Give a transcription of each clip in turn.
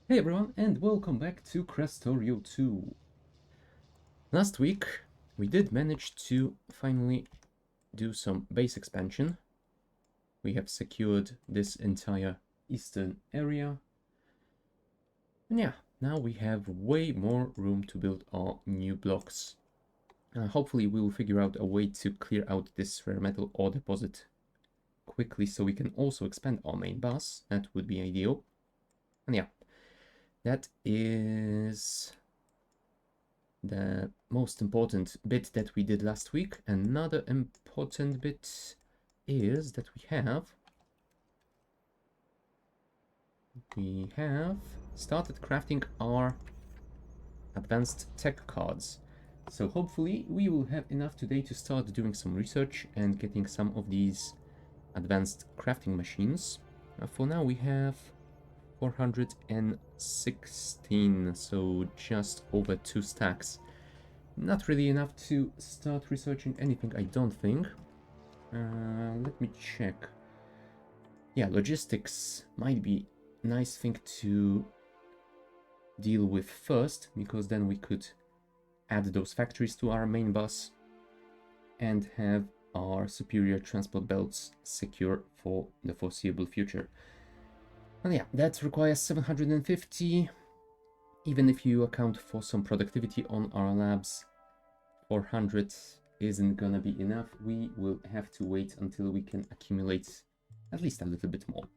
Hey everyone, and welcome back to Krastorio 2. Last week, we did manage to finally do some base expansion. We have secured this entire eastern area. And yeah, now we have way more room to build our new blocks. Hopefully we'll figure out a way to clear out this rare metal ore deposit quickly so we can also expand our main bus. That would be ideal. And yeah, that is the most important bit that we did last week. Another important bit is that we have started crafting our advanced tech cards. So hopefully we will have enough today to start doing some research and getting some of these advanced crafting machines. For now we have 416, so just over 2 stacks. Not really enough to start researching anything, I don't think. Let me check. Yeah, logistics might be a nice thing to deal with first, because then we could add those factories to our main bus and have our superior transport belts secure for the foreseeable future. And yeah, that requires 750. Even if you account for some productivity on our labs, 400 isn't gonna be enough. We will have to wait until we can accumulate at least a little bit more.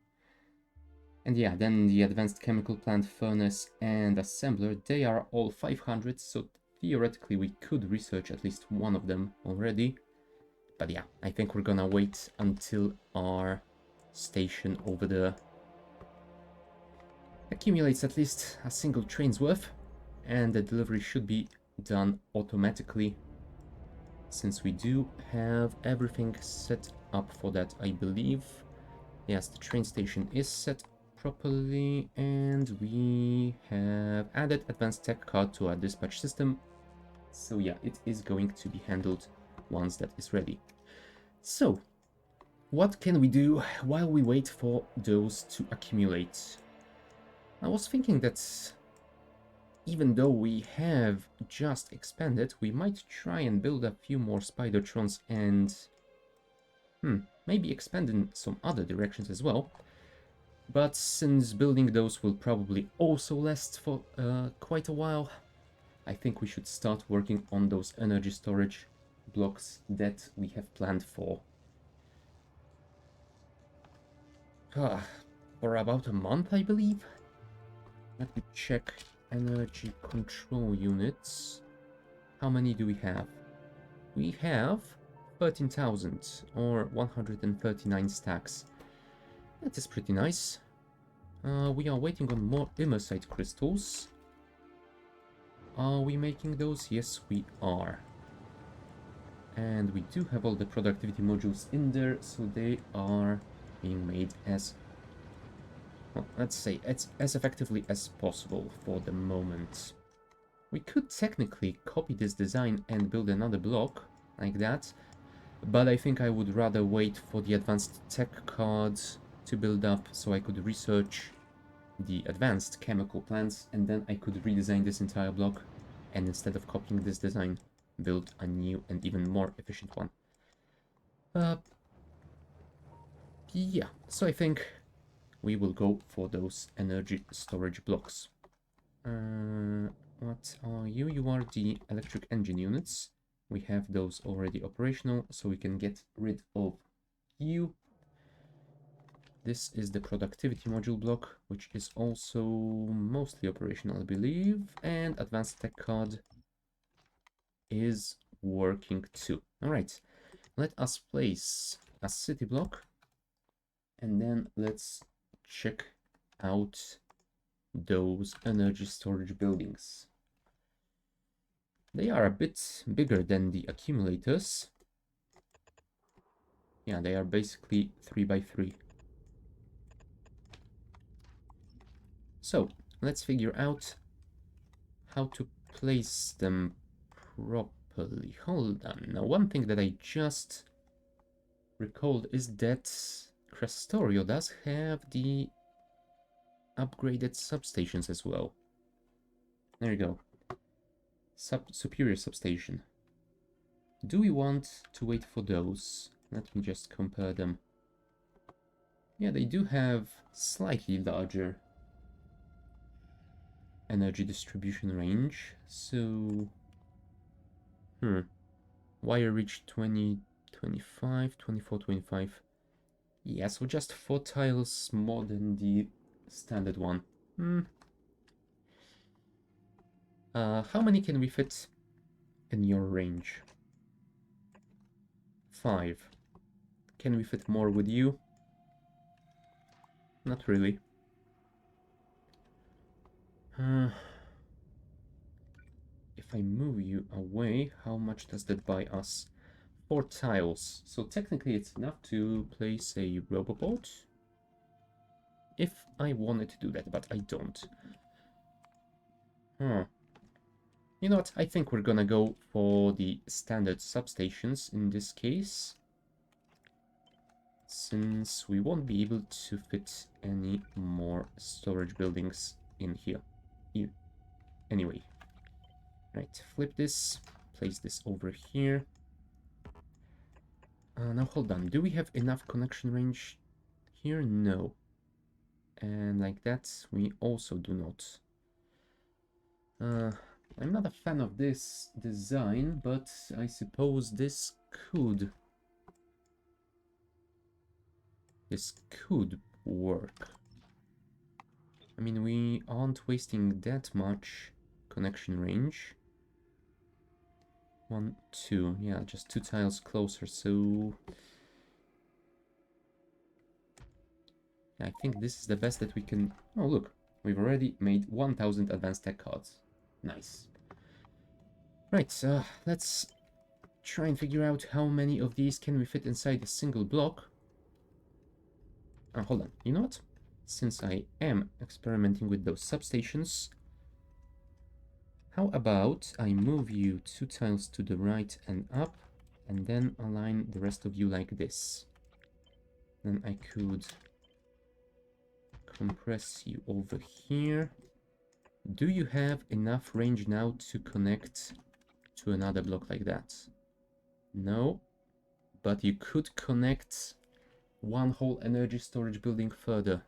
And yeah, then the advanced chemical plant, furnace, and assembler, they are all 500, so theoretically we could research at least one of them already. But yeah, I think we're gonna wait until our station over there accumulates at least a single train's worth, and the delivery should be done automatically, since we do have everything set up for that, I believe. Yes, the train station is set properly, and we have added advanced tech card to our dispatch system. So yeah, it is going to be handled once that is ready. So, what can we do while we wait for those to accumulate? I was thinking that even though we have just expanded, we might try and build a few more Spidertrons and maybe expand in some other directions as well. But since building those will probably also last for quite a while, I think we should start working on those energy storage blocks that we have planned for. For about a month, I believe. Let me check energy control units. How many do we have? We have 13,000 or 139 stacks. That is pretty nice. We are waiting on more immersite crystals. Are we making those? Yes, we are. And we do have all the productivity modules in there, so they are being made as, well, let's say, as effectively as possible for the moment. We could technically copy this design and build another block like that, but I think I would rather wait for the advanced tech cards to build up so I could research the advanced chemical plants, and then I could redesign this entire block, and instead of copying this design, build a new and even more efficient one. Yeah, so I think we will go for those energy storage blocks. What are you? You are the electric engine units. We have those already operational, so we can get rid of you. This is the productivity module block, which is also mostly operational, I believe, and advanced tech card is working too. All right, let us place a city block, and then let's check out those energy storage buildings. They are a bit bigger than the accumulators. Yeah, they are basically 3 by 3. So, let's figure out how to place them properly. Hold on. Now, one thing that I just recalled is that Krastorio does have the upgraded substations as well. There you go. Superior substation. Do we want to wait for those? Let me just compare them. Yeah, they do have slightly larger energy distribution range, so... Wire reach 20, 25, 24, 25. Yeah, so just 4 tiles more than the standard one. How many can we fit in your range? 5. Can we fit more with you? Not really. If I move you away, how much does that buy us? 4 tiles. So technically it's enough to place a robobot. If I wanted to do that, but I don't. You know what? I think we're gonna go for the standard substations in this case, since we won't be able to fit any more storage buildings in here. Anyway. Right, flip this, place this over here. Now hold on, do we have enough connection range here? No. And like that, we also do not. I'm not a fan of this design, but I suppose this could work. I mean, we aren't wasting that much connection range. 1, 2, yeah, just 2 tiles closer, so... I think this is the best that we can... Oh, look, we've already made 1000 advanced tech cards. Nice. Right, let's try and figure out how many of these can we fit inside a single block. Hold on, you know what? Since I am experimenting with those substations, how about I move you 2 tiles to the right and up, and then align the rest of you like this. Then I could compress you over here. Do you have enough range now to connect to another block like that? No, but you could connect one whole energy storage building further.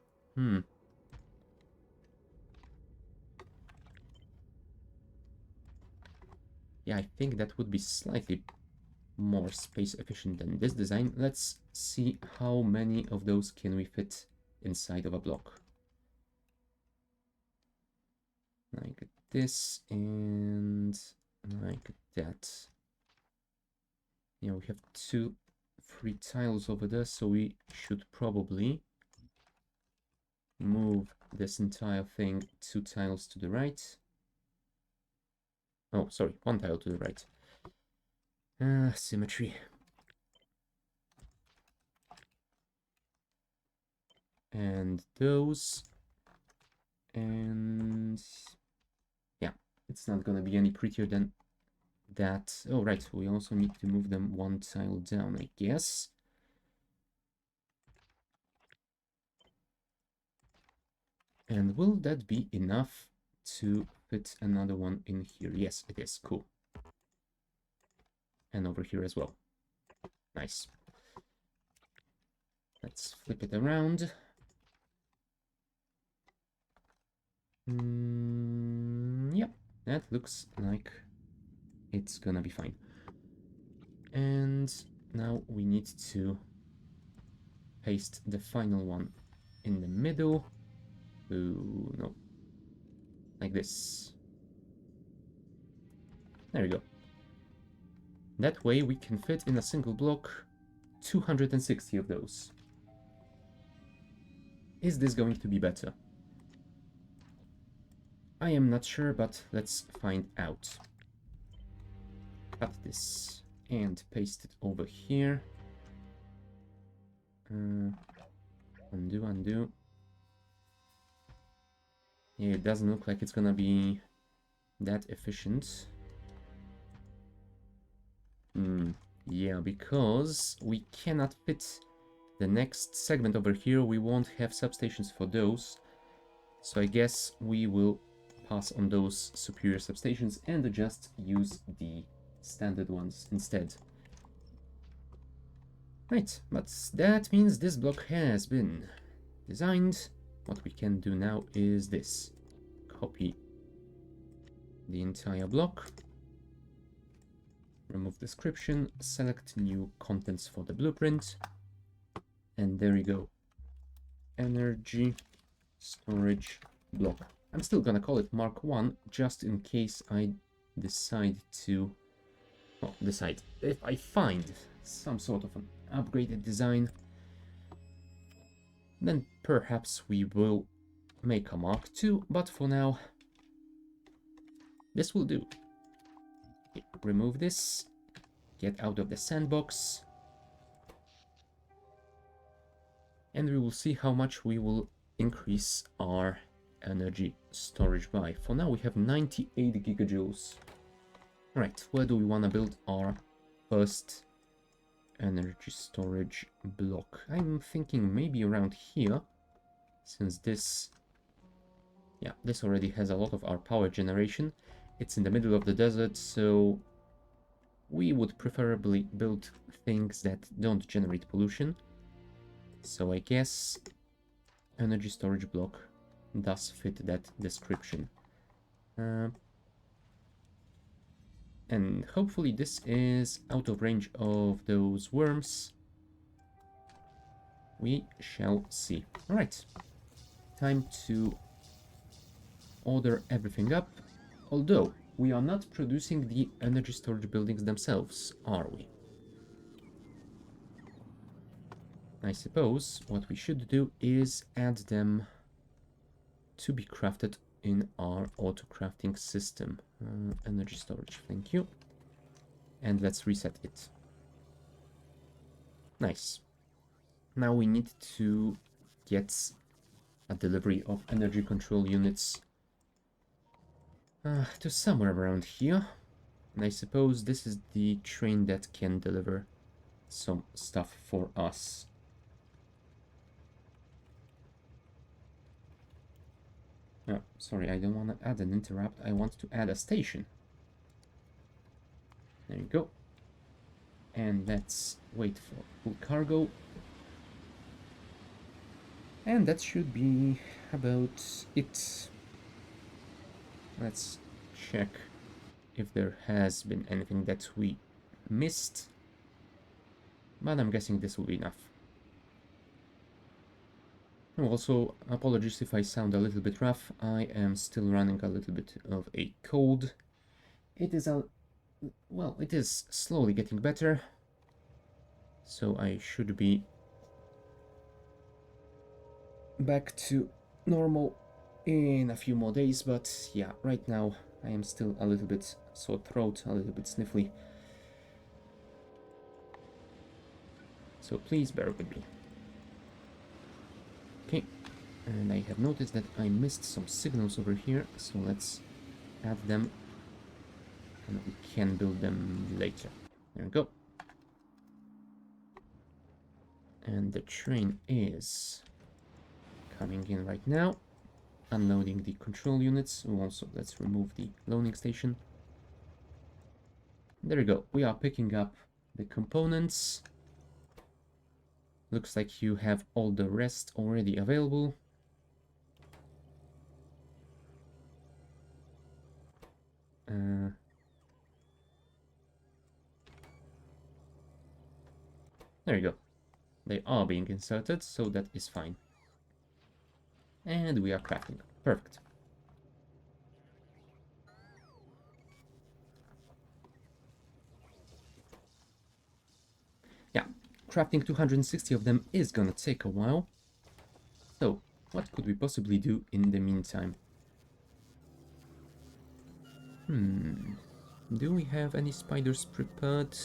Yeah, I think that would be slightly more space efficient than this design. Let's see how many of those can we fit inside of a block. Like this and like that. Yeah, we have 2 free tiles over there, so we should probably move this entire thing 2 tiles to the right. Oh, sorry, 1 tile to the right. Symmetry. And those. And yeah, it's not gonna be any prettier than that. Oh, right, we also need to move them 1 tile down, I guess. And will that be enough to fit another one in here? Yes, it is. Cool. And over here as well. Nice. Let's flip it around. Yep, that looks like it's gonna be fine. And now we need to paste the final one in the middle. Ooh, no. Like this. There we go. That way we can fit in a single block 260 of those. Is this going to be better? I am not sure, but let's find out. Cut this and paste it over here. Undo, undo. Yeah, it doesn't look like it's gonna be that efficient. Yeah, because we cannot fit the next segment over here. We won't have substations for those. So I guess we will pass on those superior substations and just use the standard ones instead. Right, but that means this block has been designed. What we can do now is this. Copy the entire block. Remove description, select new contents for the blueprint. And there you go. Energy storage block. I'm still gonna call it Mark 1 just in case I decide to, well, if I find some sort of an upgraded design, then perhaps we will make a Mark 2, but for now this will do. Okay, remove this, get out of the sandbox, and we will see how much we will increase our energy storage by. For now we have 98 gigajoules. Right, where do we want to build our first energy storage block? I'm thinking maybe around here, since this, yeah, this already has a lot of our power generation. It's in the middle of the desert, so we would preferably build things that don't generate pollution. So I guess energy storage block does fit that description. And hopefully this is out of range of those worms. We shall see. Alright, time to order everything up. Although, we are not producing the energy storage buildings themselves, are we? I suppose what we should do is add them to be crafted in our auto-crafting system. Energy storage, thank you. And let's reset it. Nice. Now we need to get a delivery of energy control units to somewhere around here. And I suppose this is the train that can deliver some stuff for us. Oh, sorry, I don't want to add an interrupt. I want to add a station. There you go. And let's wait for full cargo. And that should be about it. Let's check if there has been anything that we missed. But I'm guessing this will be enough. Also, apologies if I sound a little bit rough. I am still running a little bit of a cold. It is well, it is slowly getting better. So I should be back to normal in a few more days, but yeah, right now I am still a little bit sore throat, a little bit sniffly. So please bear with me. Okay, and I have noticed that I missed some signals over here, so let's add them and we can build them later. There we go. And the train is coming in right now, unloading the control units. Also, let's remove the loading station. There we go. We are picking up the components. Looks like you have all the rest already available. There you go. They are being inserted, so that is fine. And we are crafting. Perfect. Yeah, crafting 260 of them is gonna take a while. So, what could we possibly do in the meantime? Do we have any spiders prepared?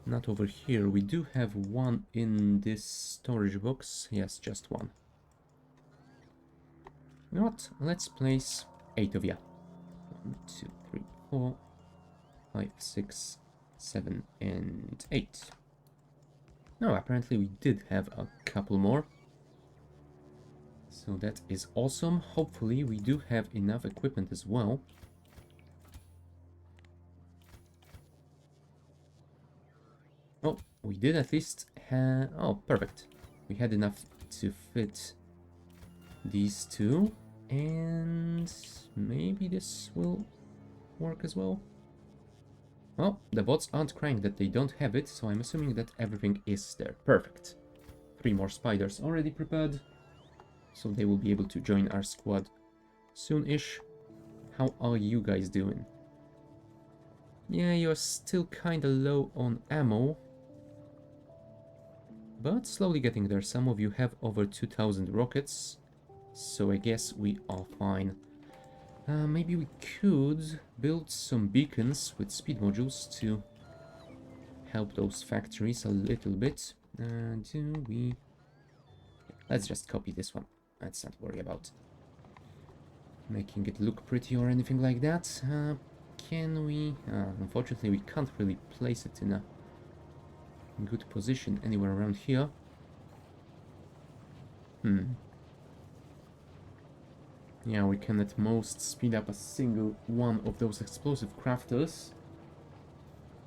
Not over here. We do have one in this storage box. Yes, just one. You know what? Let's place 8 of you. 1, 2, 3, 4, 5, 6, 7, and 8. No, apparently we did have a couple more. So that is awesome. Hopefully we do have enough equipment as well. Oh, we did at least have... Oh, perfect. We had enough to fit these two. And maybe this will work as well. Well, the bots aren't crying that they don't have it, so I'm assuming that everything is there. Perfect. 3 more spiders already prepared. So they will be able to join our squad soon-ish. How are you guys doing? Yeah, you're still kinda low on ammo. But slowly getting there. Some of you have over 2000 rockets. So I guess we are fine. Maybe we could build some beacons with speed modules to help those factories a little bit. Do we... Let's just copy this one. Let's not worry about making it look pretty or anything like that. Can we... unfortunately, we can't really place it in a good position anywhere around here. Yeah, we can at most speed up a single one of those explosive crafters.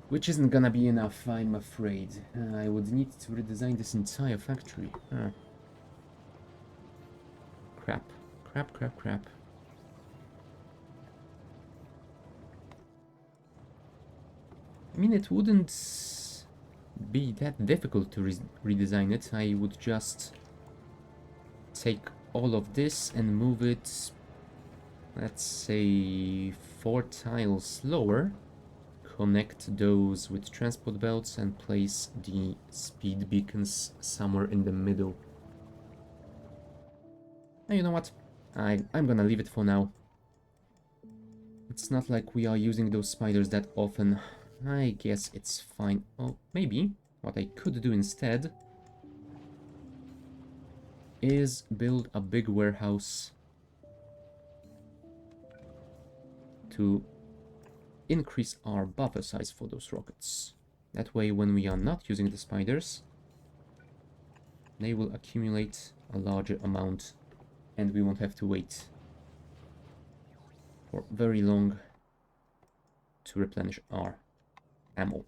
Which isn't gonna be enough, I'm afraid. I would need to redesign this entire factory. Crap. Crap, crap, crap. I mean, it wouldn't be that difficult to redesign it. I would just take all of this and move it, let's say, 4 tiles lower. Connect those with transport belts and place the speed beacons somewhere in the middle. And you know what? I'm gonna leave it for now. It's not like we are using those spiders that often. I guess it's fine. Oh, maybe what I could do instead is build a big warehouse to increase our buffer size for those rockets. That way, when we are not using the spiders, they will accumulate a larger amount and we won't have to wait for very long to replenish our ammo.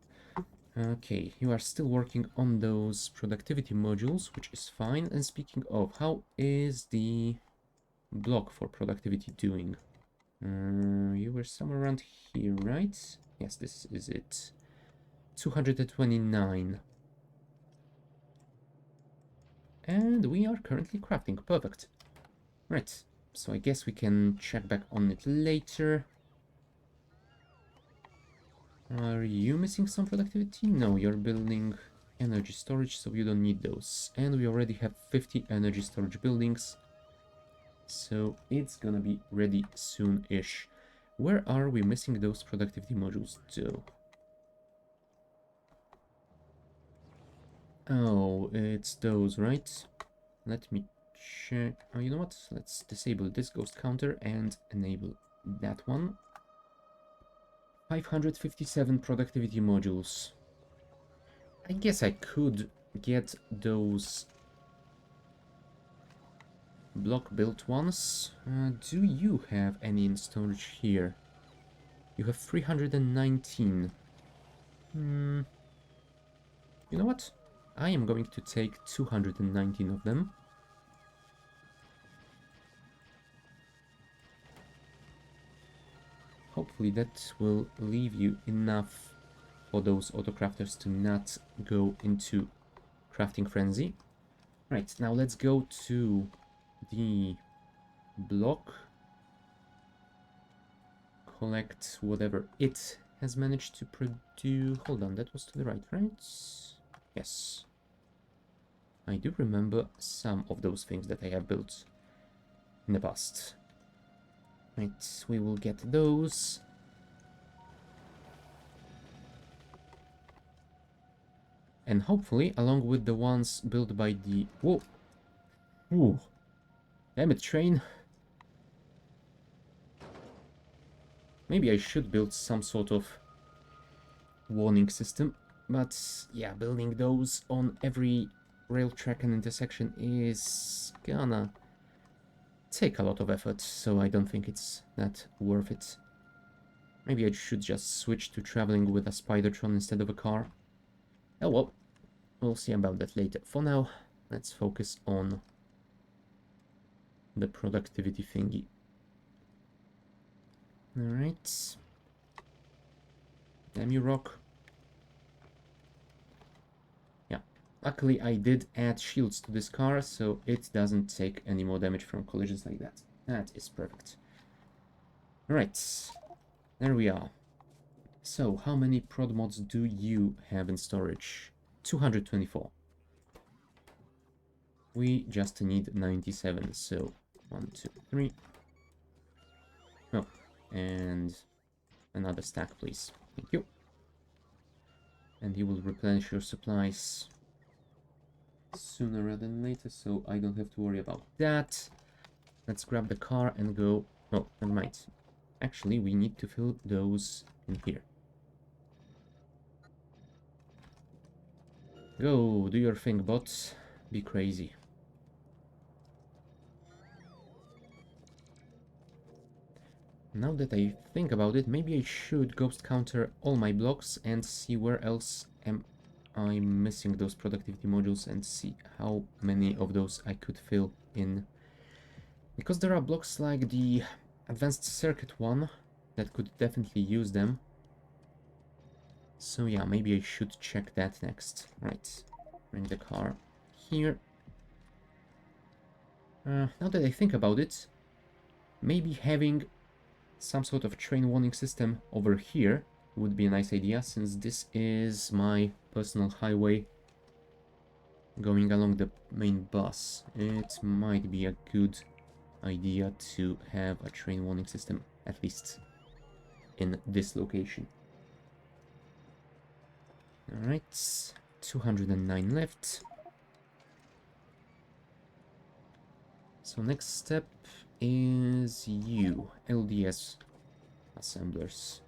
Okay, you are still working on those productivity modules, which is fine. And speaking of, how is the block for productivity doing? You were somewhere around here, right? Yes, this is it. 229. And we are currently crafting. Perfect. Right, so I guess we can check back on it later. Are you missing some productivity? No, you're building energy storage, so you don't need those. And we already have 50 energy storage buildings. So it's gonna be ready soon-ish. Where are we missing those productivity modules to? Oh, it's those, right? Let me check. Oh, you know what? Let's disable this ghost counter and enable that one. 557 productivity modules. I guess I could get those block built ones. Do you have any in storage here? You have 319. You know what? I am going to take 219 of them. Hopefully that will leave you enough for those autocrafters to not go into crafting frenzy. Right, now let's go to the block. Collect whatever it has managed to produce. Hold on, that was to the right, right? Yes. I do remember some of those things that I have built in the past. Right, we will get those. And hopefully, along with the ones built by the... Whoa! Ooh! Damn it, train! Maybe I should build some sort of warning system. But, yeah, building those on every rail track and intersection is gonna take a lot of effort, so I don't think it's that worth it. Maybe I should just switch to traveling with a Spidertron instead of a car. Oh well, we'll see about that later. For now, let's focus on the productivity thingy. Alright. Damn you, rock. Yeah. Luckily, I did add shields to this car, so it doesn't take any more damage from collisions like that. That is perfect. Alright. There we are. So, how many prod mods do you have in storage? 224. We just need 97, so 1, 2, 3. Oh, and another stack, please. Thank you. And you will replenish your supplies sooner rather than later, so I don't have to worry about that. Let's grab the car and go. Oh, never mind. Actually, we need to fill those in here. Go, do your thing, bots. Be crazy. Now that I think about it, maybe I should ghost counter all my blocks and see where else am I missing those productivity modules and see how many of those I could fill in. Because there are blocks like the advanced circuit one that could definitely use them. So yeah, maybe I should check that next. Right, bring the car here. Now that I think about it, maybe having some sort of train warning system over here would be a nice idea, since this is my personal highway going along the main bus. It might be a good idea to have a train warning system, at least in this location. Alright, 209 left. So next step is you, LDS assemblers.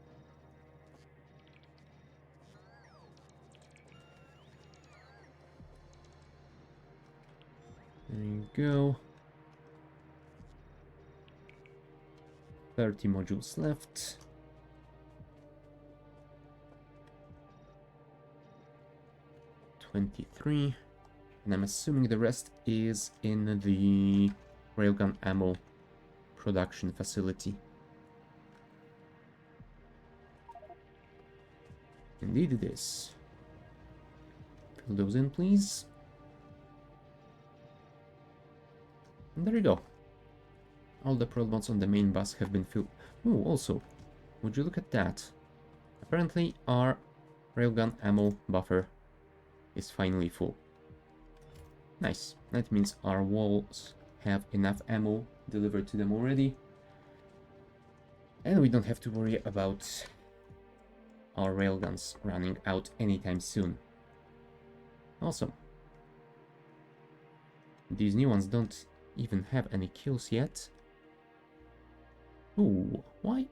There you go. 30 modules left. $23. And I'm assuming the rest is in the railgun ammo production facility. Indeed it is. Fill those in, please. And there you go. All the prod mods on the main bus have been filled. Oh, also, would you look at that? Apparently our railgun ammo buffer is finally full. Nice. That means our walls have enough ammo delivered to them already. And we don't have to worry about our railguns running out anytime soon. Awesome. These new ones don't even have any kills yet. Ooh, why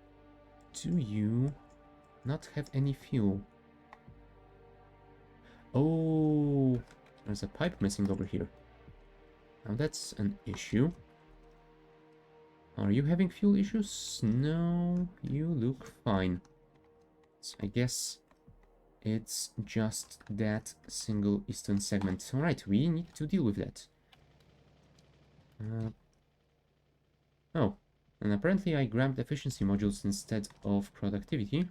do you not have any fuel? Oh, there's a pipe missing over here. Now that's an issue. Are you having fuel issues? No, you look fine. So I guess it's just that single eastern segment. Alright, we need to deal with that. Oh, and apparently I grabbed efficiency modules instead of productivity.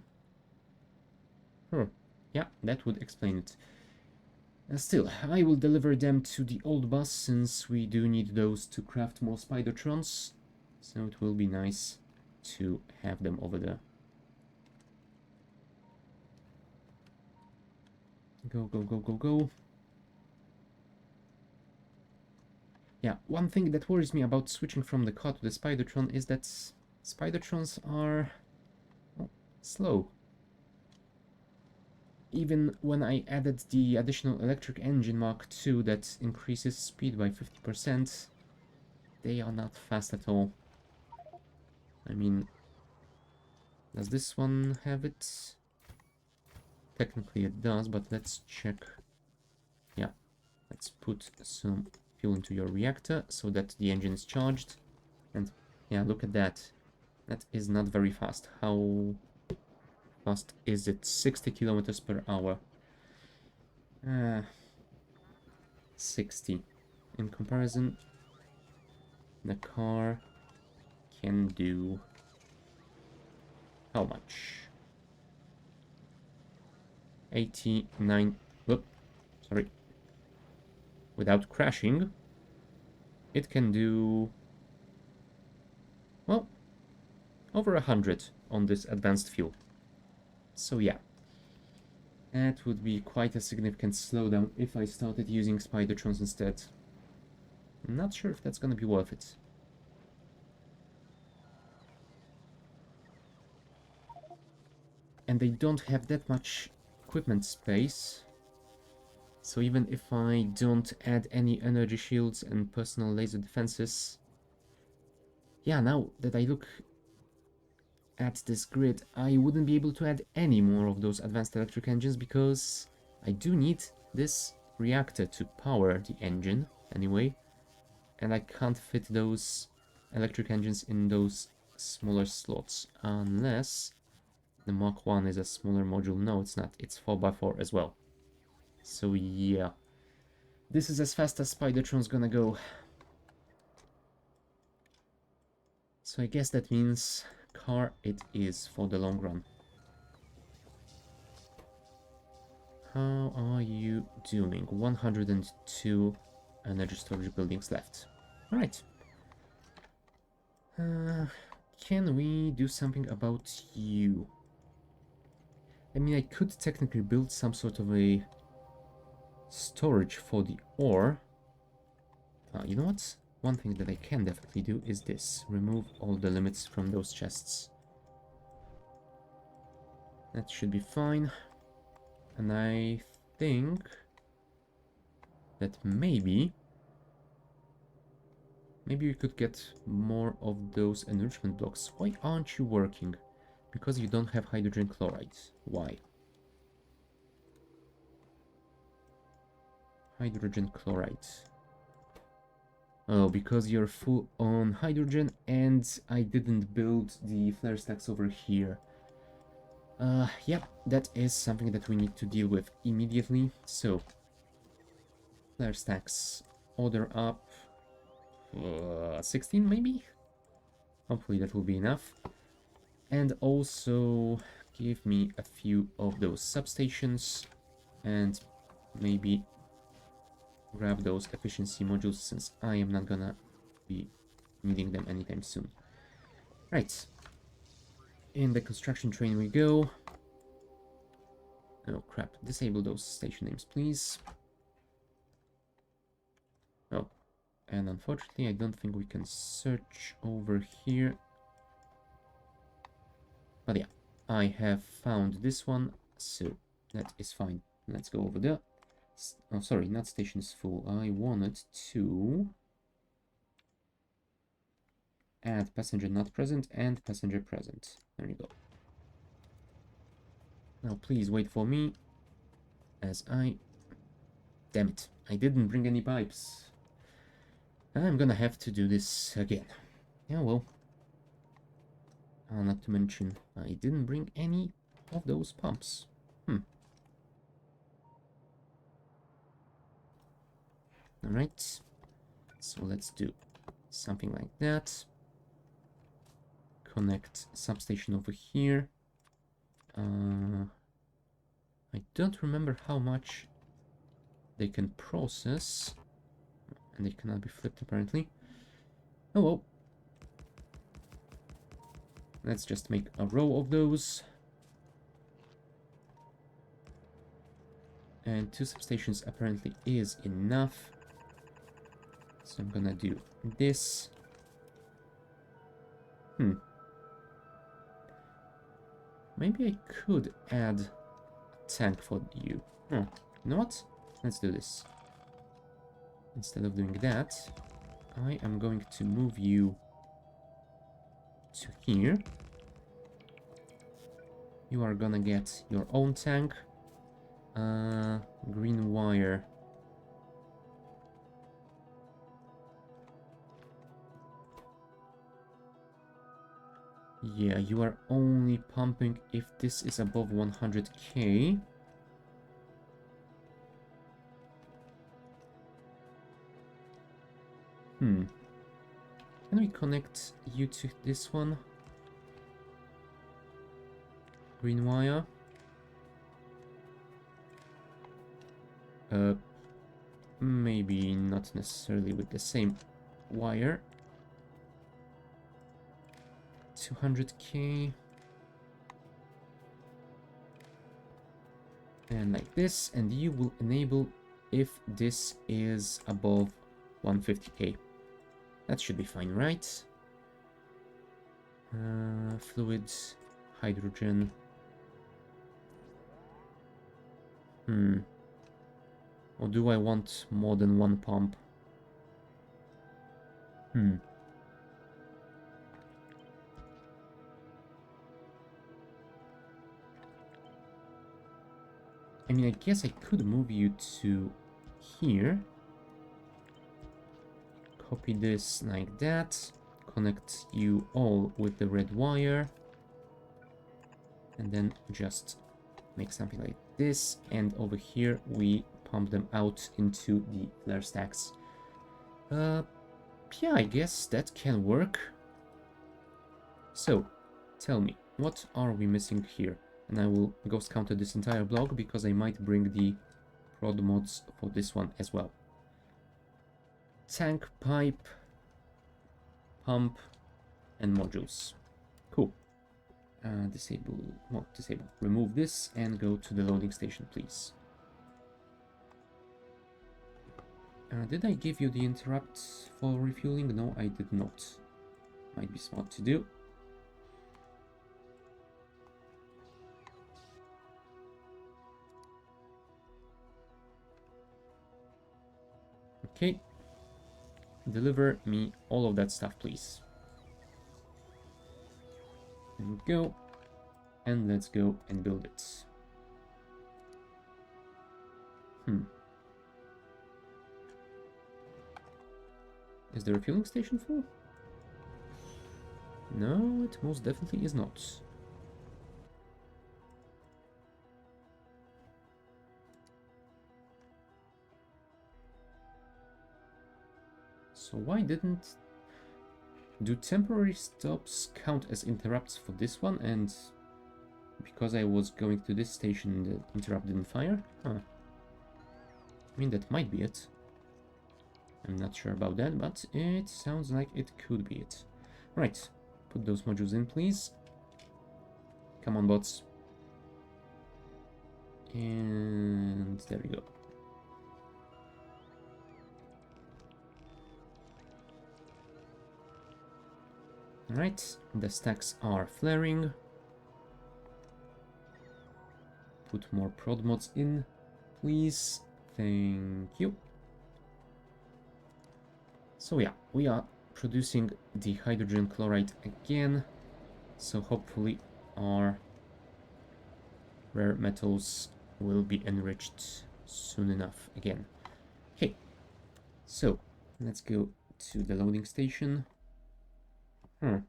Yeah, that would explain it. Still, I will deliver them to the old bus, since we do need those to craft more Spidertrons. So it will be nice to have them over there. Go, go, go, go, go. Yeah, one thing that worries me about switching from the car to the Spidertron is that Spidertrons are, well, slow. Even when I added the additional electric engine Mark II that increases speed by 50%, they are not fast at all. I mean, does this one have it? Technically it does, but let's check. Yeah, let's put some fuel into your reactor so that the engine is charged. Yeah, look at that. That is not very fast. How fast is it? 60 kilometers per hour. 60. In comparison, the car can do how much? 89. Whoop, sorry. Without crashing, it can do, well, over 100 on this advanced fuel. So yeah, that would be quite a significant slowdown if I started using Spidertrons instead. I'm not sure if that's gonna be worth it. And they don't have that much equipment space. So even if I don't add any energy shields and personal laser defenses... Yeah, now that I look at this grid, I wouldn't be able to add any more of those advanced electric engines because I do need this reactor to power the engine anyway. And I can't fit those electric engines in those smaller slots unless the Mach 1 is a smaller module. No, it's not. It's 4x4 as well. So yeah, this is as fast as Spidertron's gonna go. So I guess that means car it is for the long run. How are you doing? 102 energy storage buildings left. Alright. Can we do something about you? I mean, I could technically build some sort of a storage for the ore. You know what? One thing that I can definitely do is this. Remove all the limits from those chests. That should be fine. And I think that maybe we could get more of those enrichment blocks. Why aren't you working? Because you don't have hydrogen chloride. Why? Hydrogen chloride. Oh, because you're full on hydrogen and I didn't build the flare stacks over here. Yep, that is something that we need to deal with immediately. So, flare stacks, order up 16 maybe? Hopefully that will be enough. And also give me a few of those substations and maybe grab those efficiency modules since I am not gonna be needing them anytime soon. Right. In the construction train we go. Oh crap, disable those station names please. Oh, and unfortunately I don't think we can search over here. But yeah, I have found this one, so that is fine. Let's go over there. Oh, sorry, not station is full. I wanted to add passenger not present and passenger present. There you go. Now please wait for me as I... Damn it, I didn't bring any pipes. I'm gonna have to do this again. Yeah, well. Not to mention, I didn't bring any of those pumps. Alright, so let's do something like that. Connect substation over here. I don't remember how much they can process. And they cannot be flipped apparently. Oh well. Let's just make a row of those. And 2 substations apparently is enough. So I'm gonna do this. Maybe I could add a tank for you. You know what? Let's do this. Instead of doing that, I am going to move you to here. You are gonna get your own tank. Green wire. Yeah, you are only pumping if this is above 100k. Can we connect you to this one? Green wire. Maybe not necessarily with the same wire. 200k. And like this, and you will enable if this is above 150k. That should be fine, right? Fluids, hydrogen. Or do I want more than one pump? I mean, I guess I could move you to here. Copy this like that. Connect you all with the red wire. And then just make something like this. And over here, we pump them out into the flare stacks. Yeah, I guess that can work. So, tell me, what are we missing here? And I will ghost counter this entire block because I might bring the prod mods for this one as well. Tank, pipe, pump, and modules. Cool. Disable, well, disable. Remove this and go to the loading station, please. Did I give you the interrupt for refueling? No, I did not. Might be smart to do. Okay. Deliver me all of that stuff, please. And go. And let's go and build it. Is the refueling station full? No, it most definitely is not. So why didn't... Do temporary stops count as interrupts for this one? And because I was going to this station, the interrupt didn't fire? Huh. I mean, that might be it. I'm not sure about that, but it sounds like it could be it. Right, put those modules in, please. Come on, bots. And there we go. Alright, the stacks are flaring. Put more prod mods in, please. Thank you. So yeah, we are producing the hydrogen chloride again. So hopefully our rare metals will be enriched soon enough again. Okay, so let's go to the loading station. Yeah,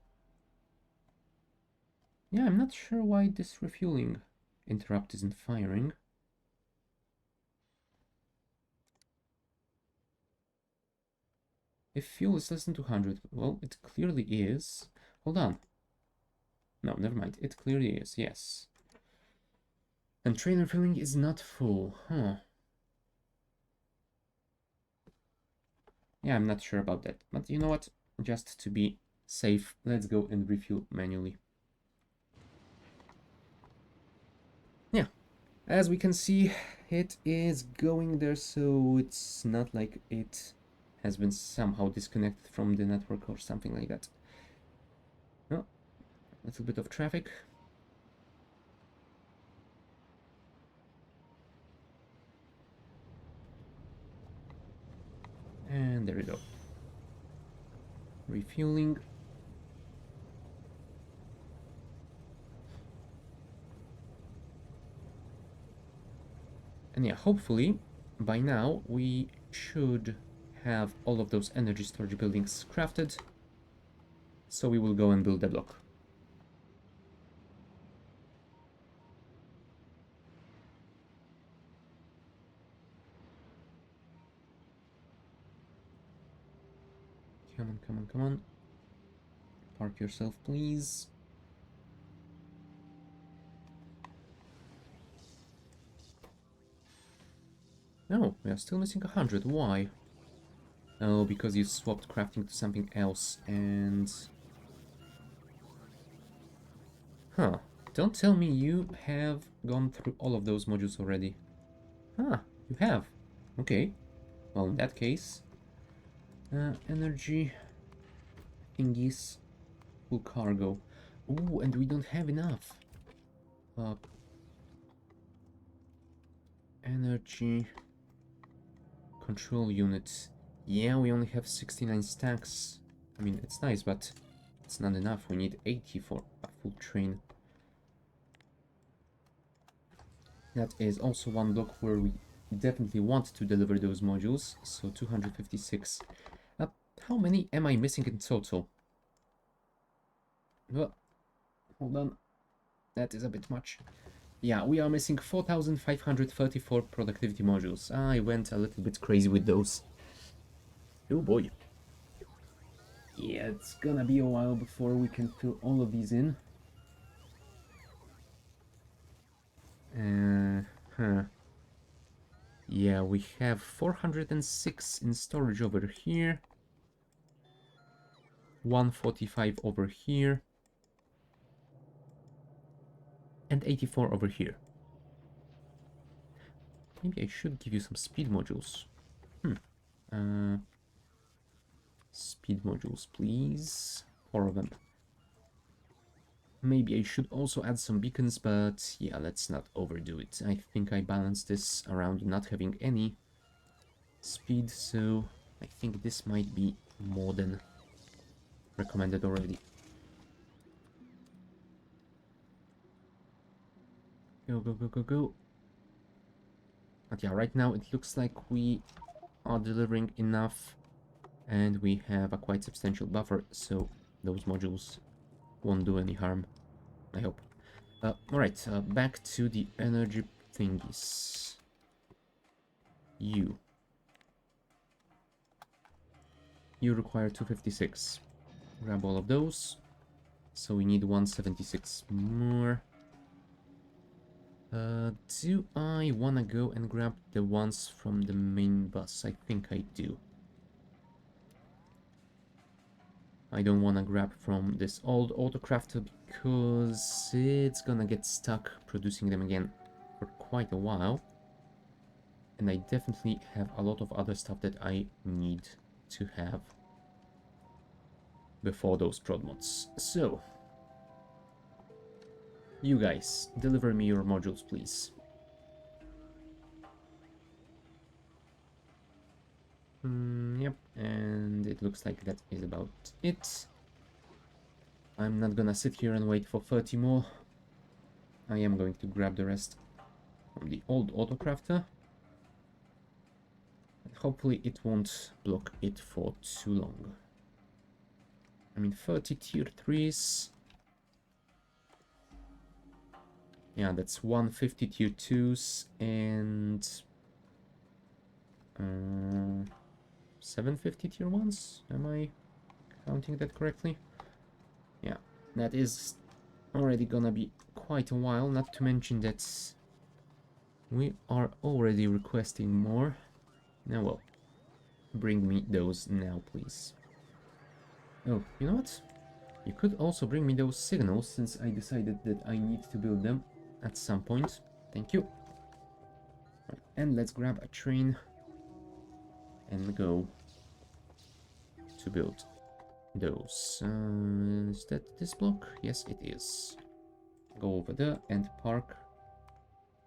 I'm not sure why this refueling interrupt isn't firing. If fuel is less than 200, well, it clearly is. Hold on. No, never mind. It clearly is, yes. And train refueling is not full, huh? Yeah, I'm not sure about that. But you know what? Just to be safe, let's go and refuel manually. Yeah, as we can see, it is going there, so it's not like it has been somehow disconnected from the network or something like that. Oh, a little bit of traffic. And there we go. Refueling. And yeah, hopefully by now we should have all of those energy storage buildings crafted. So we will go and build the block. Come on, come on, come on. Park yourself, please. No, we are still missing 100. Why? Oh, because you swapped crafting to something else, and... Huh. Don't tell me you have gone through all of those modules already. Ah, you have. Okay. Well, in that case... energy... thingies... full cargo. Ooh, and we don't have enough. Energy... control units. Yeah, we only have 69 stacks. I mean, it's nice, but it's not enough. We need 80 for a full train. That is also one block where we definitely want to deliver those modules. So 256. How many am I missing in total? Well, hold on. That is a bit much. Yeah, we are missing 4,534 productivity modules. I went a little bit crazy with those. Oh boy. Yeah, it's gonna be a while before we can fill all of these in. Yeah, we have 406 in storage over here. 145 over here. And 84 over here. Maybe I should give you some speed modules. Speed modules, please. 4 of them. Maybe I should also add some beacons, but yeah, let's not overdo it. I think I balanced this around not having any speed, so I think this might be more than recommended already. Go, go, go, go, go. But yeah, right now it looks like we are delivering enough and we have a quite substantial buffer, so those modules won't do any harm, I hope. Alright, back to the energy thingies. You require 256. Grab all of those. So we need 176 more. Do I wanna go and grab the ones from the main bus? I think I do. I don't wanna grab from this old autocrafter because it's gonna get stuck producing them again for quite a while. And I definitely have a lot of other stuff that I need to have before those prod mods. So, you guys, deliver me your modules, please. Yep, and it looks like that is about it. I'm not gonna sit here and wait for 30 more. I am going to grab the rest from the old autocrafter. And hopefully it won't block it for too long. I mean, 30 tier 3s. Yeah, that's 150 tier 2s and 750 tier 1s. Am I counting that correctly? Yeah, that is already gonna be quite a while, not to mention that we are already requesting more. Now, well, bring me those now, please. Oh, you know what? You could also bring me those signals, since I decided that I need to build them at some point. Thank you. Right, and let's grab a train and go to build those. Is that this block? Yes, it is. Go over there and park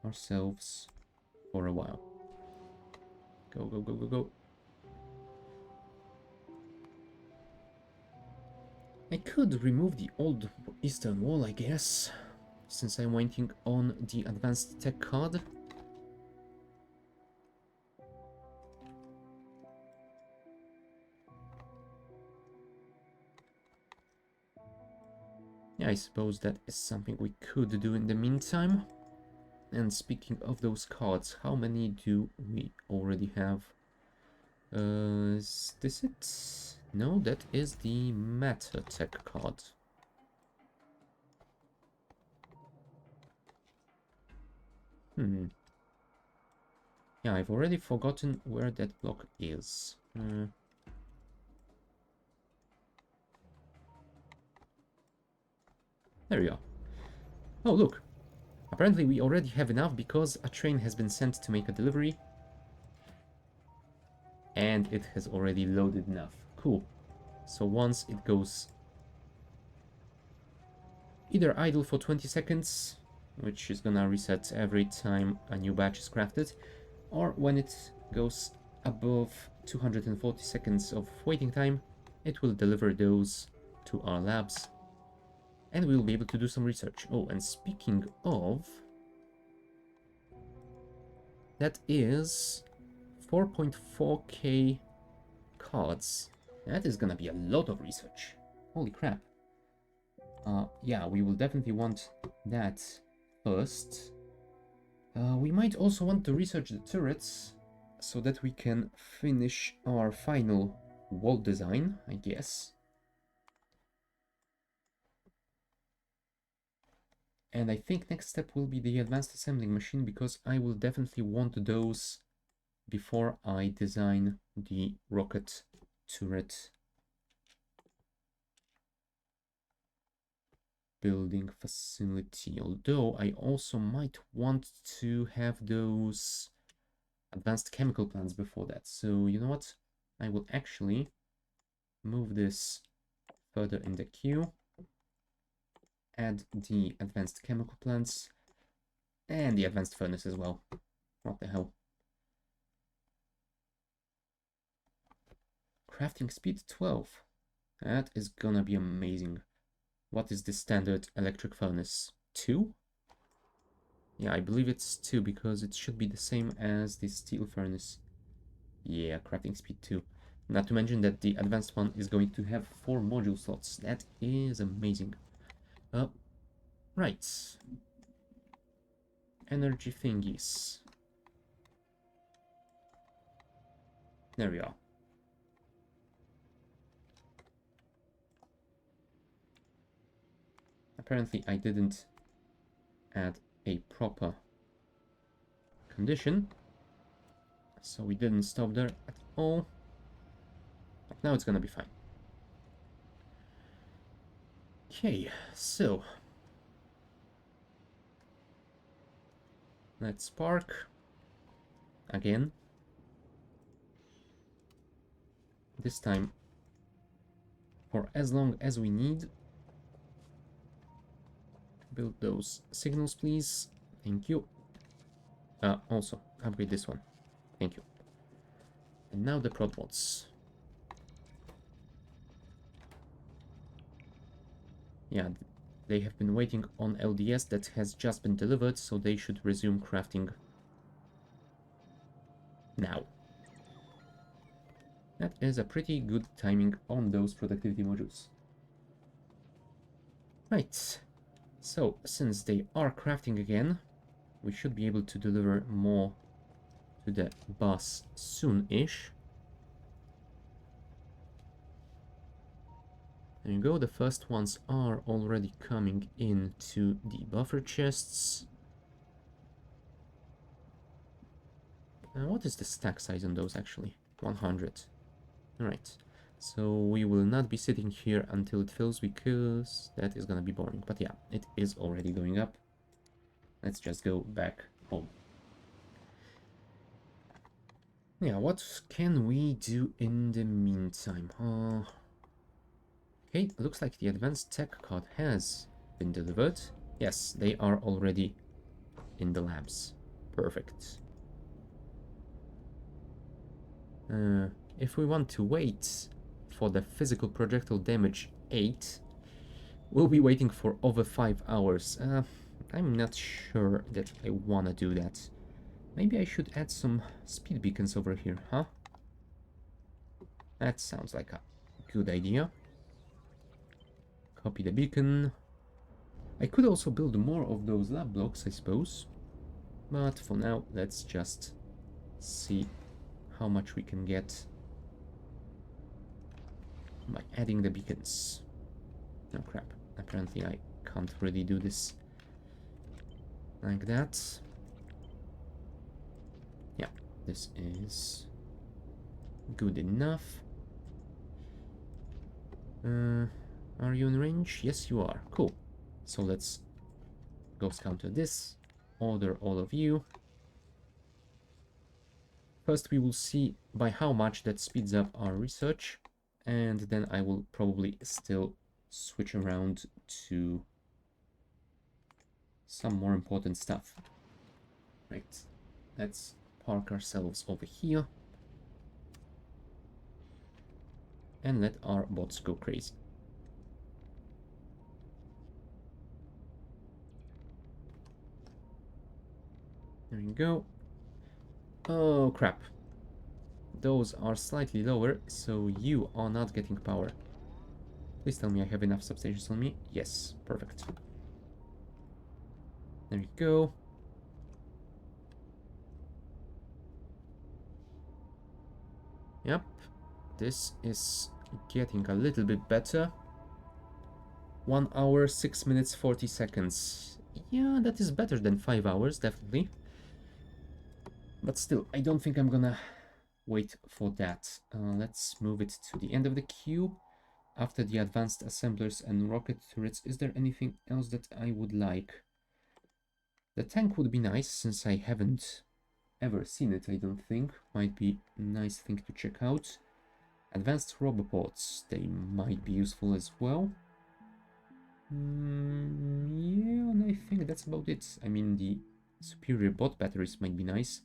ourselves for a while. Go, go, go, go, go. I could remove the old eastern wall, I guess, since I'm waiting on the advanced tech card. Yeah, I suppose that is something we could do in the meantime. And speaking of those cards, how many do we already have? Is this it? No, that is the Matter Tech card. Yeah, I've already forgotten where that block is. There we are. Oh, look. Apparently we already have enough because a train has been sent to make a delivery. And it has already loaded enough. Cool. So once it goes either idle for 20 seconds, which is gonna reset every time a new batch is crafted, or when it goes above 240 seconds of waiting time, it will deliver those to our labs, and we'll be able to do some research. Oh, and speaking of, that is 4.4k cards. That is gonna be a lot of research. Holy crap. Yeah, we will definitely want that first. We might also want to research the turrets so that we can finish our final wall design, I guess. And I think next step will be the advanced assembling machine, because I will definitely want those before I design the rocket turret building facility. Although I also might want to have those advanced chemical plants before that. So you know what? I will actually move this further in the queue. Add the advanced chemical plants and the advanced furnace as well. What the hell? Crafting speed 12. That is gonna be amazing. What is the standard electric furnace? 2? Yeah, I believe it's 2 because it should be the same as the steel furnace. Yeah, crafting speed 2. Not to mention that the advanced one is going to have 4 module slots. That is amazing. Right. Energy thingies. There we are. Apparently I didn't add a proper condition, so we didn't stop there at all. But now it's gonna be fine. Okay, so let's spark again. This time for as long as we need. Build those signals, please. Thank you. Also, upgrade this one. Thank you. And now the prod bots. Yeah, they have been waiting on LDS that has just been delivered, so they should resume crafting now. That is a pretty good timing on those productivity modules. Right, so since they are crafting again, we should be able to deliver more to the bus soon-ish. There you go, the first ones are already coming into the buffer chests. What is the stack size on those actually? 100. Alright, so we will not be sitting here until it fills because that is gonna be boring. But yeah, it is already going up. Let's just go back home. Yeah, what can we do in the meantime? Okay, looks like the advanced tech card has been delivered. Yes, they are already in the labs. Perfect. If we want to wait for the physical projectile damage 8, we'll be waiting for over 5 hours. I'm not sure that I wanna do that. Maybe I should add some speed beacons over here, huh? That sounds like a good idea. Copy the beacon. I could also build more of those lab blocks, I suppose. But for now, let's just see how much we can get. by adding the beacons. Oh crap, apparently I can't really do this like that. Yeah, this is good enough. Are you in range? Yes, you are. Cool. So let's ghost counter this. Order all of you. First, we will see by how much that speeds up our research, and then I will probably still switch around to some more important stuff. Right, let's park ourselves over here and let our bots go crazy. There you go. Oh crap. Those are slightly lower, so you are not getting power. Please tell me I have enough substations on me. Yes, perfect. There you go. Yep, this is getting a little bit better. 1 hour, 6 minutes, 40 seconds. Yeah, that is better than 5 hours, definitely. But still, I don't think I'm gonna wait for that. Let's move it to the end of the queue. After the advanced assemblers and rocket turrets, is there anything else that I would like? The tank would be nice, since I haven't ever seen it, I don't think. Might be a nice thing to check out. Advanced robopods, they might be useful as well. Yeah, and I think that's about it. I mean, the superior bot batteries might be nice.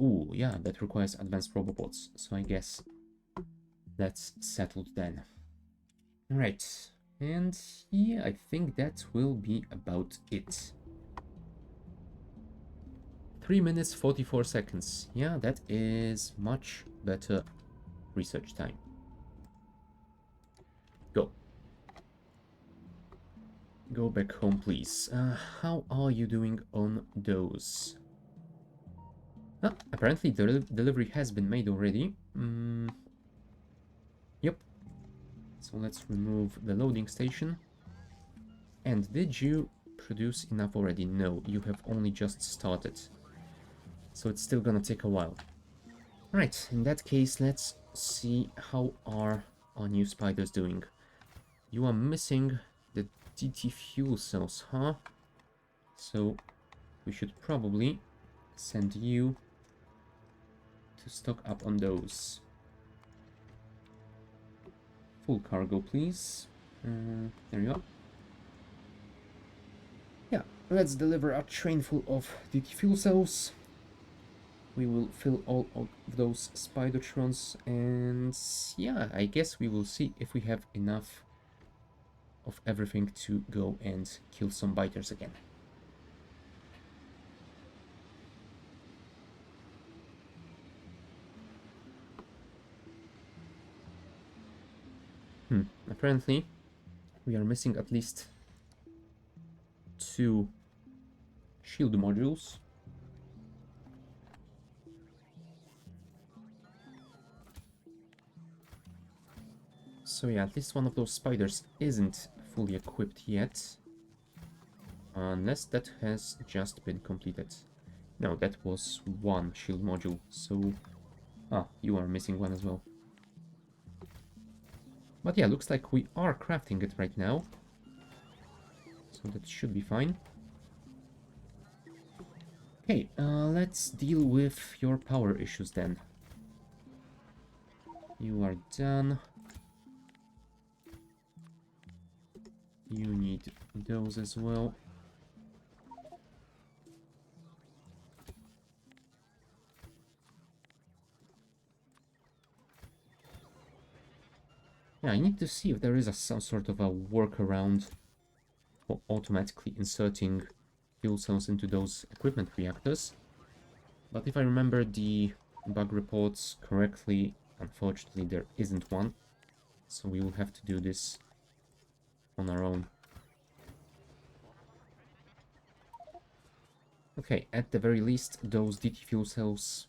Ooh, yeah, that requires advanced robopods, so I guess that's settled then. Alright, and yeah, I think that will be about it. 3 minutes 44 seconds. Yeah, that is much better research time. Go. Go back home, please. How are you doing on those? Ah, apparently the delivery has been made already. Yep. So let's remove the loading station. And did you produce enough already? No, you have only just started. So it's still gonna take a while. Right, in that case, let's see how are our new spiders doing. You are missing the DT fuel cells, huh? So we should probably send you to stock up on those. Full cargo, please. There you are. Yeah, let's deliver a train full of DT fuel cells. We will fill all of those Spidertrons, and yeah, I guess we will see if we have enough of everything to go and kill some biters again. Apparently, we are missing at least 2 shield modules. So yeah, at least one of those spiders isn't fully equipped yet. Unless that has just been completed. No, that was 1 shield module, so... Ah, you are missing 1 as well. But yeah, looks like we are crafting it right now. So that should be fine. Okay, let's deal with your power issues then. You are done. You need those as well. Yeah, I need to see if there is some sort of a workaround for automatically inserting fuel cells into those equipment reactors. But if I remember the bug reports correctly, unfortunately there isn't one. So we will have to do this on our own. Okay, at the very least, those DT fuel cells,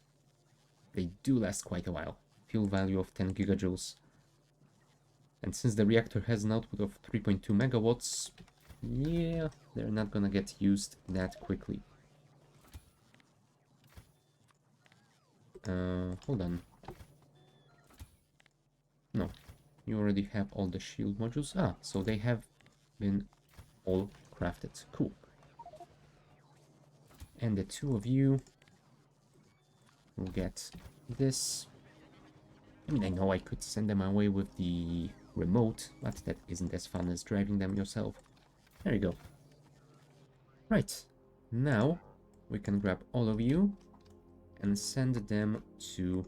they do last quite a while. Fuel value of 10 gigajoules. And since the reactor has an output of 3.2 megawatts, yeah, they're not gonna get used that quickly. Hold on. No, you already have all the shield modules. Ah, so they have been all crafted. Cool. And the two of you will get this. I mean, I know I could send them away with the remote, but that isn't as fun as driving them yourself. There you go. Right. Now, we can grab all of you and send them to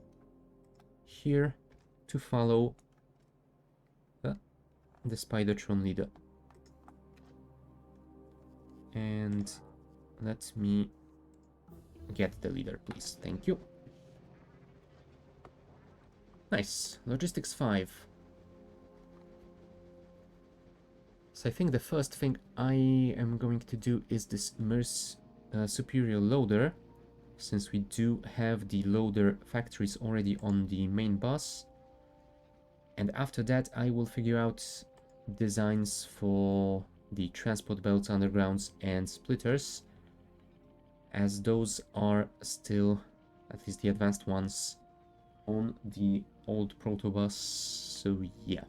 here to follow the Spidertron leader. And let me get the leader, please. Thank you. Nice. Logistics 5. So I think the first thing I am going to do is this superior loader, since we do have the loader factories already on the main bus. And after that I will figure out designs for the transport belts, undergrounds and splitters, as those are still, at least the advanced ones, on the old protobus. So yeah.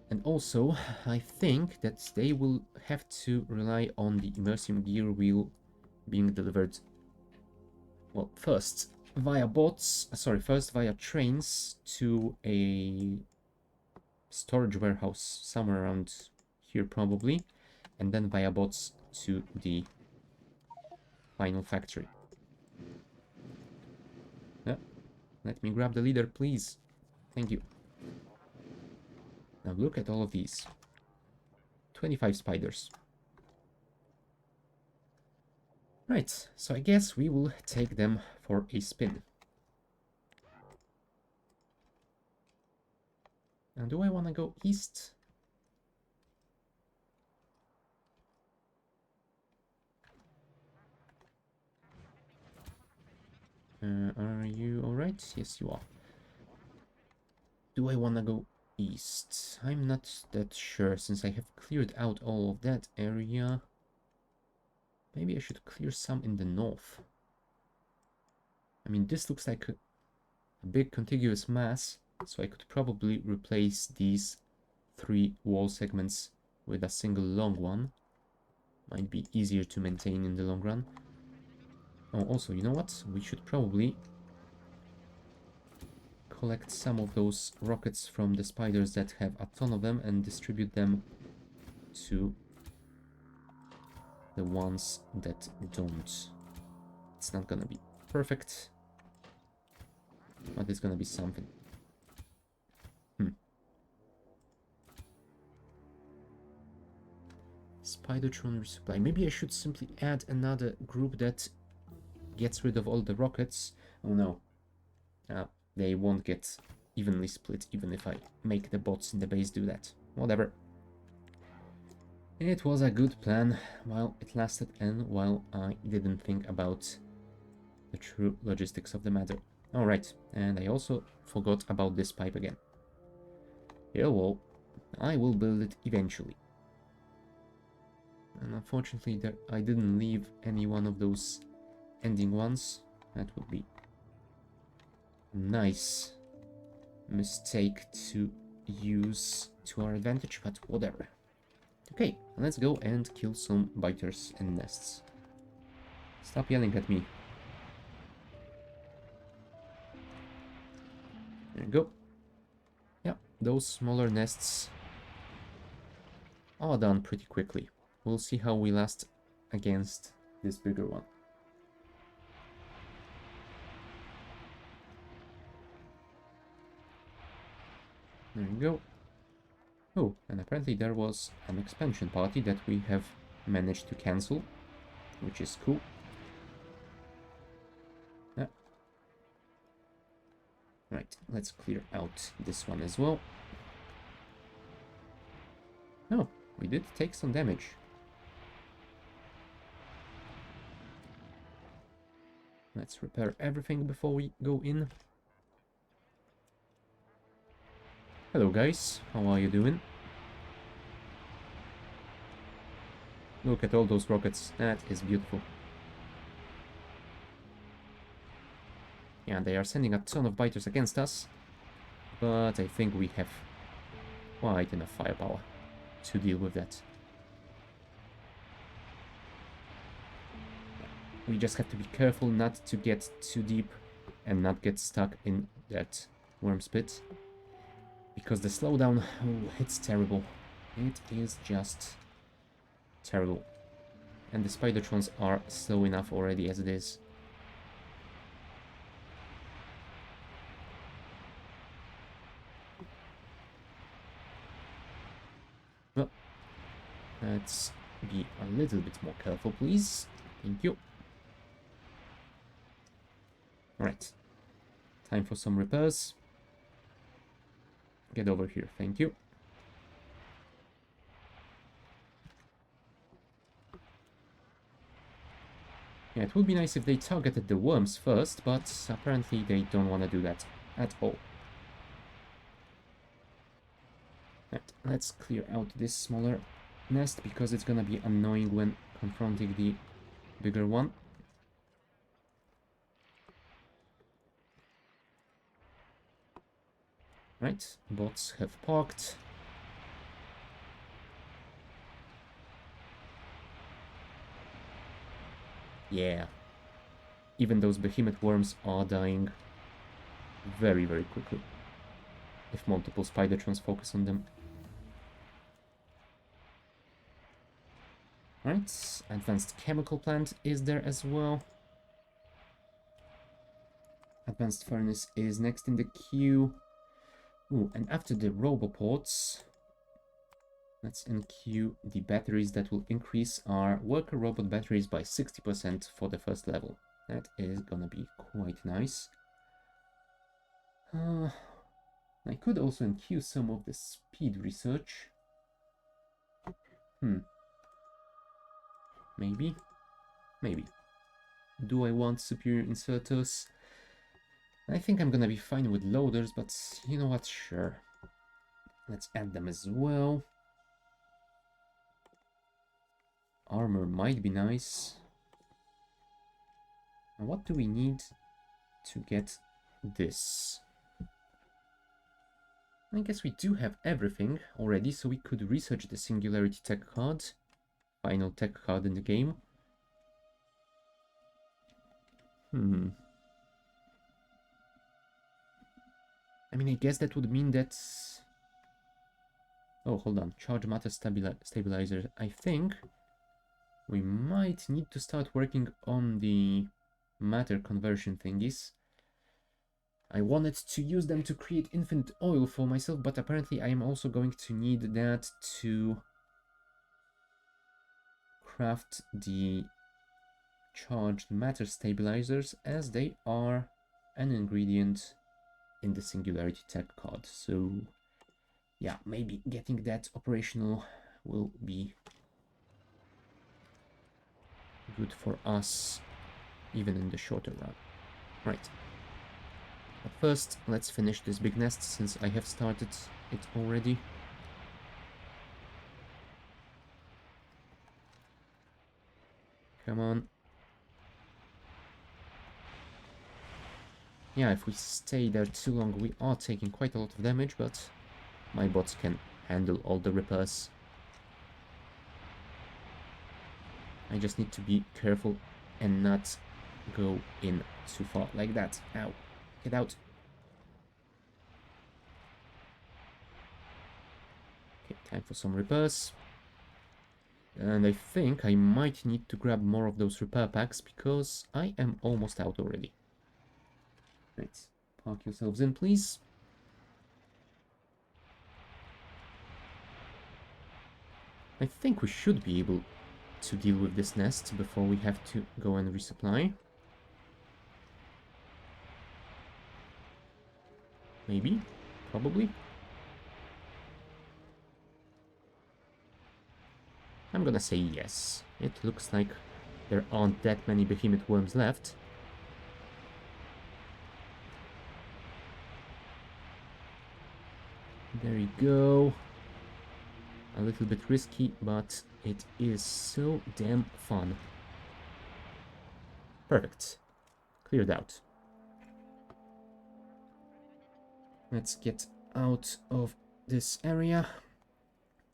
And also, I think that they will have to rely on the immersive gear wheel being delivered, well, first via trains to a storage warehouse somewhere around here probably, and then via bots to the final factory. Yeah. Let me grab the leader, please. Thank you. Now look at all of these. 25 spiders. Right, so I guess we will take them for a spin. Now, do I want to go east? Are you alright? Yes, you are. Do I want to go east? I'm not that sure, since I have cleared out all of that area. Maybe I should clear some in the north. I mean, this looks like a big contiguous mass, so I could probably replace these 3 wall segments with a single long one. Might be easier to maintain in the long run. Oh, also, you know what? We should probably collect some of those rockets from the spiders that have a ton of them and distribute them to the ones that don't. It's not gonna be perfect, but it's gonna be something. Spidertron resupply. Maybe I should simply add another group that gets rid of all the rockets. Oh no. They won't get evenly split even if I make the bots in the base do that. Whatever. It was a good plan while it lasted and while I didn't think about the true logistics of the matter. Alright, and I also forgot about this pipe again. Yeah, well, I will build it eventually. And unfortunately I didn't leave any one of those ending ones. That would be a nice mistake to use to our advantage, but whatever. Okay, let's go and kill some biters and nests. Stop yelling at me. There you go. Yeah, those smaller nests are done pretty quickly. We'll see how we last against this bigger one. There you go. Oh, and apparently there was an expansion party that we have managed to cancel, which is cool. Yeah. Right, let's clear out this one as well. Oh, we did take some damage. Let's repair everything before we go in. Hello guys, how are you doing? Look at all those rockets, that is beautiful. Yeah, they are sending a ton of biters against us, but I think we have quite enough firepower to deal with that. We just have to be careful not to get too deep and not get stuck in that worm's pit. Because the slowdown, oh, it's terrible. It is just terrible. And the Spidertrons are slow enough already as it is. Well, let's be a little bit more careful, please. Thank you. Alright. Time for some repairs. Get over here, thank you. Yeah, it would be nice if they targeted the worms first, but apparently they don't want to do that at all. Right, let's clear out this smaller nest, because it's gonna be annoying when confronting the bigger one. Right, bots have parked. Yeah. Even those behemoth worms are dying very, very quickly if multiple Spidertrons focus on them. Right, advanced chemical plant is there as well. Advanced furnace is next in the queue. Ooh, and after the roboports, let's enqueue the batteries that will increase our worker robot batteries by 60% for the first level. That is gonna be quite nice. I could also enqueue some of the speed research. Maybe. Maybe. Do I want superior inserters? I think I'm gonna be fine with loaders, but you know what? Sure. Let's add them as well. Armor might be nice. Now, what do we need to get this? I guess we do have everything already, so we could research the Singularity Tech card. Final tech card in the game. I mean, I guess that would mean that... Oh, hold on. Charge matter stabilizer. I think we might need to start working on the matter conversion thingies. I wanted to use them to create infinite oil for myself, but apparently I am also going to need that to craft the charged matter stabilizers, as they are an ingredient in the Singularity Tech card. So yeah, maybe getting that operational will be good for us, even in the shorter run. Right. But first, let's finish this big nest, since I have started it already. Come on. Yeah, if we stay there too long, we are taking quite a lot of damage, but my bots can handle all the repairs. I just need to be careful and not go in too far like that. Ow. Get out. Okay, time for some repairs. And I think I might need to grab more of those repair packs, because I am almost out already. Right, park yourselves in, please. I think we should be able to deal with this nest before we have to go and resupply. Maybe, probably. I'm gonna say yes. It looks like there aren't that many behemoth worms left. There you go. A little bit risky, but it is so damn fun. Perfect. Cleared out. Let's get out of this area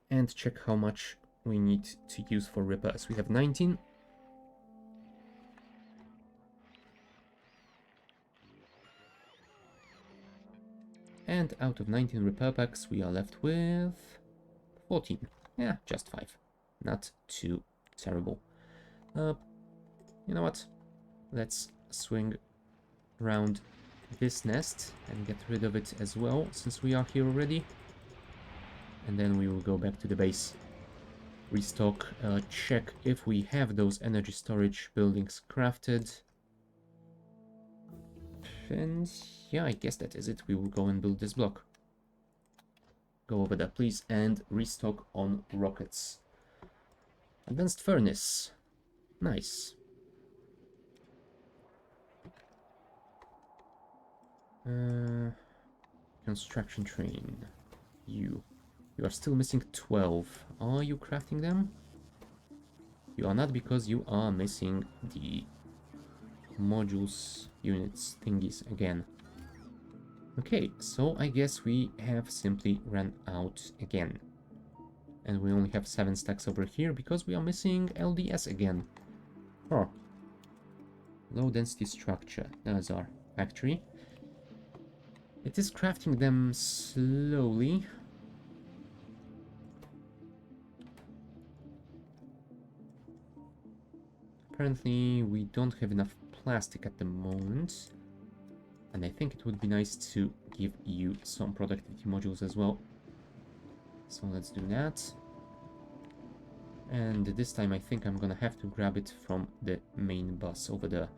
and check how much we need to use for repairs. We have 19. And out of 19 repair packs, we are left with 14. Yeah, just 5. Not too terrible. You know what? Let's swing around this nest and get rid of it as well, since we are here already. And then we will go back to the base. Restock, check if we have those energy storage buildings crafted. And yeah, I guess that is it. We will go and build this block. Go over there, please, and restock on rockets. Advanced furnace. Nice. Construction train. You are still missing 12. Are you crafting them? You are not, because you are missing the modules, units, thingies again. Okay, so I guess we have simply run out again. And we only have 7 stacks over here because we are missing LDS again. Oh. Low density structure. There's our factory. It is crafting them slowly. Apparently we don't have enough plastic at the moment. And I think it would be nice to give you some productivity modules as well. So let's do that. And this time I think I'm gonna have to grab it from the main bus over there.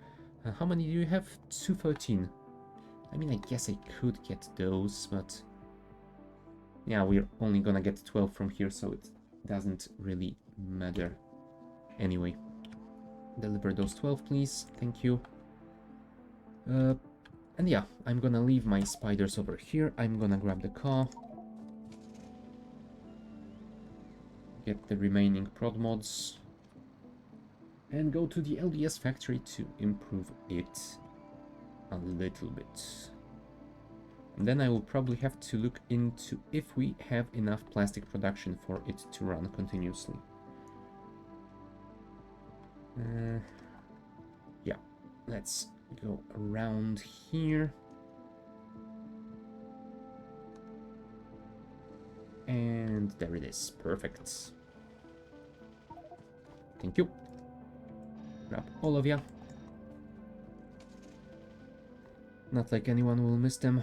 How many do you have? 213. I mean, I guess I could get those, but yeah, we're only gonna get 12 from here, so it doesn't really matter. Anyway, deliver those 12, please. Thank you. And yeah, I'm gonna leave my spiders over here. I'm gonna grab the car. Get the remaining prod mods. And go to the LDS factory to improve it a little bit. And then I will probably have to look into if we have enough plastic production for it to run continuously. Yeah, let's go around here. And there it is. Perfect. Thank you. Grab all of ya. Not like anyone will miss them.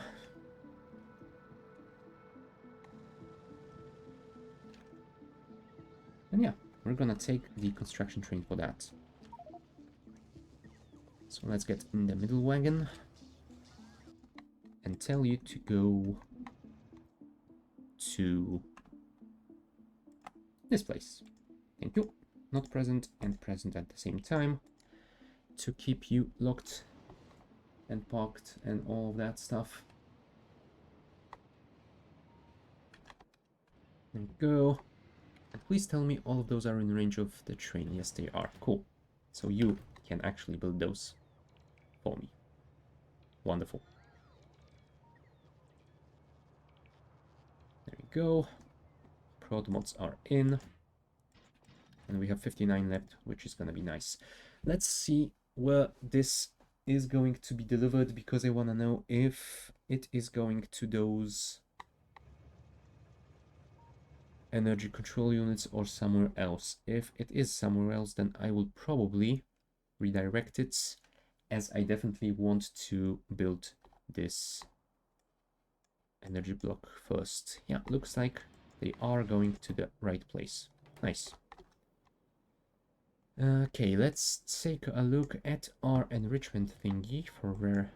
And yeah, we're gonna take the construction train for that. So let's get in the middle wagon and tell you to go to this place. Thank you. Not present and present at the same time to keep you locked and parked and all of that stuff. There you go. And please tell me all of those are in range of the train. Yes, they are. Cool. So you can actually build those for me. Wonderful. There you go. Prod mods are in. And we have 59 left, which is gonna be nice. Let's see where this is going to be delivered, because I want to know if it is going to those energy control units or somewhere else. If it is somewhere else, then I will probably redirect it, as I definitely want to build this energy block first. Yeah, looks like they are going to the right place. Nice. Okay, let's take a look at our enrichment thingy for rare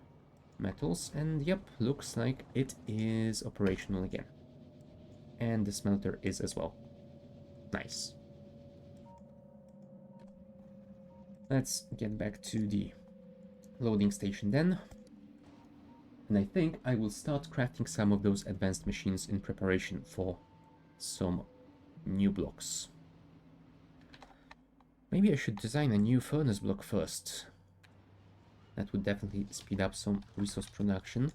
metals, and yep, looks like it is operational again. And the smelter is as well. Nice. Let's get back to the loading station then. And I think I will start crafting some of those advanced machines in preparation for some new blocks. Maybe I should design a new furnace block first. That would definitely speed up some resource production.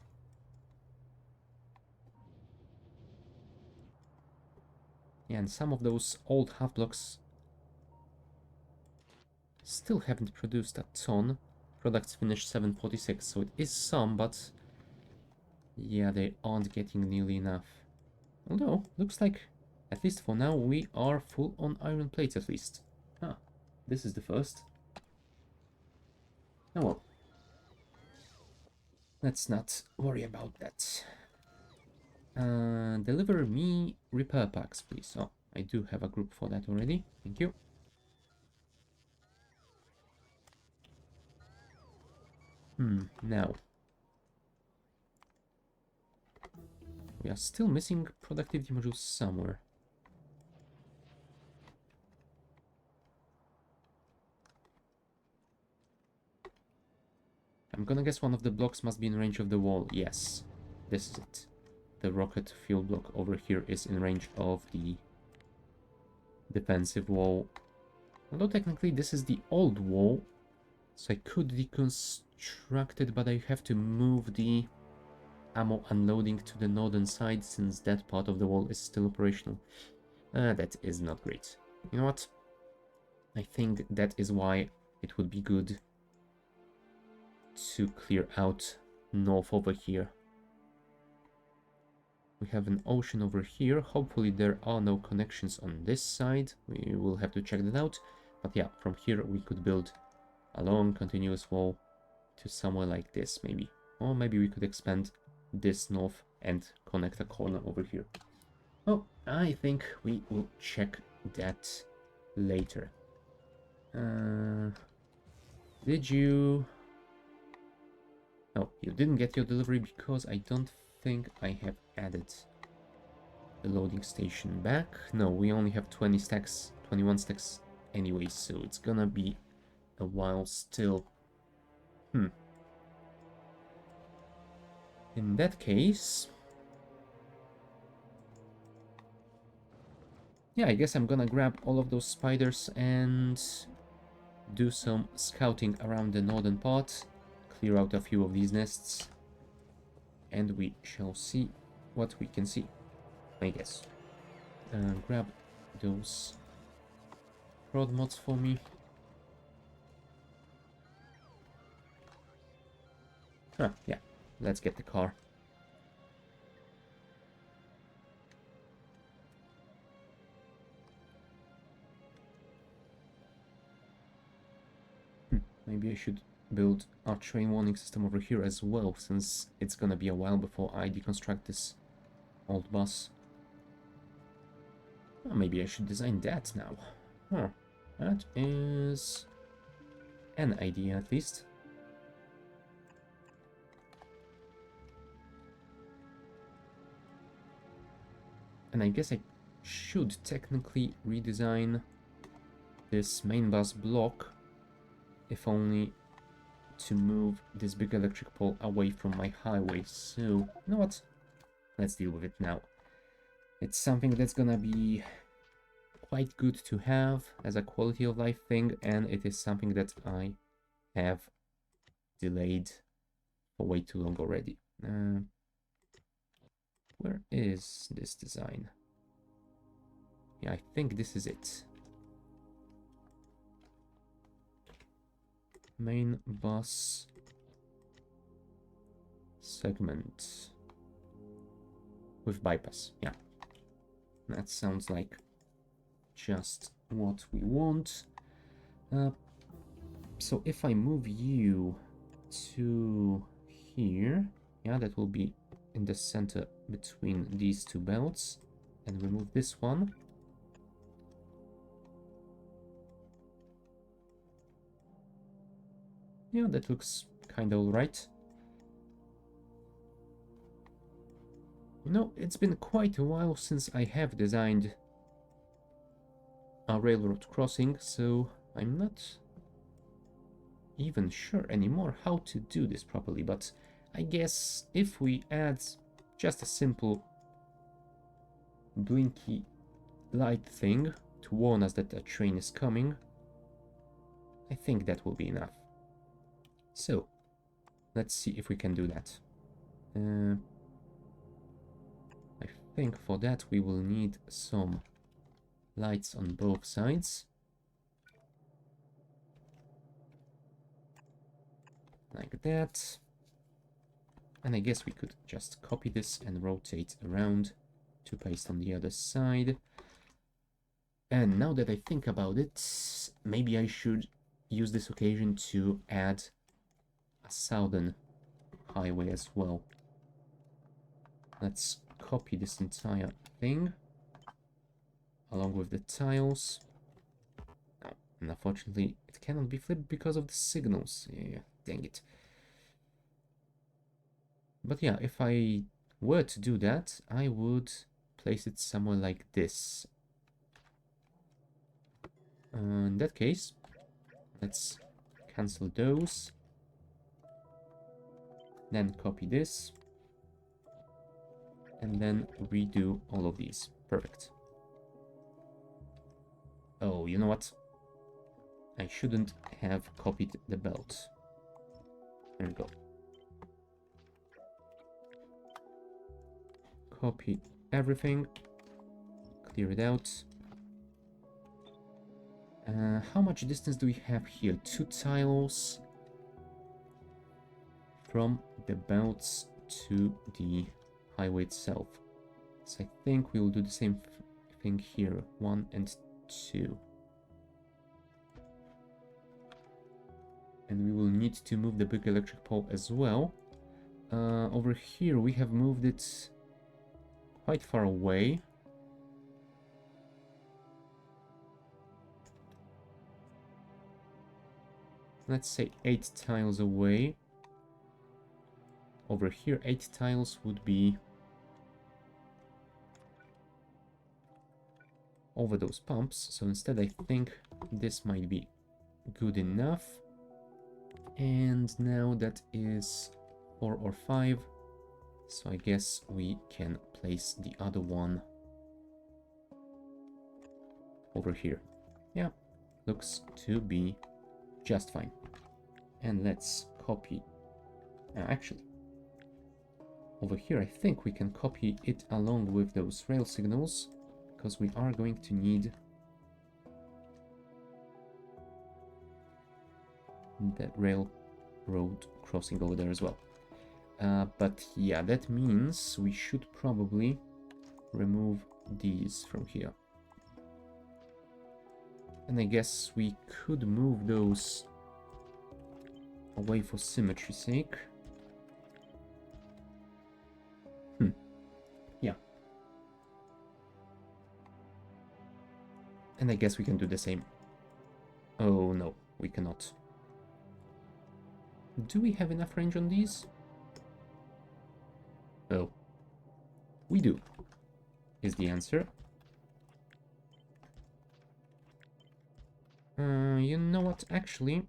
Yeah, and some of those old half blocks still haven't produced a ton. Products finished 746, so it is some, but yeah, they aren't getting nearly enough. Although, looks like, at least for now, we are full on iron plates at least. Ah, this is the first. Oh well. Let's not worry about that. Deliver me repair packs, please. Oh, I do have a group for that already. Thank you. Now. We are still missing productivity modules somewhere. I'm gonna guess one of the blocks must be in range of the wall. Yes, this is it. The rocket fuel block over here is in range of the defensive wall. Although technically this is the old wall, so I could deconstruct it, but I have to move the ammo unloading to the northern side since that part of the wall is still operational. That is not great. You know what? I think that is why it would be good to clear out north over here. We have an ocean over here. Hopefully there are no connections on this side. We will have to check that out. But yeah, from here we could build a long continuous wall to somewhere like this maybe. Or maybe we could expand this north and connect a corner over here. Oh, I think we will check that later. Did you... Oh, you didn't get your delivery because I don't think I have added the loading station back. No, we only have 20 stacks, 21 stacks anyway, so it's gonna be a while still. In that case... yeah, I guess I'm gonna grab all of those spiders and do some scouting around the northern part, clear out a few of these nests, and we shall see what we can see, I guess. Grab those prod mods for me. Ah, yeah, let's get the car. Maybe I should build our train warning system over here as well, since it's gonna be a while before I deconstruct this old bus. Oh, maybe I should design that now. Huh. That is an idea, at least. And I guess I should technically redesign this main bus block, if only to move this big electric pole away from my highway. So, you know what? Let's deal with it now. It's something that's gonna be quite good to have as a quality of life thing, and it is something that I have delayed for way too long already. Where is this design? Yeah, I think this is it. Main bus segment with bypass. Yeah, that sounds like just what we want. So if I move you to here, yeah, that will be in the center between these two belts, and remove this one. Yeah, that looks kind of alright. You know, it's been quite a while since I have designed a railroad crossing, so I'm not even sure anymore how to do this properly, but I guess if we add just a simple blinky light thing to warn us that a train is coming, I think that will be enough. So, let's see if we can do that. I think for that we will need some lights on both sides. Like that. And I guess we could just copy this and rotate around to paste on the other side. And now that I think about it, maybe I should use this occasion to add a southern highway as well. Let's copy this entire thing along with the tiles. Oh, and unfortunately, it cannot be flipped because of the signals. Yeah, dang it. But yeah, if I were to do that, I would place it somewhere like this. In that case, let's cancel those. Then copy this. And then redo all of these. Perfect. Oh, you know what? I shouldn't have copied the belt. There we go. Copy everything. Clear it out. How much distance do we have here? 2 tiles from the belts to the highway itself. So I think we will do the same thing here. 1 and 2. And we will need to move the big electric pole as well. Over here we have moved it quite far away. Let's say 8 tiles away. Over here 8 tiles would be over those pumps. So instead I think this might be good enough. And now that is 4 or 5. So I guess we can place the other one over here. Yeah, looks to be just fine. And let's copy. Actually, over here I think we can copy it along with those rail signals, because we are going to need that railroad crossing over there as well. But yeah, that means we should probably remove these from here. And I guess we could move those away for symmetry's sake. Yeah. And I guess we can do the same. Oh no, we cannot. Do we have enough range on these? Oh. We do, is the answer. You know what, actually,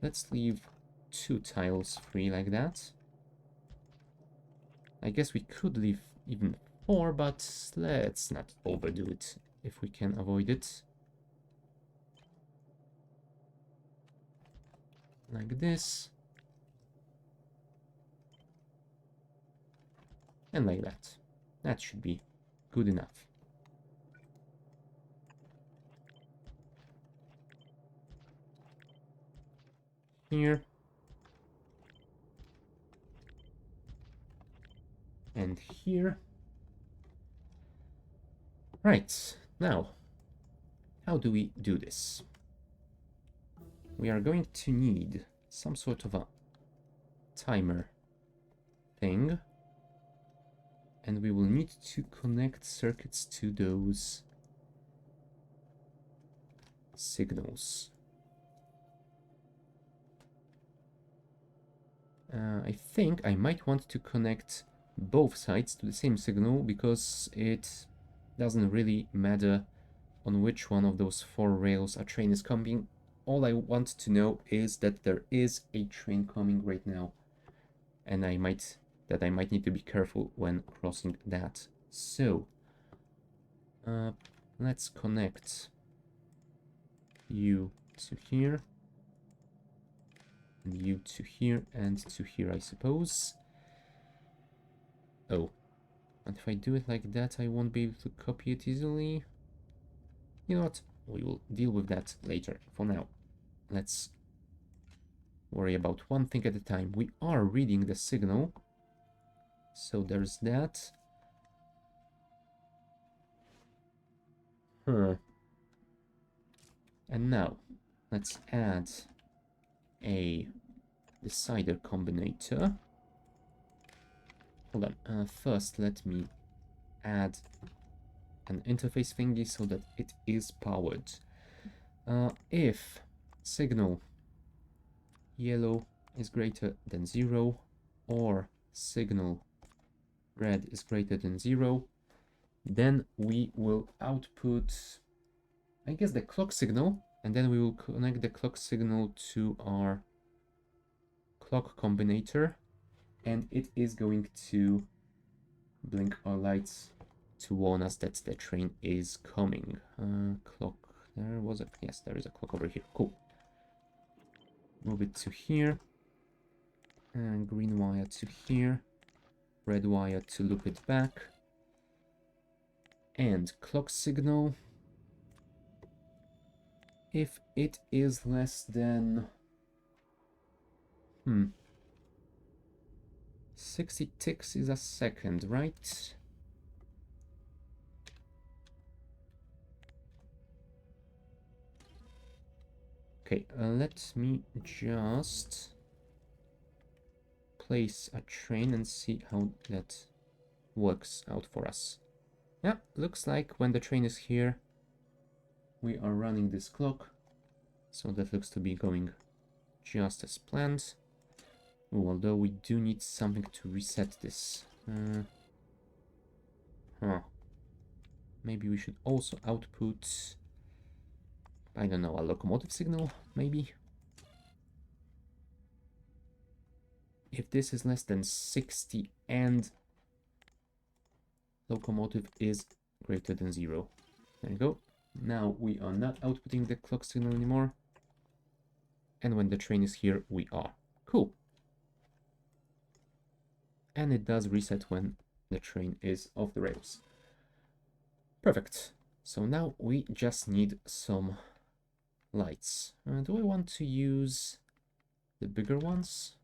let's leave 2 tiles free like that. I guess we could leave even 4, but let's not overdo it if we can avoid it. Like this. And like that. That should be good enough. Here. And here. Right, now, how do we do this? We are going to need some sort of a timer thing. And we will need to connect circuits to those signals. I think I might want to connect both sides to the same signal, because it doesn't really matter on which one of those 4 rails a train is coming. all I want to know is that there is a train coming right now, and I might need to be careful when crossing that. So, let's connect you to here, and you to here, and to here, I suppose. Oh, and if I do it like that, I won't be able to copy it easily. You know what? We will deal with that later. For now, let's worry about one thing at a time. We are reading the signal, so there's that. Huh. And now, let's add a decider combinator. Hold on. First, let me add an interface thingy so that it is powered. If signal yellow is greater than 0, or signal red is greater than 0, then we will output, I guess, the clock signal, and then we will connect the clock signal to our clock combinator, and it is going to blink our lights to warn us that the train is coming. Clock, there was a, yes, there is a clock over here. Cool. Move it to here, and green wire to here, red wire to loop it back, and clock signal, if it is less than 60 ticks is a second, right? Okay, let me just place a train and see how that works out for us. Yeah, looks like when the train is here, we are running this clock, so that looks to be going just as planned. Ooh, although we do need something to reset this. Maybe we should also output, I don't know, a locomotive signal, maybe? If this is less than 60 and locomotive is greater than 0. There you go. Now we are not outputting the clock signal anymore. And when the train is here, we are. Cool. And it does reset when the train is off the rails. Perfect. So now we just need some lights. Do I want to use the bigger ones?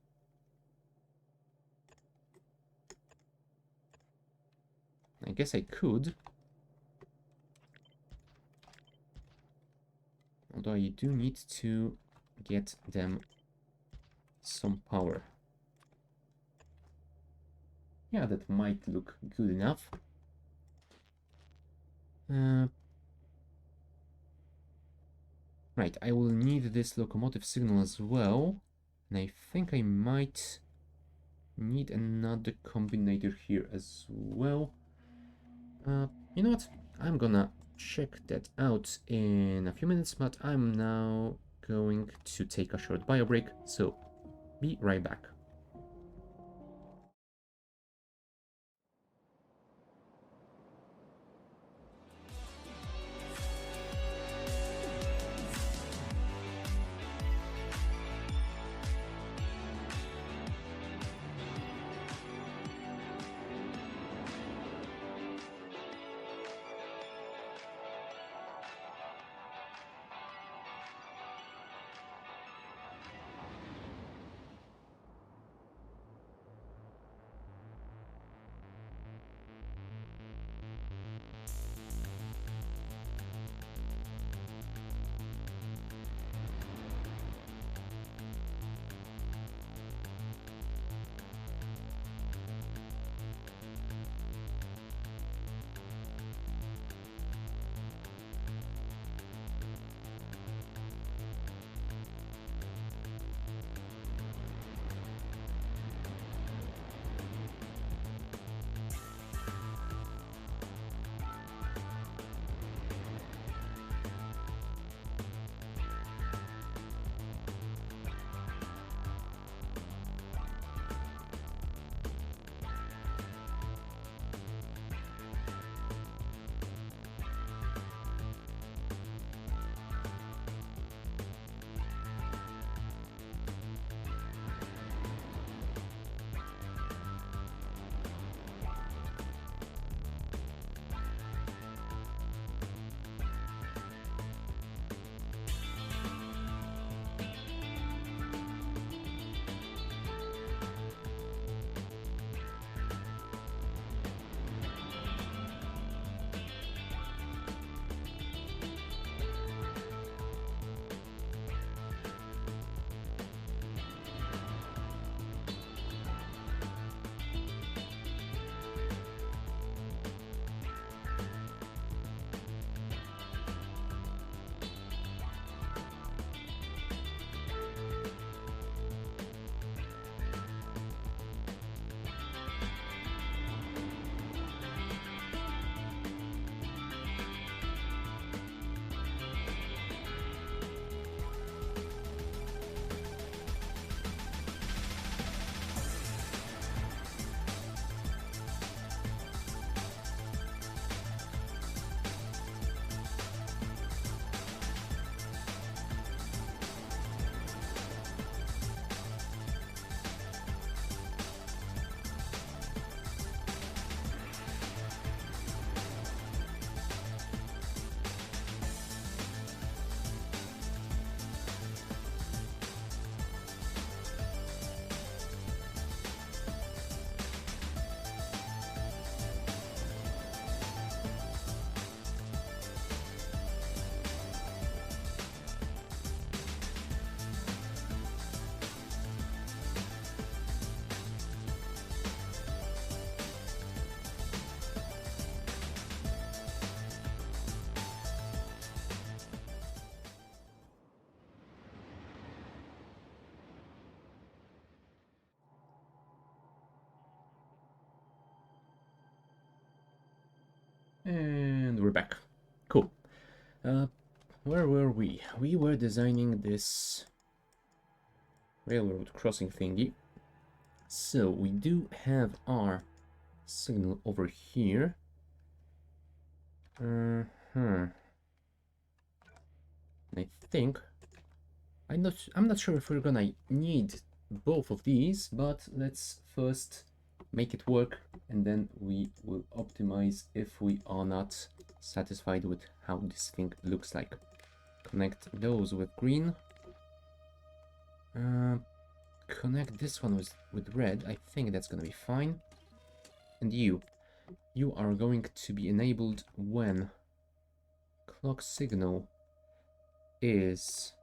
I guess I could. Although you do need to get them some power. Yeah, that might look good enough. Right, I will need this locomotive signal as well. And I think I might need another combinator here as well. You know what? I'm gonna check that out in a few minutes, but I'm now going to take a short bio break, so be right back. And we're back. Cool. Where were we? We were designing this railroad crossing thingy. So we do have our signal over here. I think I'm not sure if we're gonna need both of these, but let's first make it work, and then we will optimize if we are not satisfied with how this thing looks like. Connect those with green. Connect this one with red. I think that's gonna be fine. And you are going to be enabled when clock signal is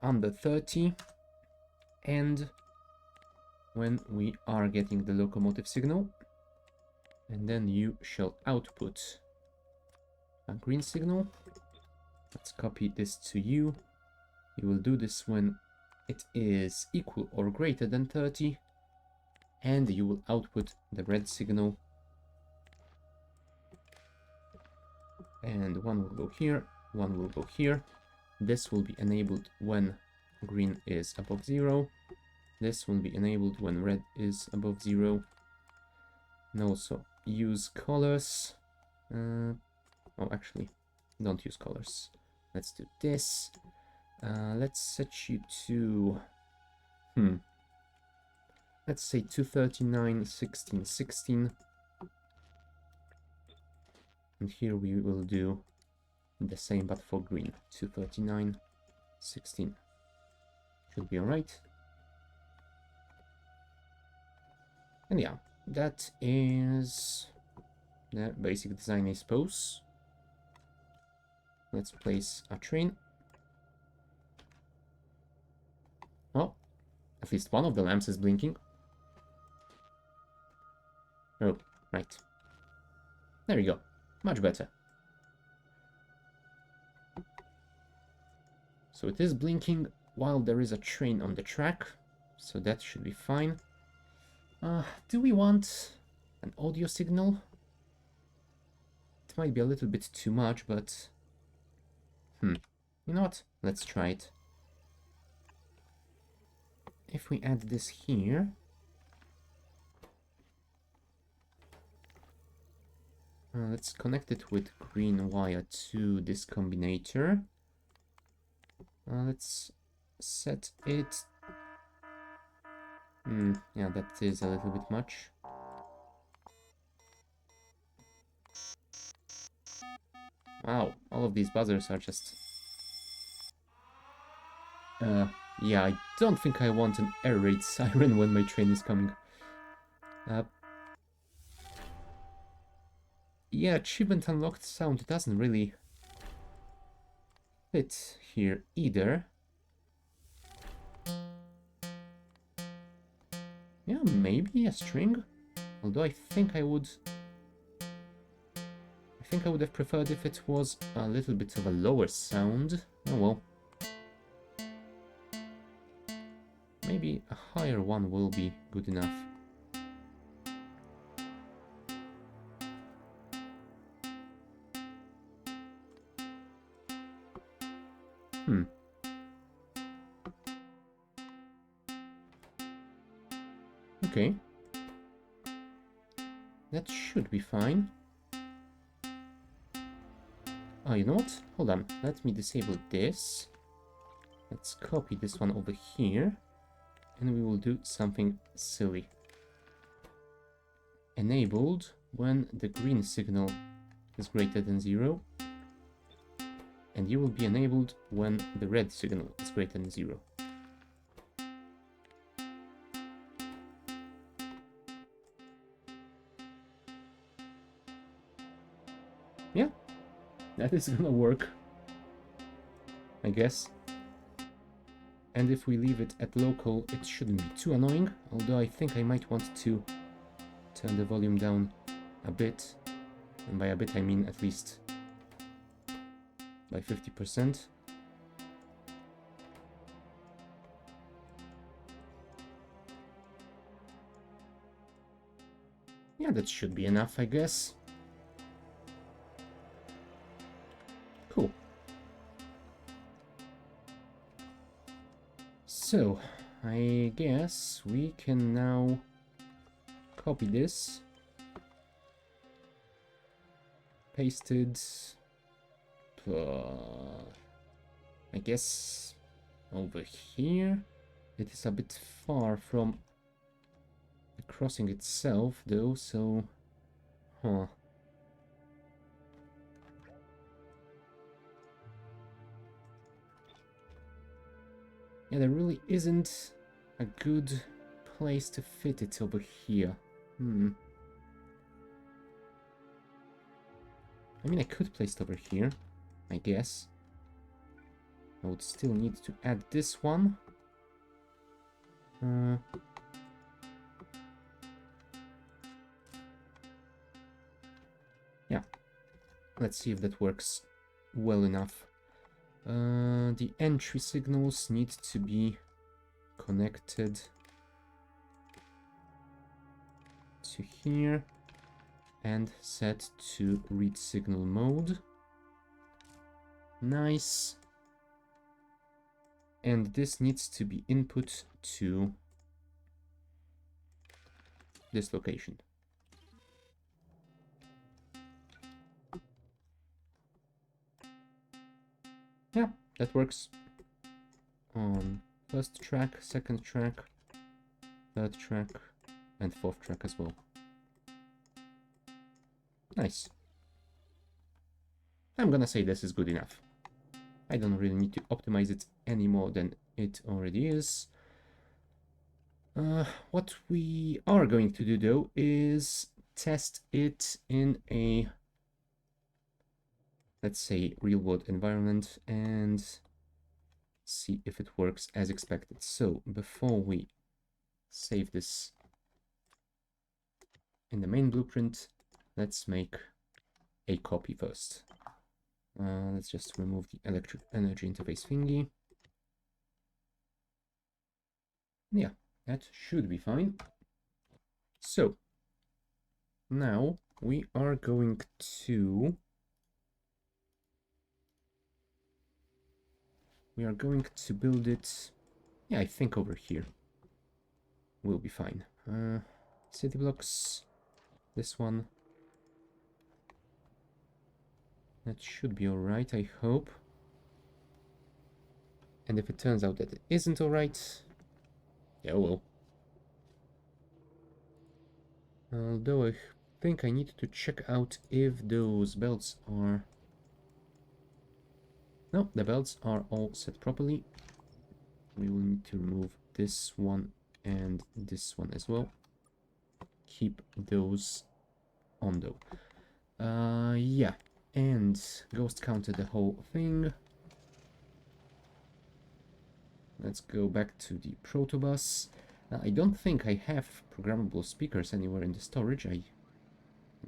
under 30 and when we are getting the locomotive signal. And then you shall output a green signal. Let's copy this to you. You will do this when it is equal or greater than 30, and you will output the red signal. And one will go here, one will go here. This will be enabled when green is above 0. This will be enabled when red is above 0. And also use colors. Oh, actually, don't use colors. Let's do this. Let's set you to... Let's say 239, 16, 16. And here we will do the same, but for green. 239, 16. Should be alright. And yeah, that is the basic design, I suppose. Let's place a train. Oh, at least one of the lamps is blinking. Oh, right. There we go. Much better. So it is blinking while there is a train on the track, so that should be fine. Do we want an audio signal? It might be a little bit too much, but... You know what? Let's try it. If we add this here... let's connect it with green wire to this combinator. Let's set it... yeah, that is a little bit much. Wow, all of these buzzers are just... yeah, I don't think I want an air raid siren when my train is coming. Yeah, achievement unlocked sound doesn't really fit here either. Yeah, maybe a string. Although I think I would have preferred if it was a little bit of a lower sound. Oh well. Maybe a higher one will be good enough. Okay. That should be fine. Oh, you know what? Hold on. Let me disable this. Let's copy this one over here. And we will do something silly. Enabled when the green signal is greater than 0. And you will be enabled when the red signal is greater than 0. Yeah, that is gonna work, I guess. And if we leave it at local, it shouldn't be too annoying, although I think I might want to turn the volume down a bit. And by a bit I mean at least by 50%. Yeah, that should be enough, I guess. Cool. So, I guess we can now copy this, paste it, I guess over here. It is a bit far from the crossing itself though, so... Huh. Yeah, there really isn't a good place to fit it over here. I mean, I could place it over here, I guess. I would still need to add this one. Yeah, let's see if that works well enough. The entry signals need to be connected to here and set to read signal mode. Nice. And this needs to be input to this location. Yeah, that works. On first track, second track, third track, and fourth track as well. Nice. I'm gonna say this is good enough. I don't really need to optimize it any more than it already is. What we are going to do though is test it in a, let's say, real-world environment and see if it works as expected. So before we save this in the main blueprint, let's make a copy first. Let's just remove the electric energy interface thingy. Yeah, that should be fine. So now we are going to build it. Yeah, I think over here will be fine. City blocks, this one. That should be alright, I hope. And if it turns out that it isn't alright, yeah, well. Although I think I need to check out if those belts are... No, the belts are all set properly. We will need to remove this one and this one as well. Keep those on though. Yeah, and ghost counted the whole thing. Let's go back to the protobus. I don't think I have programmable speakers anywhere in the storage. I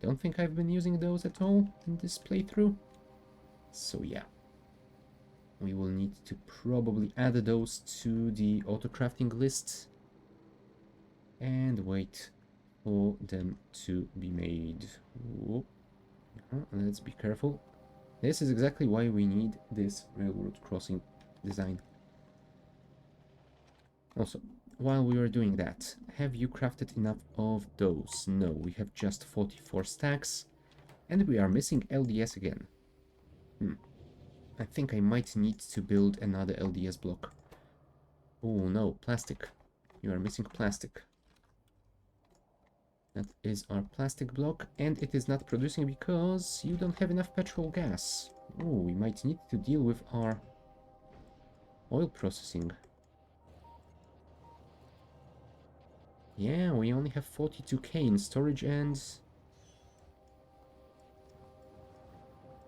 don't think I've been using those at all in this playthrough. So yeah, we will need to probably add those to the auto-crafting list and wait for them to be made. Let's be careful. This is exactly why we need this railroad crossing design. Also, while we are doing that, have you crafted enough of those? No, we have just 44 stacks, and we are missing LDS again. I think I might need to build another LDS block. Oh no, plastic. You are missing plastic. That is our plastic block, and it is not producing because you don't have enough petrol gas. Oh, we might need to deal with our oil processing. Yeah, we only have 42k in storage and...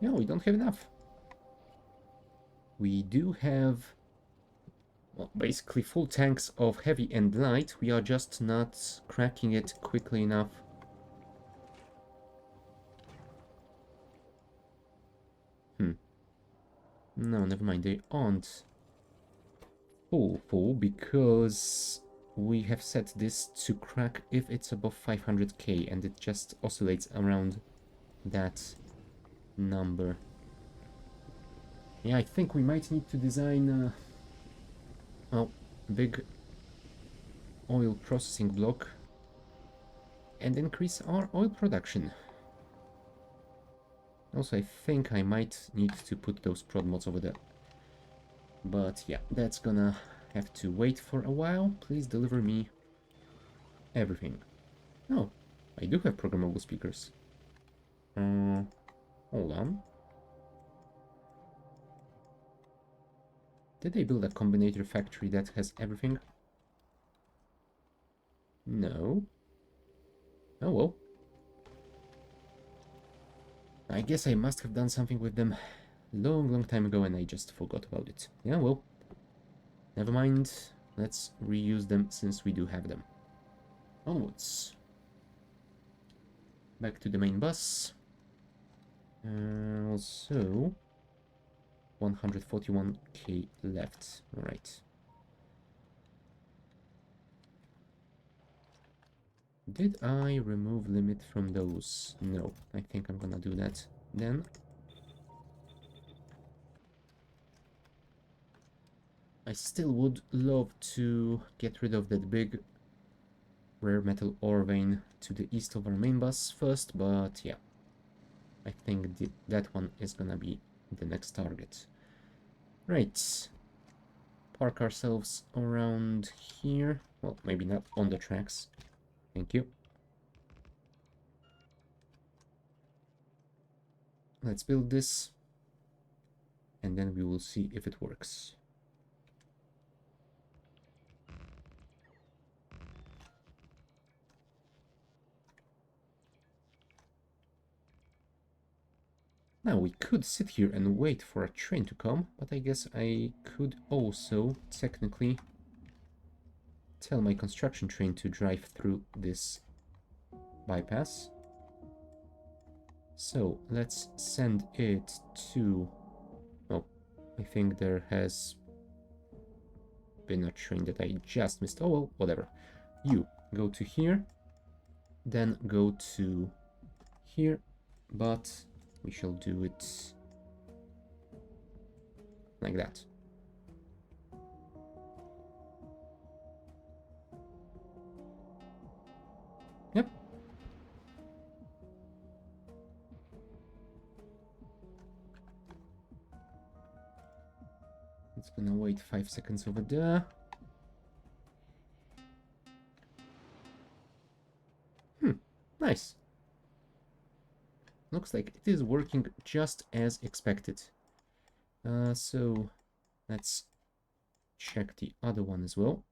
No, we don't have enough. We do have, well, basically full tanks of heavy and light. We are just not cracking it quickly enough. No, never mind. They aren't full because we have set this to crack if it's above 500k, and it just oscillates around that number. Yeah, I think we might need to design well, big oil processing block and increase our oil production. Also, I think I might need to put those prod mods over there. But yeah, that's gonna have to wait for a while. Please deliver me everything. Oh, I do have programmable speakers. Hold on. Did they build a combinator factory that has everything? No. Oh well. I guess I must have done something with them long time ago and I just forgot about it. Yeah, well. Never mind. Let's reuse them since we do have them. Onwards. Back to the main bus. Also, 141k left. Alright. Did I remove limit from those? No, I think I'm gonna do that then. I still would love to get rid of that big rare metal ore vein to the east of our main bus first, but yeah. I think that one is gonna be the next target. Right. Park ourselves around here. Well, maybe not on the tracks. Thank you. Let's build this. And then we will see if it works. Now, we could sit here and wait for a train to come, but I guess I could also, technically, tell my construction train to drive through this bypass. So, let's send it to... Oh, I think there has been a train that I just missed. Oh, well, whatever. You go to here, then go to here, but we shall do it like that. Yep. It's gonna wait 5 seconds over there. Nice. Looks like it is working just as expected. So let's check the other one as well.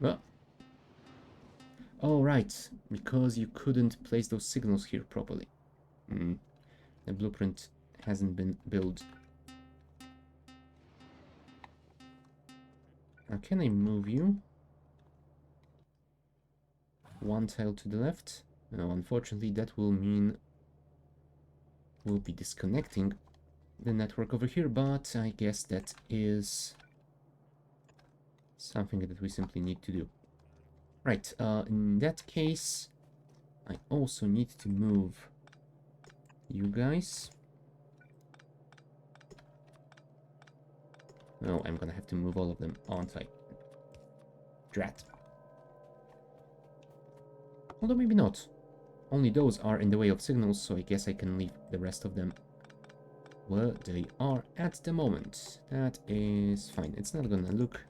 Well, oh right, because you couldn't place those signals here properly. The blueprint hasn't been built. Now, can I move you? One tile to the left. No, unfortunately, that will mean we'll be disconnecting the network over here, but I guess that is something that we simply need to do. Right, in that case, I also need to move you guys. Oh, I'm gonna have to move all of them, aren't I? Drat. Although maybe not. Only those are in the way of signals, so I guess I can leave the rest of them where they are at the moment. That is fine. It's not gonna look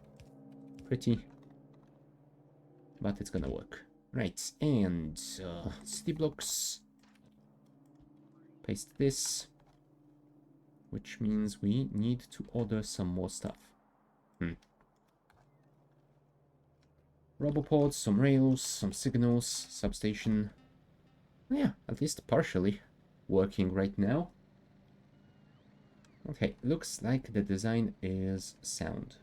pretty, but it's gonna work. Right, and city blocks. Paste this, which means we need to order some more stuff. Robopods, some rails, some signals, substation. Yeah, at least partially working right now. Okay, looks like the design is sound.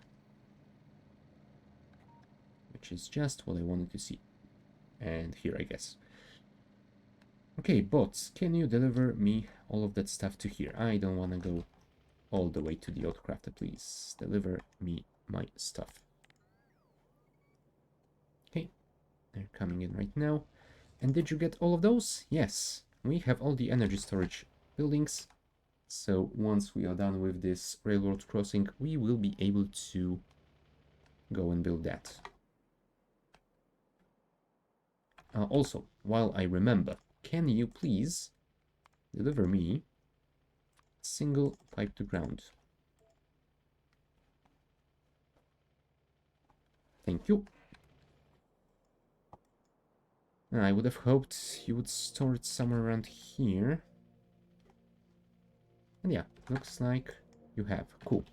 Which is just what I wanted to see. And here, I guess. Okay, bots, can you deliver me all of that stuff to here? I don't want to go all the way to the autocrafter, please. Deliver me my stuff. Okay, they're coming in right now. And did you get all of those? Yes, we have all the energy storage buildings. So once we are done with this railroad crossing, we will be able to go and build that. Also, while I remember, can you please deliver me single pipe to ground? Thank you. I would have hoped you would store it somewhere around here. And yeah, looks like you have. Cool.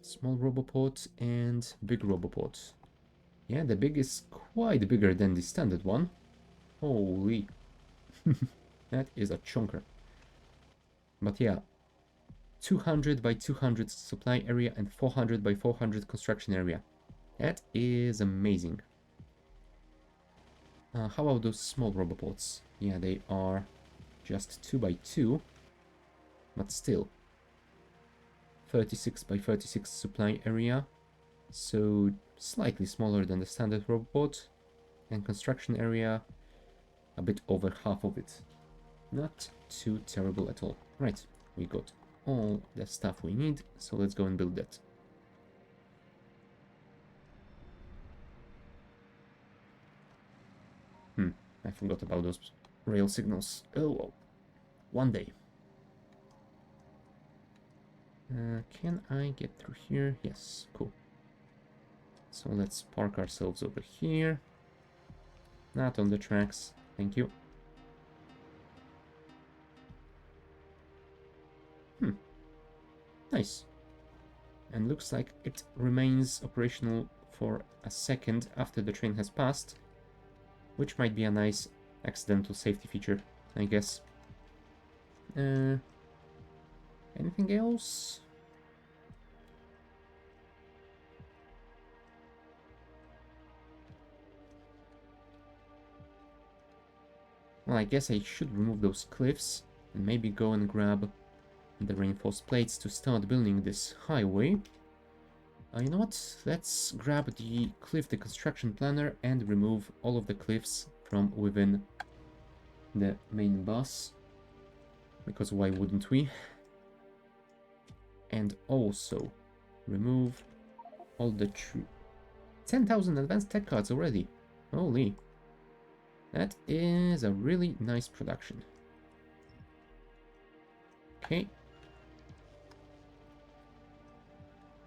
Small roboport and big roboport. Yeah, the big is quite bigger than the standard one. Holy. That is a chunker. But yeah, 200 by 200 supply area and 400 by 400 construction area. That is amazing. How about those small roboports? Yeah, they are just 2 by 2, but still 36 by 36 supply area, so slightly smaller than the standard robot, and construction area a bit over half of it. Not too terrible at all. Right, we got all the stuff we need, so let's go and build that. I forgot about those rail signals. Oh well, one day. Can I get through here? Yes, cool. So let's park ourselves over here. Not on the tracks, thank you. Nice. And looks like it remains operational for a second after the train has passed, which might be a nice accidental safety feature, I guess. Anything else? Well, I guess I should remove those cliffs and maybe go and grab the reinforced plates to start building this highway. You know what? Let's grab the cliff deconstruction planner and remove all of the cliffs from within the main bus. Because why wouldn't we? And also remove all the 10,000 advanced tech cards already. Holy. That is a really nice production. Okay.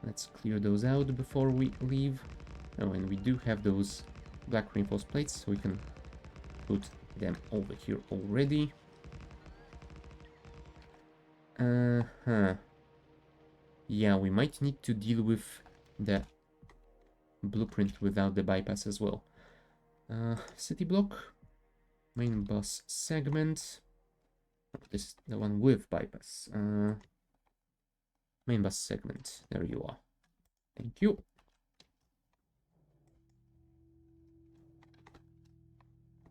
Let's clear those out before we leave. Oh, and we do have those black reinforced plates, so we can put them over here already. Yeah, we might need to deal with the blueprint without the bypass as well. City block, main bus segment. Oh, this is the one with bypass. Main bus segment. There you are. Thank you.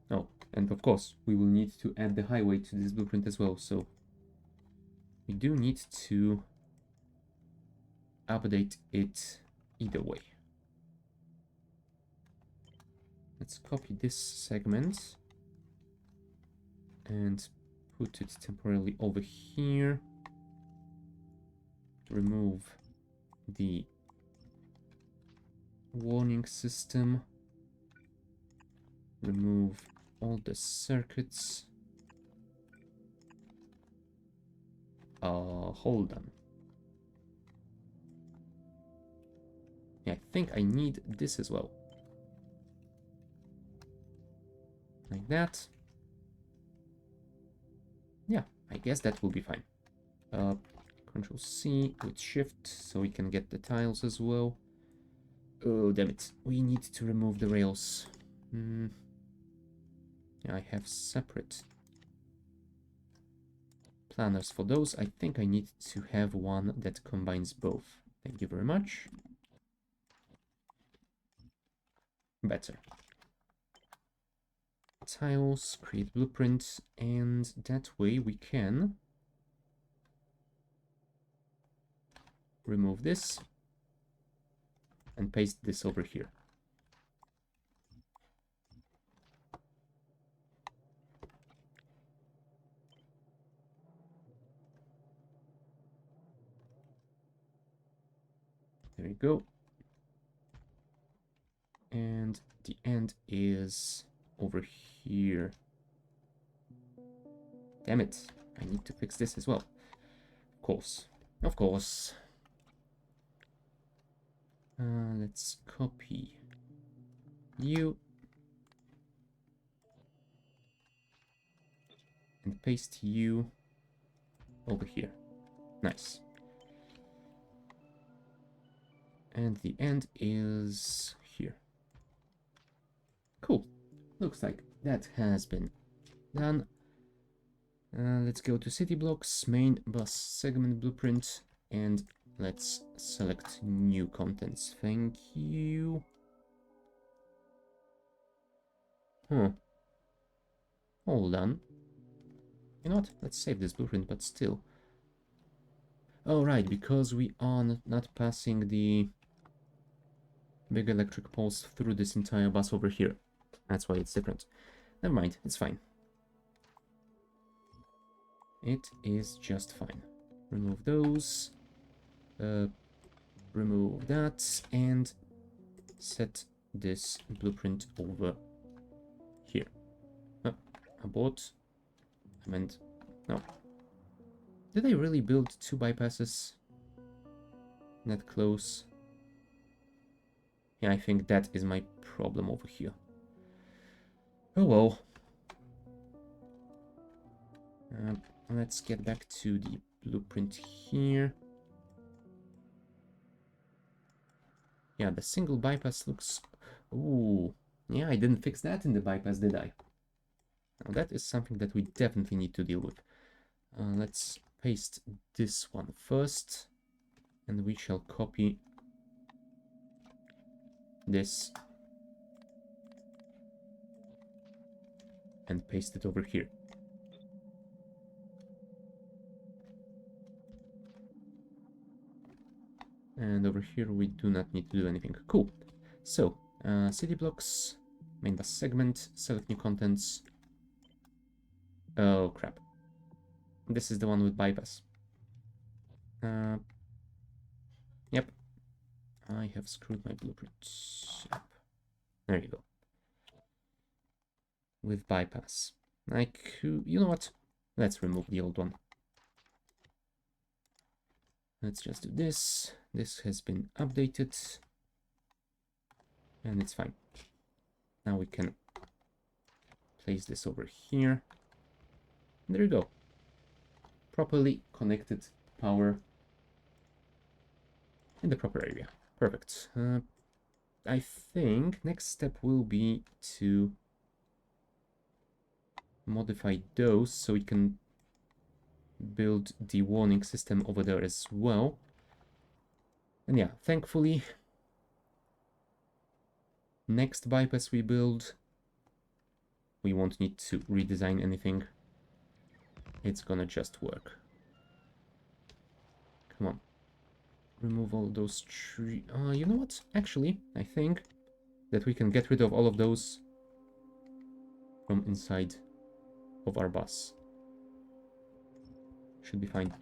Oh, and of course, we will need to add the highway to this blueprint as well, so we do need to update it either way. Let's copy this segment and put it temporarily over here. Remove the warning system. Remove all the circuits. Hold on. Yeah, I think I need this as well. Like that. Yeah, I guess that will be fine. Control C with Shift so we can get the tiles as well. Oh, damn it. We need to remove the rails. Yeah, I have separate planners for those. I think I need to have one that combines both. Thank you very much. Better. Tiles, create blueprint, and that way we can remove this and paste this over here. go. And the end is over here. Damn it, I need to fix this as well. Of course, of course. Let's copy you and paste you over here. Nice. And the end is here. Cool. Looks like that has been done. Let's go to city blocks, main bus segment blueprint, and let's select new contents. Thank you. Huh. All done. You know what? Let's save this blueprint, but still. Oh, right, because we are not passing the big electric poles through this entire bus over here. That's why it's different. Never mind, it's fine. It is just fine. Remove those. Remove that, and set this blueprint over here. Abort. I meant... no. Did I really build 2 bypasses that close? Yeah, I think that is my problem over here. Oh well. Let's get back to the blueprint here. Yeah, the single bypass looks... ooh. Yeah, I didn't fix that in the bypass, did I? Now that is something that we definitely need to deal with. Let's paste this one first. And we shall copy this. And paste it over here. And over here we do not need to do anything. Cool. So, city blocks, main bus segment, select new contents. Oh crap. This is the one with bypass. Yep. I have screwed my blueprint. Yep. There you go. With bypass. You know what? Let's remove the old one. Let's just do this. This has been updated. And it's fine. Now we can place this over here. There you go. Properly connected power in the proper area. Perfect. I think next step will be to modify those so we can build the warning system over there as well. And yeah, thankfully, next bypass we build, we won't need to redesign anything. It's gonna just work. Come on. Remove all those trees. You know what? Actually, I think that we can get rid of all of those from inside of our bus. Should be fine.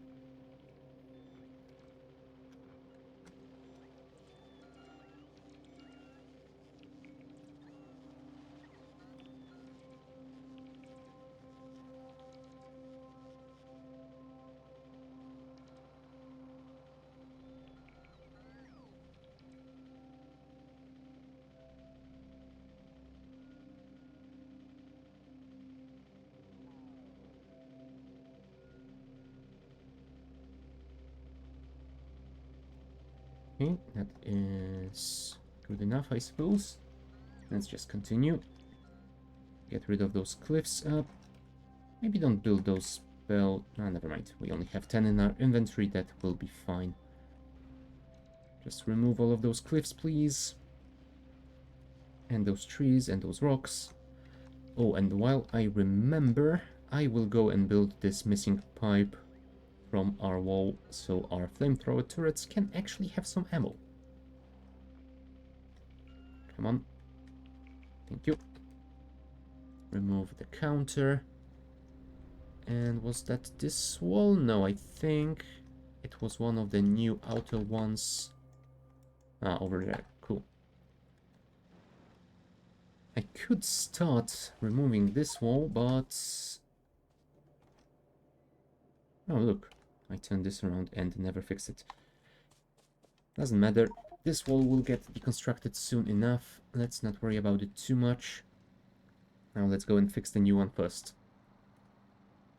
Okay, that is good enough, I suppose. Let's just continue. Get rid of those cliffs up. Maybe don't build those never mind. We only have 10 in our inventory. That will be fine. Just remove all of those cliffs, please. And those trees and those rocks. Oh, and while I remember, I will go and build this missing pipe from our wall, so our flamethrower turrets can actually have some ammo. Come on. Thank you. Remove the counter. And was that this wall? No, I think it was one of the new outer ones. Ah, over there. Cool. I could start removing this wall, but... Oh, look. I turned this around and never fixed it. Doesn't matter. This wall will get deconstructed soon enough. Let's not worry about it too much. Now let's go and fix the new one first.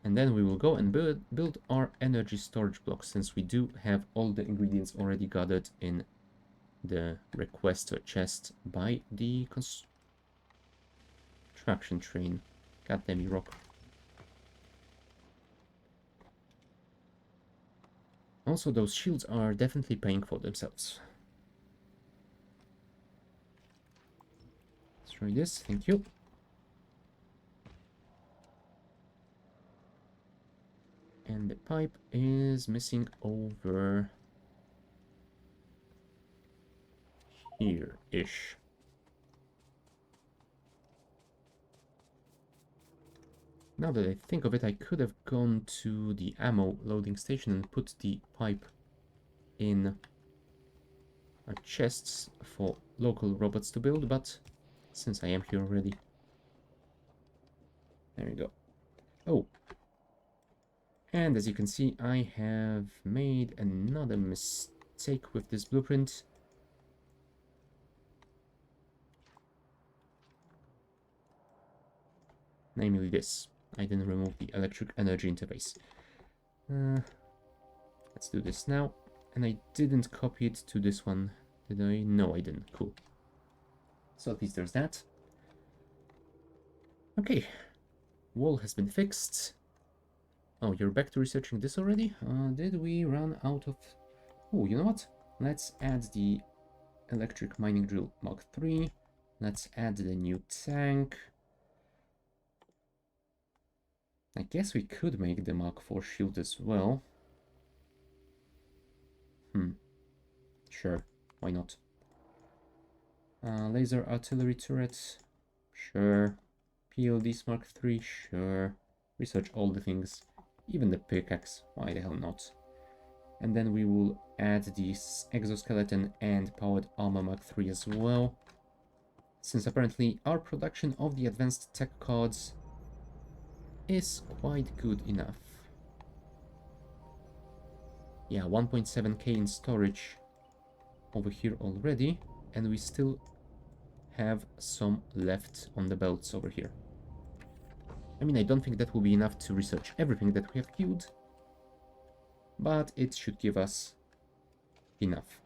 And then we will go and build our energy storage block, since we do have all the ingredients already gathered in the requester chest by the construction train. God damn you, rock. Also, those shields are definitely paying for themselves. Let's try this, thank you. And the pipe is missing over here-ish. Now that I think of it, I could have gone to the ammo loading station and put the pipe in chests for local robots to build, but since I am here already... There we go. Oh! And as you can see, I have made another mistake with this blueprint. Namely this. I didn't remove the electric energy interface. Let's do this now. And I didn't copy it to this one, did I? No, I didn't. Cool. So at least there's that. Okay. Wall has been fixed. Oh, you're back to researching this already? Did we run out of... Oh, you know what? Let's add the electric mining drill Mark III. Let's add the new tank. I guess we could make the Mark IV shield as well. Sure, why not? Laser artillery turret, sure. PLDs Mark III, sure. Research all the things, even the pickaxe, why the hell not? And then we will add this exoskeleton and powered armor Mark III as well, since apparently our production of the advanced tech cards is quite good enough. Yeah, 1.7k in storage over here already, and we still have some left on the belts over here. I mean, I don't think that will be enough to research everything that we have queued, but it should give us enough.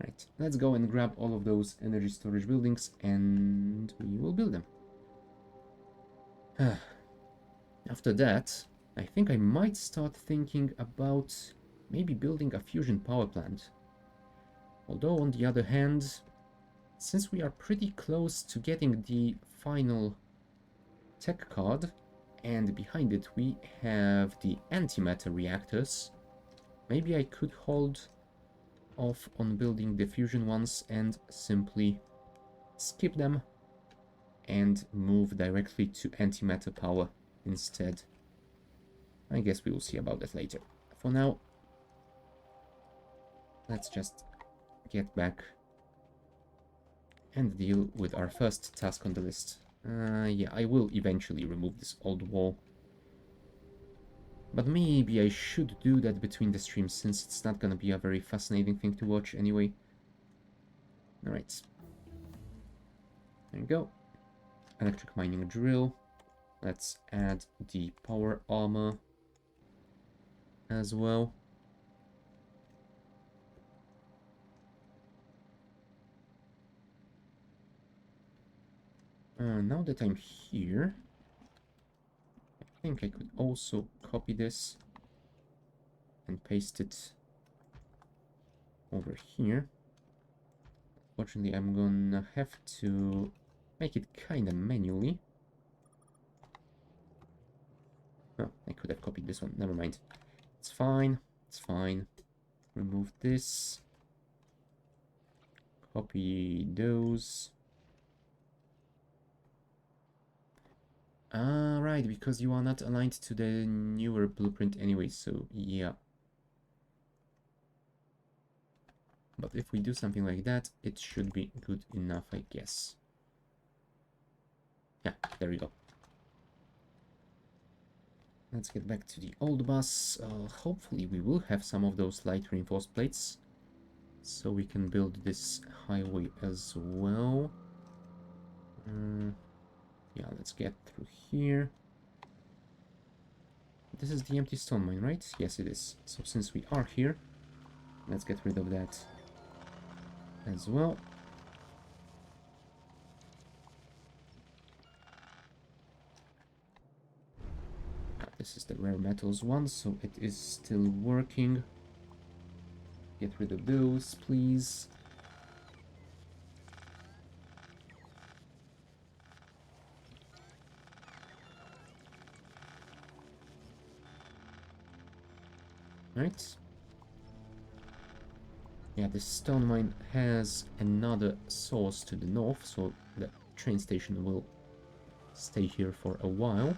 Right, let's go and grab all of those energy storage buildings and we will build them. After that, I think I might start thinking about maybe building a fusion power plant. Although, on the other hand, since we are pretty close to getting the final tech card, and behind it we have the antimatter reactors, maybe I could hold off on building the fusion ones and simply skip them and move directly to antimatter power instead. I guess we will see about that later. For now, let's just get back and deal with our first task on the list. Yeah, I will eventually remove this old wall. But maybe I should do that between the streams, since it's not gonna be a very fascinating thing to watch anyway. Alright. There you go. Electric mining drill. Let's add the power armor as well. Now that I'm here, I think I could also copy this and paste it over here. Fortunately, I'm gonna have to make it kinda manually. Oh, I could have copied this one, never mind. It's fine, it's fine. Remove this. Copy those. Ah, right, because you are not aligned to the newer blueprint anyway, so yeah. But if we do something like that, it should be good enough, I guess. Yeah, there we go. Let's get back to the old bus. Hopefully we will have some of those light reinforced plates, so we can build this highway as well. Yeah, let's get through here. This is the empty stone mine, right? Yes, it is. So since we are here, let's get rid of that as well. This is the rare metals one, so it is still working. Get rid of those, please. Right. Yeah, this stone mine has another source to the north, so the train station will stay here for a while.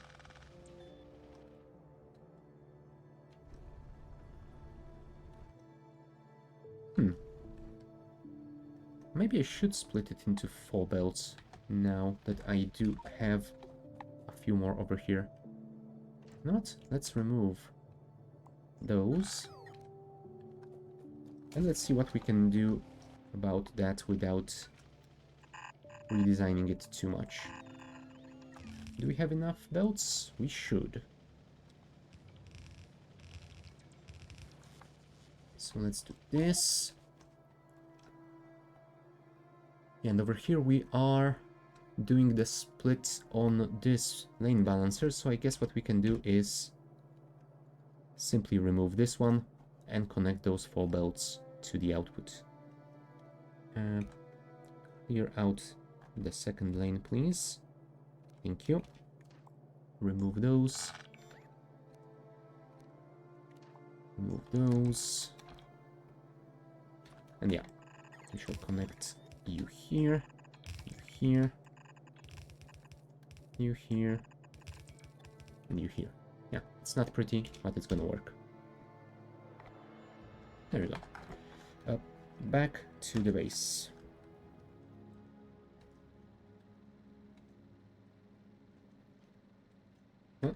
Maybe I should split it into 4 belts now that I do have a few more over here. Not? Let's remove those. And let's see what we can do about that without redesigning it too much. Do we have enough belts? We should. So let's do this. And over here we are doing the split on this lane balancer, so I guess what we can do is simply remove this one and connect those 4 belts to the output. Clear out the second lane, please. Thank you. Remove those. Remove those. And yeah, we shall connect you here, you here, you here, and you here. Yeah, it's not pretty, but it's gonna work. There we go. Back to the base. Oh.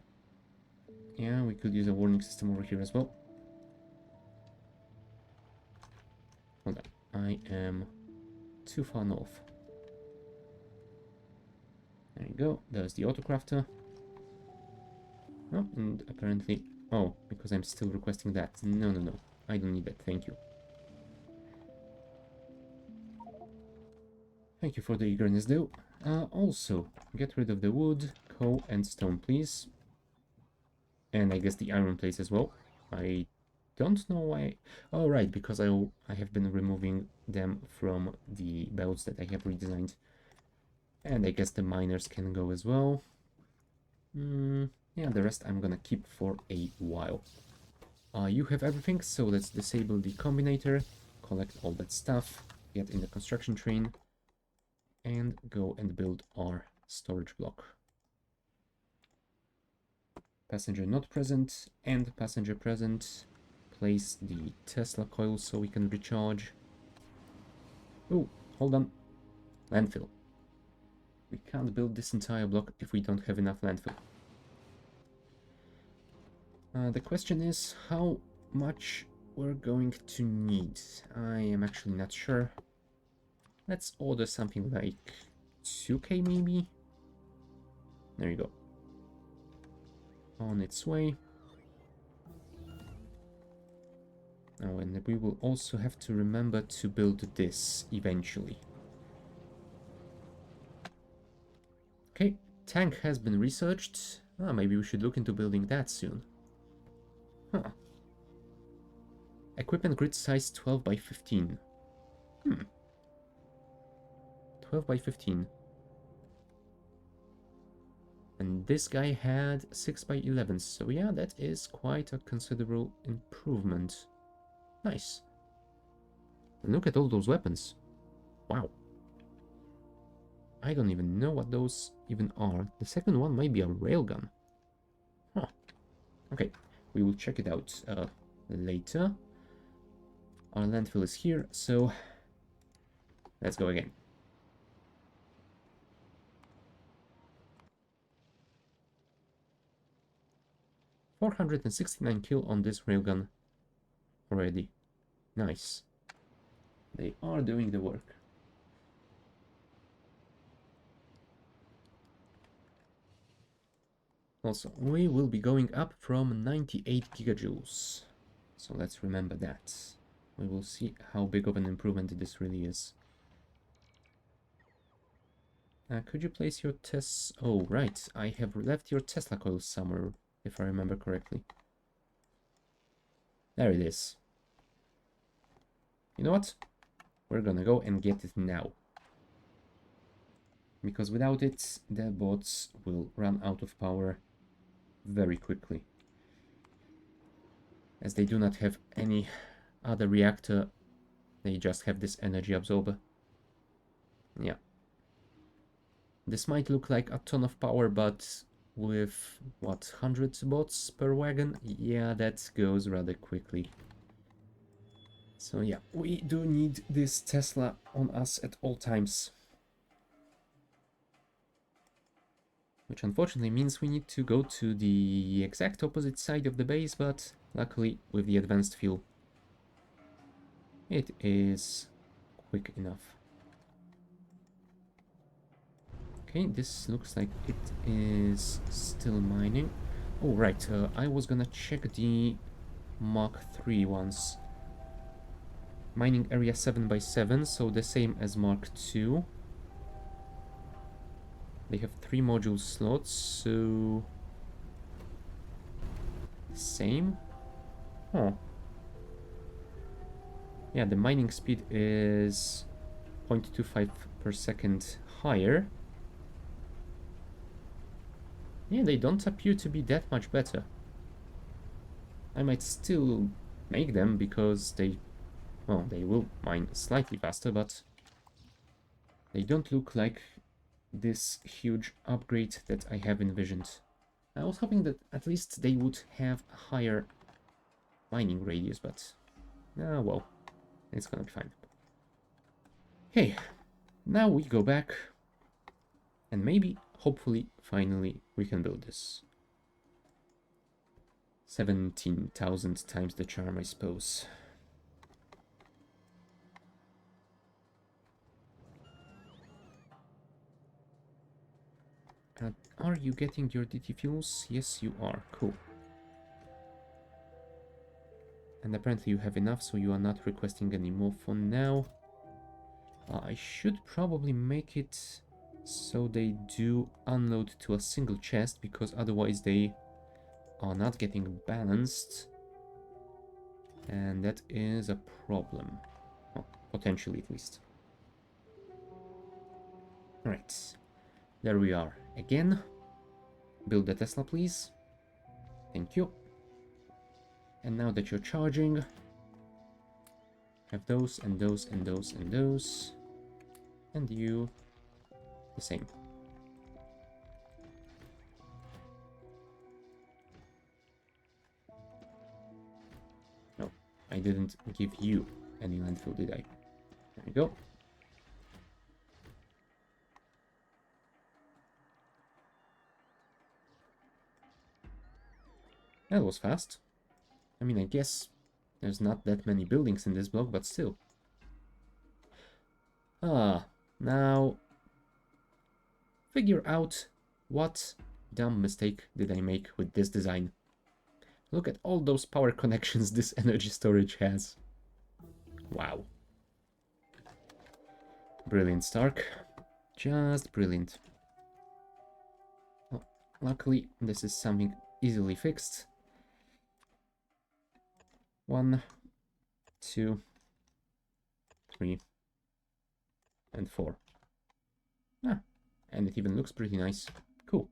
Yeah, we could use a warning system over here as well. Hold on, I am too far north. There you go, there's the autocrafter. Oh, and apparently... Oh, because I'm still requesting that. No, no, no. I don't need that, thank you. Thank you for the eagerness, though. Also, get rid of the wood, coal, and stone, please. And I guess the iron plates as well. I don't know why... Oh, right, because I have been removing them from the belts that I have redesigned. And I guess the miners can go as well. Yeah, the rest I'm gonna keep for a while. You have everything, so let's disable the combinator, collect all that stuff, get in the construction train, and go and build our storage block. Passenger not present and passenger present. Place the Tesla coil so we can recharge. Oh, hold on. Landfill. We can't build this entire block if we don't have enough landfill. The question is how much we're going to need. I am actually not sure. Let's order something like 2k maybe? There you go. On its way. Oh, and we will also have to remember to build this eventually. Okay, tank has been researched. Maybe we should look into building that soon. Huh. Equipment grid size 12 by 15. 12 by 15. And this guy had 6 by 11, so yeah, that is quite a considerable improvement. Nice. And look at all those weapons. Wow. I don't even know what those even are. The second one might be a railgun. Huh. Okay, we will check it out later. Our landfill is here, so let's go again. $469 kill on this railgun already. Nice. They are doing the work. Also, we will be going up from 98 gigajoules. So let's remember that. We will see how big of an improvement this really is. Could you place your tests? Oh, right. I have left your Tesla coil somewhere, if I remember correctly. There it is. You know what? We're gonna go and get it now. Because without it, the bots will run out of power very quickly. As they do not have any other reactor, they just have this energy absorber. Yeah. This might look like a ton of power, but with, what, 100 bots per wagon? Yeah, that goes rather quickly. So yeah, we do need this Tesla on us at all times. Which unfortunately means we need to go to the exact opposite side of the base, but luckily with the advanced fuel, it is quick enough. Okay, this looks like it is still mining. Oh, right, I was gonna check the Mark III ones. Mining area 7x7, so the same as Mark II. They have 3 module slots, so... same? Oh. Yeah, the mining speed is 0.25 per second higher. Yeah, they don't appear to be that much better. I might still make them because they... well, they will mine slightly faster, but they don't look like this huge upgrade that I have envisioned. I was hoping that at least they would have a higher mining radius, but well, it's gonna be fine. Okay, now we go back and maybe, hopefully, finally we can build this. 17,000 times the charm, I suppose. Are you getting your DT fuels? Yes, you are. Cool. And apparently you have enough, so you are not requesting any more for now. I should probably make it so they do unload to a single chest, because otherwise they are not getting balanced. And that is a problem. Well, potentially at least. Alright. There we are. Again. Build the Tesla, please. Thank you. And now that you're charging, have those and those and those and those. And you the same. No, I didn't give you any landfill, did I? There we go. That was fast. I mean, I guess there's not that many buildings in this block, but still. Now figure out what dumb mistake did I make with this design. Look at all those power connections this energy storage has. Wow. Brilliant, Stark. Just brilliant. Well, luckily, this is something easily fixed. 1, 2, 3, and 4. And it even looks pretty nice. Cool.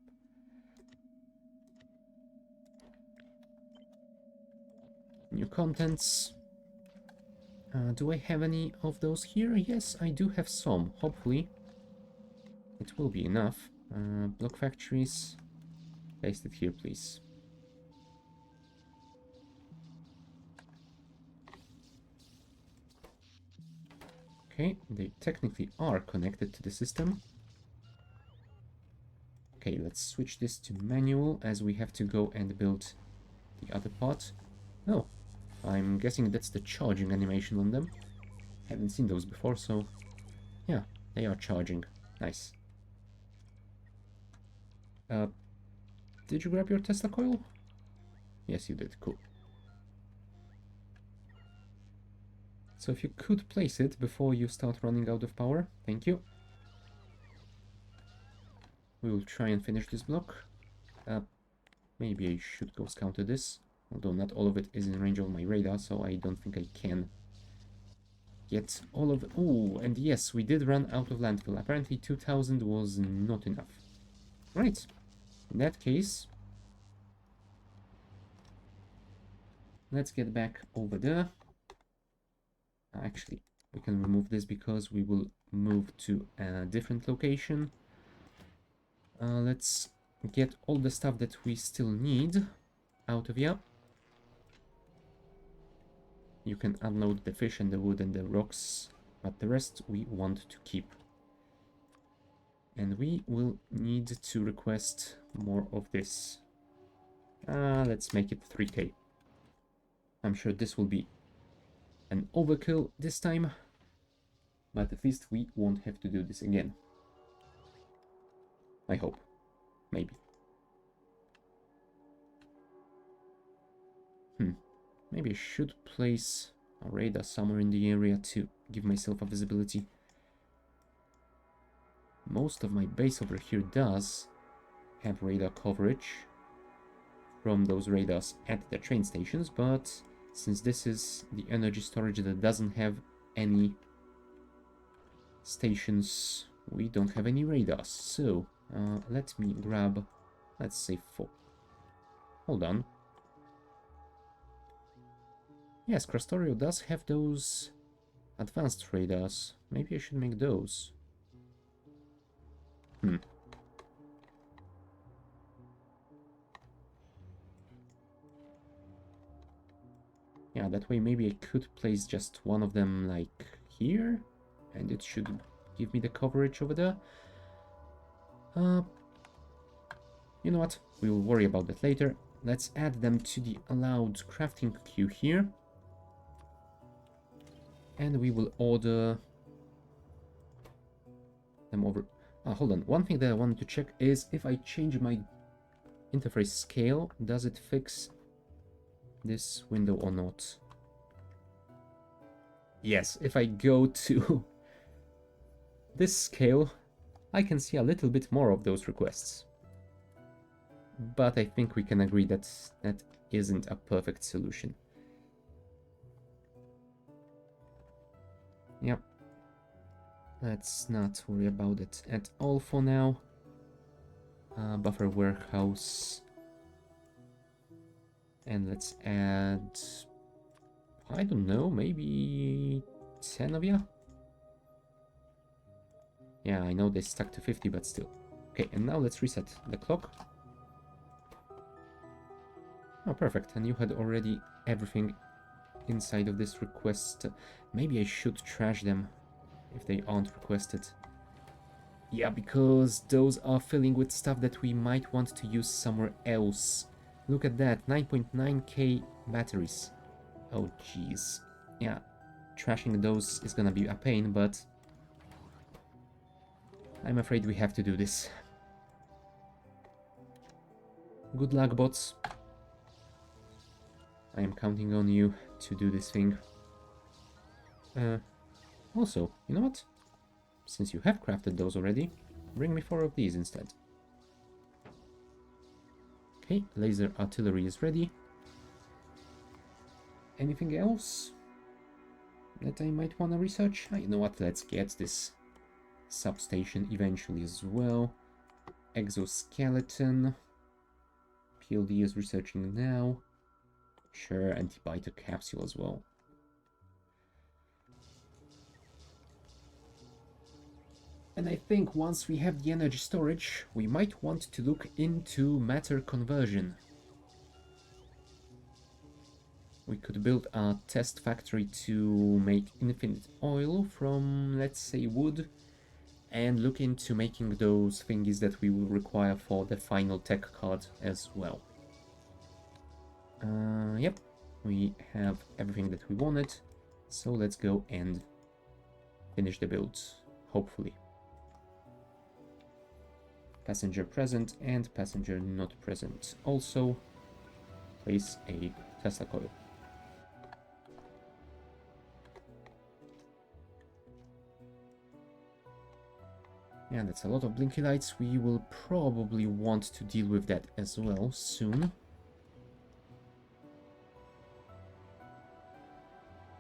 New contents. Do I have any of those here? Yes, I do have some. Hopefully, it will be enough. Block factories. Paste it here, please. Okay, they technically are connected to the system. Okay, let's switch this to manual as we have to go and build the other part. Oh, I'm guessing that's the charging animation on them. Haven't seen those before, so yeah, they are charging. Nice. Did you grab your Tesla coil? Yes, you did. Cool. So if you could place it before you start running out of power, thank you. We will try and finish this block. Maybe I should go scout to this, although not all of it is in range of my radar, so I don't think I can get all of it. Oh, and yes, we did run out of landfill. Apparently 2000 was not enough. Right, in that case, let's get back over there. Actually, we can remove this because we will move to a different location. Let's get all the stuff that we still need out of here. You can unload the fish and the wood and the rocks, but the rest we want to keep. And we will need to request more of this. Let's make it 3K. I'm sure this will be an overkill this time, but at least we won't have to do this again. I hope. Maybe. Maybe I should place a radar somewhere in the area to give myself a visibility. Most of my base over here does have radar coverage from those radars at the train stations, but since this is the energy storage that doesn't have any stations, we don't have any radars. So let me grab, let's say 4. Hold on. Yes, Krastorio does have those advanced radars. Maybe I should make those. Yeah, that way maybe I could place just one of them like here, and it should give me the coverage over there. You know what? We will worry about that later. Let's add them to the allowed crafting queue here. And we will order them over. Hold on. One thing that I wanted to check is if I change my interface scale, does it fix this window or not? Yes, if I go to this scale, I can see a little bit more of those requests. But I think we can agree that that isn't a perfect solution. Yep. Let's not worry about it at all for now. Buffer warehouse. And let's add, I don't know, maybe 10 of you? Yeah, I know they stuck to 50, but still. Okay, and now let's reset the clock. Oh, perfect. And you had already everything inside of this request. Maybe I should trash them if they aren't requested. Yeah, because those are filling with stuff that we might want to use somewhere else. Look at that, 9.9k batteries. Oh, jeez. Yeah, trashing those is gonna be a pain, but I'm afraid we have to do this. Good luck, bots. I am counting on you to do this thing. Also, you know what? Since you have crafted those already, bring me 4 of these instead. Okay, laser artillery is ready. Anything else that I might want to research? You know what, let's get this substation eventually as well. Exoskeleton. PLD is researching now. Sure, antibiotic capsule as well. And I think once we have the energy storage, we might want to look into matter conversion. We could build a test factory to make infinite oil from, let's say, wood, and look into making those thingies that we will require for the final tech card as well. Yep, we have everything that we wanted, so let's go and finish the build, hopefully. Passenger present and passenger not present. Also, place a Tesla coil. Yeah, that's a lot of blinky lights. We will probably want to deal with that as well soon.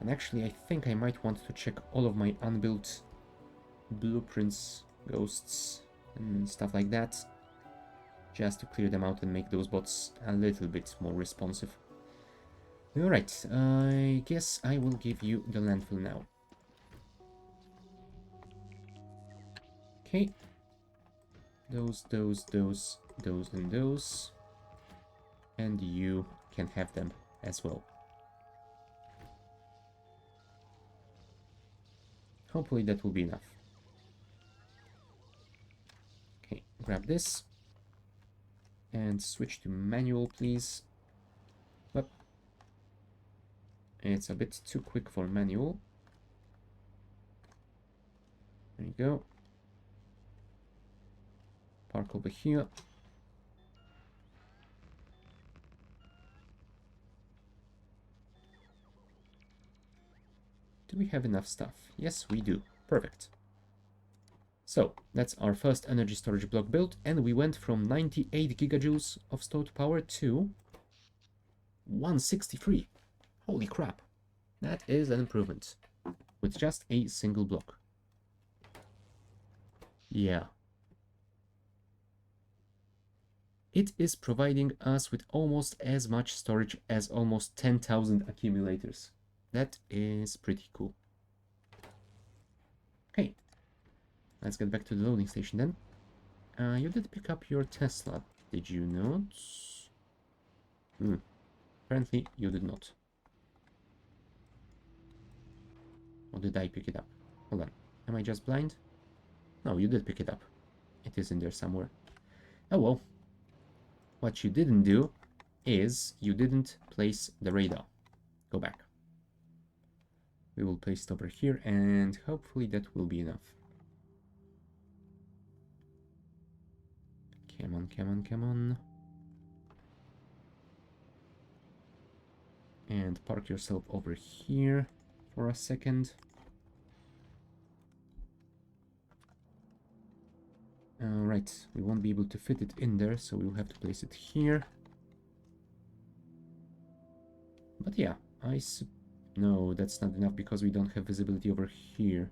And actually, I think I might want to check all of my unbuilt blueprints, ghosts, and stuff like that, just to clear them out and make those bots a little bit more responsive. Alright, I guess I will give you the landfill now. Okay. Those, and those. And you can have them as well. Hopefully that will be enough. Okay, grab this. And switch to manual, please. Whoop. It's a bit too quick for manual. There you go. Park over here. Do we have enough stuff? Yes, we do. Perfect. So, that's our first energy storage block built, and we went from 98 gigajoules of stored power to 163. Holy crap. That is an improvement. With just a single block. Yeah. It is providing us with almost as much storage as almost 10,000 accumulators. That is pretty cool. Okay, let's get back to the loading station then. You did pick up your Tesla, did you not? Apparently you did not. Or did I pick it up? Hold on, am I just blind? No, you did pick it up. It is in there somewhere. Oh well. What you didn't do is you didn't place the radar. Go back. We will place it over here, and hopefully that will be enough. Come on, come on, come on. And park yourself over here for a second. Alright, we won't be able to fit it in there, so we'll have to place it here. But yeah, no, that's not enough because we don't have visibility over here.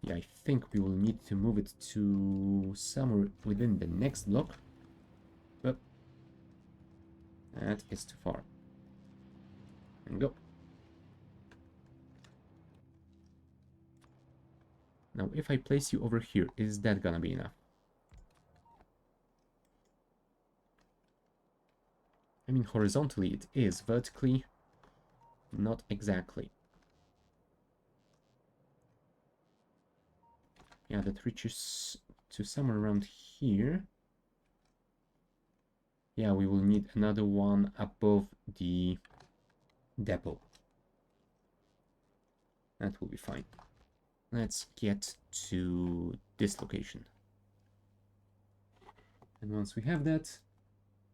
Yeah, I think we will need to move it to somewhere within the next block. But that is too far. And go. Now, if I place you over here, is that gonna be enough? I mean, horizontally it is, vertically, not exactly. Yeah, that reaches to somewhere around here. Yeah, we will need another one above the depot. That will be fine. Let's get to this location. And once we have that,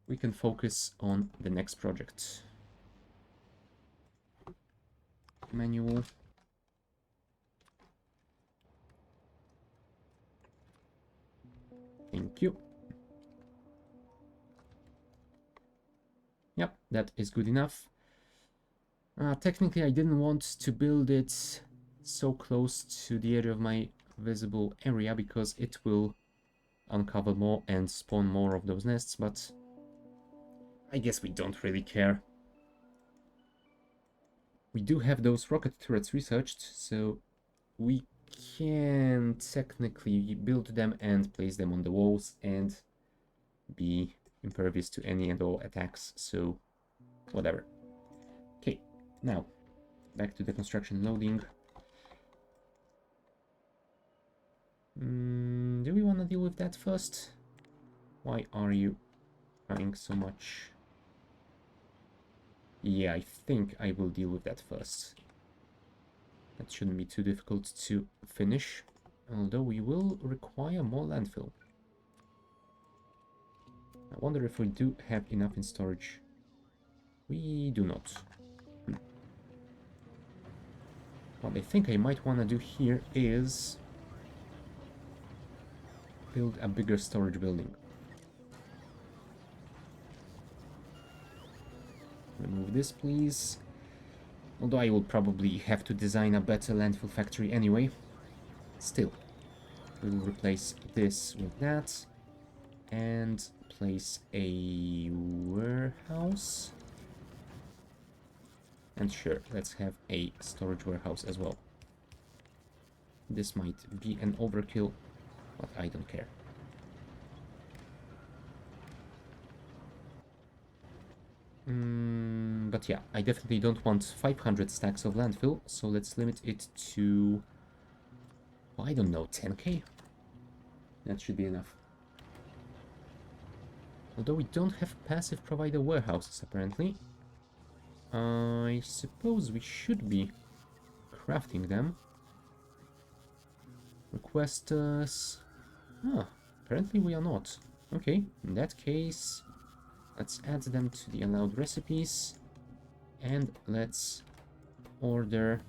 we can focus on the next project. Manual. Thank you. Yep, that is good enough. Technically, I didn't want to build it so close to the edge of my visible area because it will uncover more and spawn more of those nests, but I guess we don't really care. We do have those rocket turrets researched, so we can technically build them and place them on the walls and be impervious to any and all attacks, so whatever. Okay, now back to the construction loading. Do we want to deal with that first? Why are you trying so much? Yeah, I think I will deal with that first. That shouldn't be too difficult to finish, although we will require more landfill. I wonder if we do have enough in storage. We do not. What I think I might want to do here is build a bigger storage building. Remove this, please. Although I will probably have to design a better landfill factory anyway. Still, we will replace this with that and place a warehouse. And sure, let's have a storage warehouse as well. This might be an overkill, but I don't care. But yeah, I definitely don't want 500 stacks of landfill, so let's limit it to, well, I don't know, 10k? That should be enough. Although we don't have passive provider warehouses, apparently. I suppose we should be crafting them. Request us... Ah, apparently we are not. Okay, in that case, let's add them to the allowed recipes. And let's order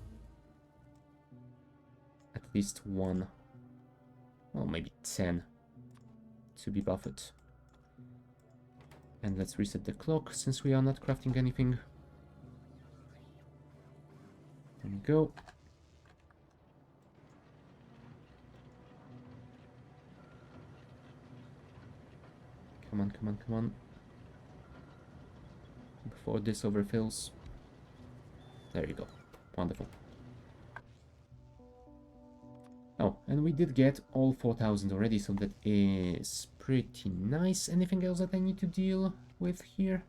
at least one, well, maybe 10 to be buffered. And let's reset the clock since we are not crafting anything. There we go. Come on, come on, come on. Before this overfills. There you go. Wonderful. Oh, and we did get all 4,000 already, so that is pretty nice. Anything else that I need to deal with here?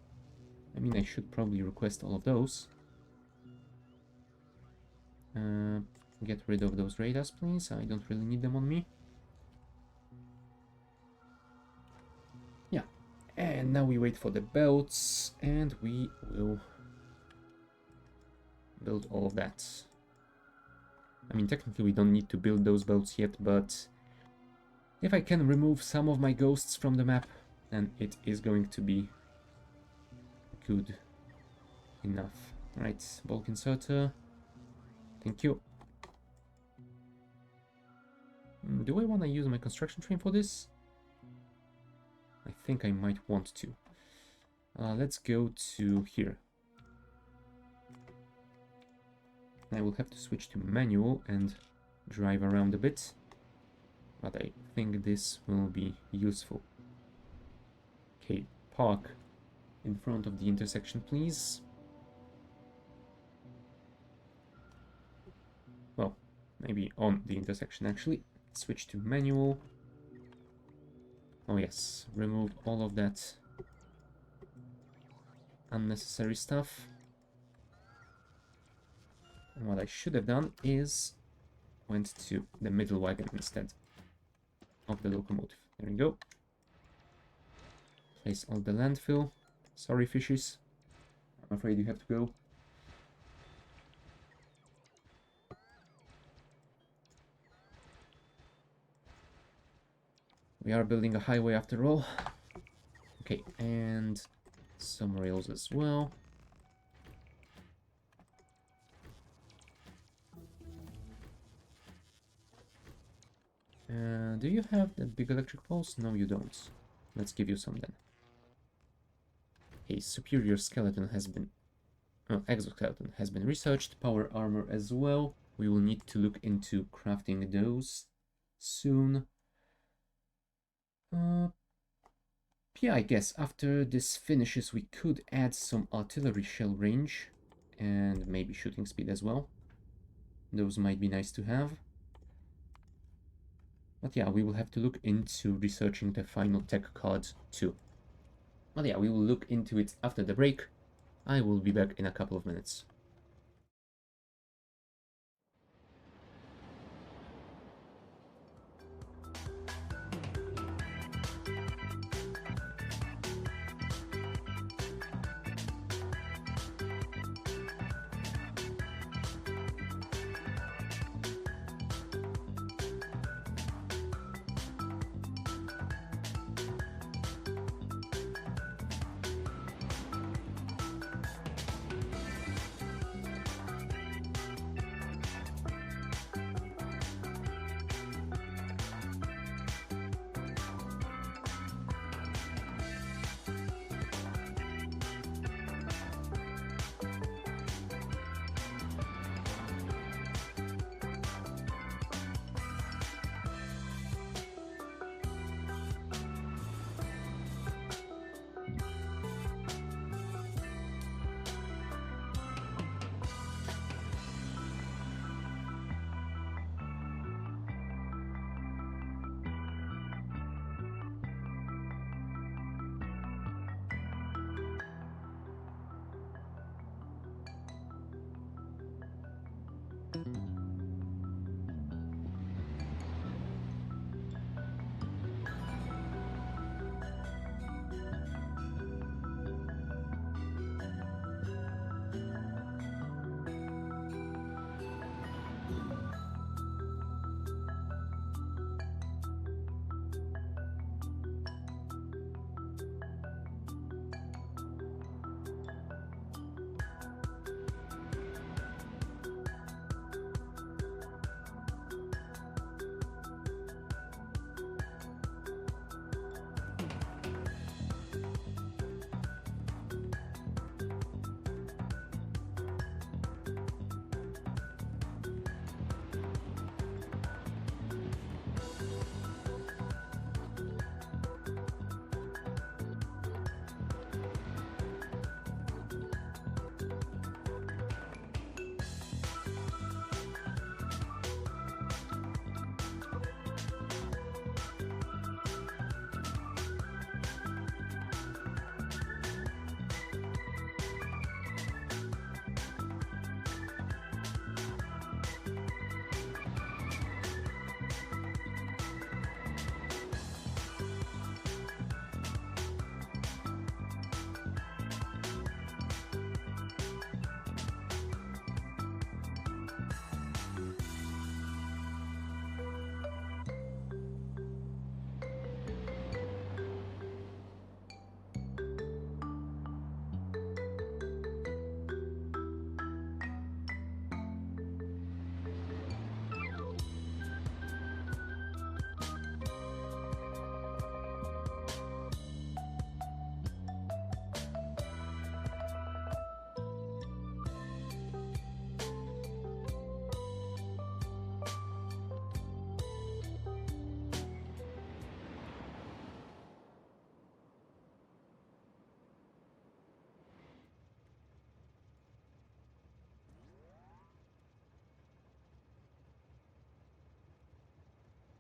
I mean, I should probably request all of those. Get rid of those radars, please. I don't really need them on me. Yeah. And now we wait for the belts, and we will build all of that. I mean, technically we don't need to build those belts yet, but if I can remove some of my ghosts from the map, then it is going to be good enough. Right, bulk inserter. Thank you. Do I want to use my construction train for this? I think I might want to. Let's go to here. I will have to switch to manual and drive around a bit, but I think this will be useful. Okay, park in front of the intersection, please. Well, maybe on the intersection, actually. Switch to manual. Oh yes, remove all of that unnecessary stuff. And what I should have done is went to the middle wagon instead of the locomotive. There we go. Place all the landfill. Sorry, fishes. I'm afraid you have to go. We are building a highway after all. Okay, and some rails as well. Do you have the big electric poles? No, you don't. Let's give you some then. A superior skeleton has been... exoskeleton has been researched. Power armor as well. We will need to look into crafting those soon. Yeah, I guess after this finishes we could add some artillery shell range and maybe shooting speed as well. Those might be nice to have. But yeah, we will have to look into researching the final tech card too. But yeah, we will look into it after the break. I will be back in a couple of minutes.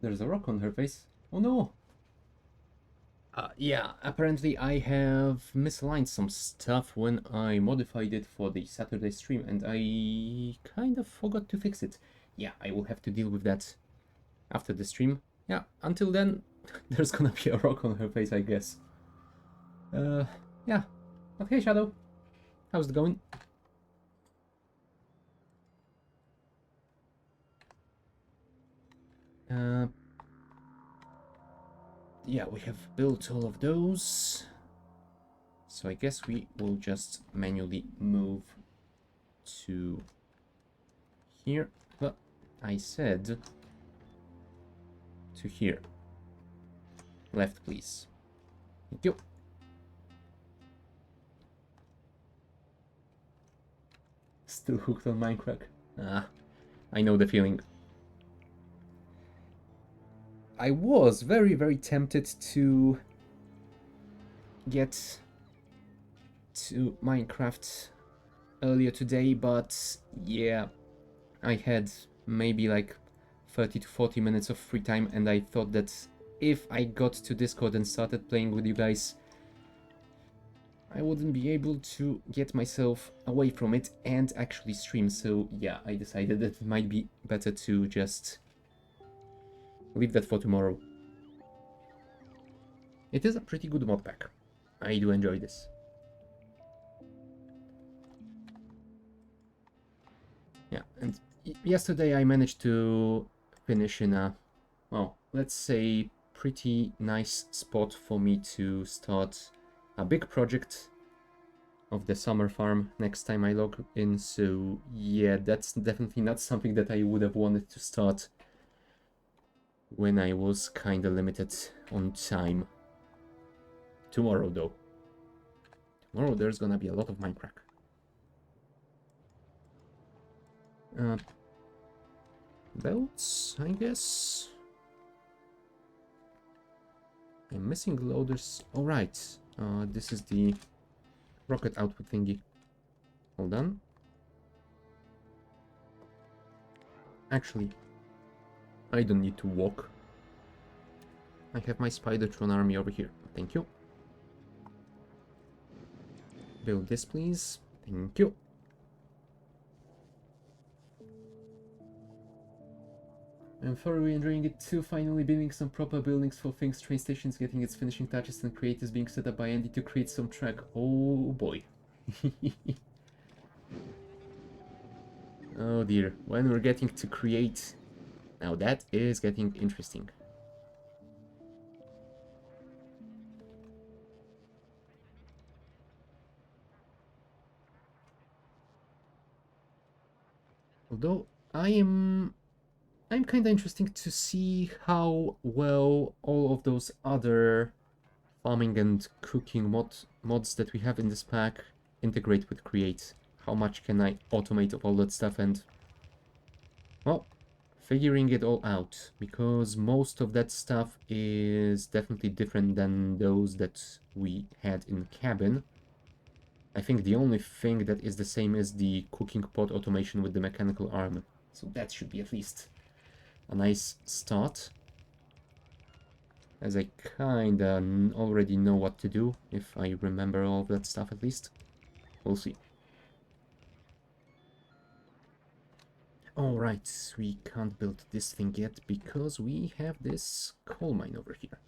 There's a rock on her face. Oh no! Yeah, apparently I have misaligned some stuff when I modified it for the Saturday stream and I kind of forgot to fix it. Yeah, I will have to deal with that after the stream. Yeah, until then, there's gonna be a rock on her face, I guess. Yeah. But hey, Shadow. How's it going? Yeah, we have built all of those. So I guess we will just manually move to here. But I said to here. Left, please. Thank you. Still hooked on Minecraft. Ah, I know the feeling. I was very, very tempted to get to Minecraft earlier today, but yeah, I had maybe like 30 to 40 minutes of free time, and I thought that if I got to Discord and started playing with you guys, I wouldn't be able to get myself away from it and actually stream. So yeah, I decided that it might be better to just leave that for tomorrow. It is a pretty good mod pack. I do enjoy this. Yeah, and yesterday I managed to finish in a, well, let's say pretty nice spot for me to start a big project of the summer farm next time I log in. So yeah, that's definitely not something that I would have wanted to start when I was kinda limited on time. Tomorrow though. Tomorrow there's gonna be a lot of Minecraft. Belts, I guess. I'm missing loaders. Alright, this is the rocket output thingy. Hold on. Actually, I don't need to walk. I have my Spidertron army over here. Thank you. Build this, please. Thank you. I'm thoroughly enjoying it too, finally building some proper buildings for things. Train stations getting its finishing touches and creators being set up by Andy to create some track. Oh boy. Oh dear, when we're getting to create... Now that is getting interesting. Although I'm kind of interesting to see how well all of those other farming and cooking mods that we have in this pack integrate with Create. How much can I automate all that stuff, and well, figuring it all out, because most of that stuff is definitely different than those that we had in cabin. I think the only thing that is the same is the cooking pot automation with the mechanical arm, so that should be at least a nice start, as I kinda already know what to do, if I remember all of that stuff at least. We'll see. Alright, we can't build this thing yet because we have this coal mine over here.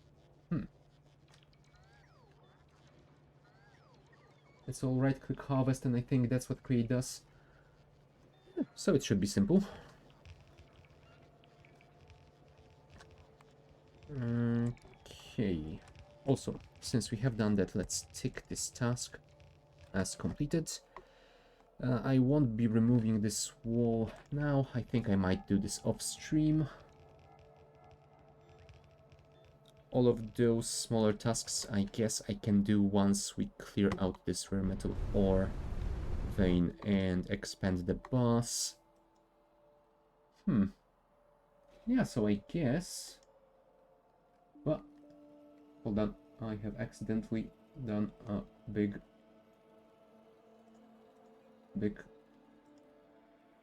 It's all right-click harvest, and I think that's what Create does. So it should be simple. Okay. Also, since we have done that, let's tick this task as completed. I won't be removing this wall now. I think I might do this off stream. All of those smaller tasks, I guess I can do once we clear out this rare metal ore vein and expand the boss. Yeah, so I guess... Well, hold on. I have accidentally done a big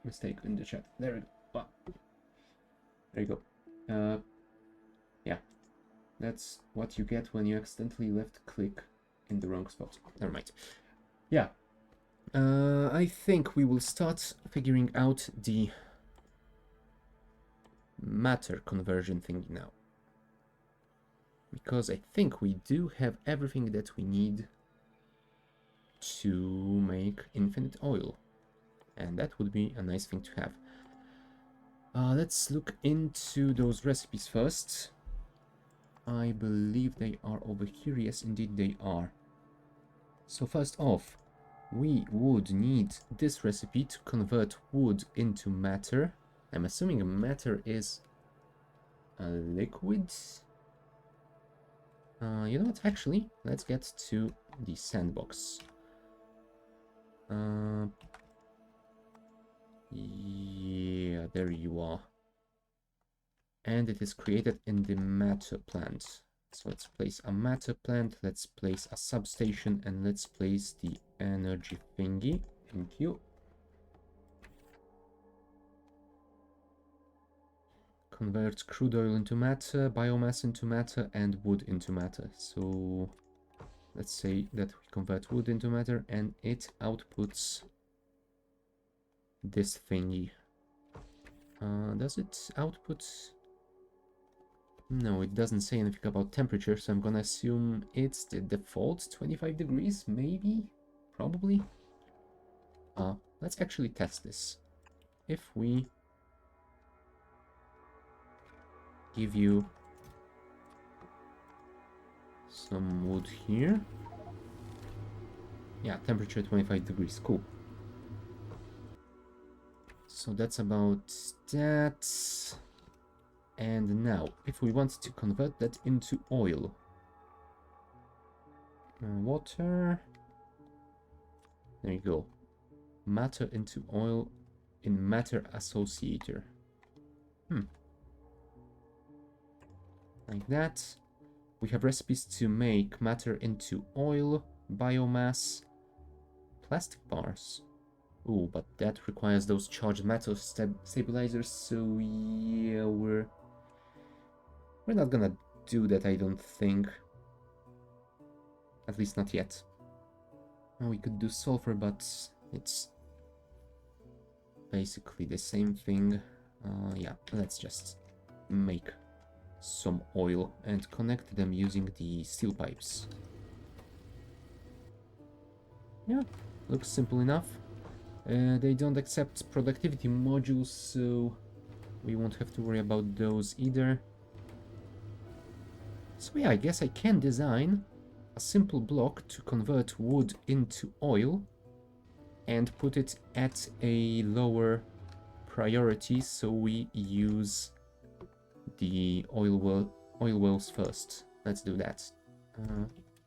mistake in the chat. There we go. Ah. There you go. Yeah. That's what you get when you accidentally left-click in the wrong spot. Never mind. Yeah. I think we will start figuring out the matter conversion thing now. Because I think we do have everything that we need to make infinite oil. And that would be a nice thing to have. Let's look into those recipes first. I believe they are over here. Yes, indeed they are. So first off, we would need this recipe to convert wood into matter. I'm assuming matter is a liquid. You know what? Actually, let's get to the sandbox. Yeah, there you are. And it is created in the matter plant. So let's place a matter plant, let's place a substation, and let's place the energy thingy. Thank you. Converts crude oil into matter, biomass into matter, and wood into matter. So let's say that we convert wood into matter and it outputs this thingy. Does it output? No, it doesn't say anything about temperature, so I'm gonna assume it's the default 25 degrees, maybe? Probably? Let's actually test this. If we give you some wood here. Yeah, temperature 25 degrees, cool. So that's about that. And now, if we want to convert that into oil. Water. There you go. Matter into oil in matter associator. Like that. We have recipes to make matter into oil, biomass, plastic bars. Ooh, but that requires those charged metal stabilizers, so yeah, we're not gonna do that, I don't think. At least not yet. We could do sulfur, but it's basically the same thing. Yeah, let's just make some oil and connect them using the steel pipes. Yeah, looks simple enough. They don't accept productivity modules, so we won't have to worry about those either. So yeah, I guess I can design a simple block to convert wood into oil and put it at a lower priority, so we use the oil wells first. Let's do that.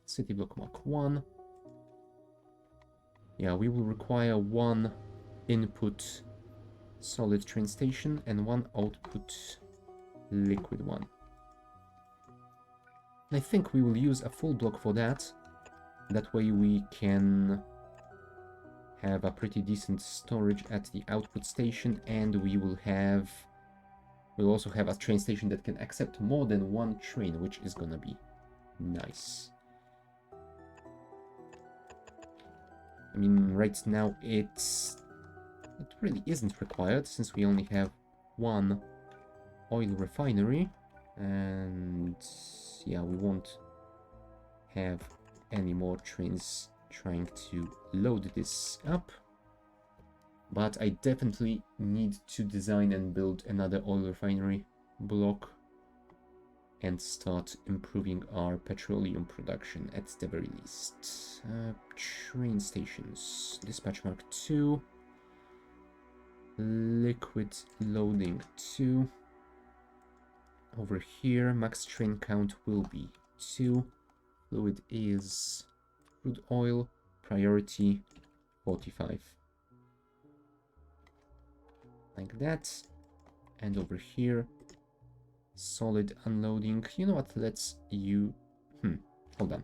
City block Mark 1. Yeah, we will require one input solid train station and one output liquid one. I think we will use a full block for that. That way we can have a pretty decent storage at the output station, and we'll also have a train station that can accept more than one train, which is gonna be nice. I mean, right now it really isn't required, since we only have one oil refinery, and yeah, we won't have any more trains trying to load this up. But I definitely need to design and build another oil refinery block and start improving our petroleum production at the very least. Train stations. Dispatch Mark 2. Liquid loading 2. Over here, max train count will be 2. Fluid is crude oil, priority 45. Like that. And over here, solid unloading. You know what, let's use... hold on.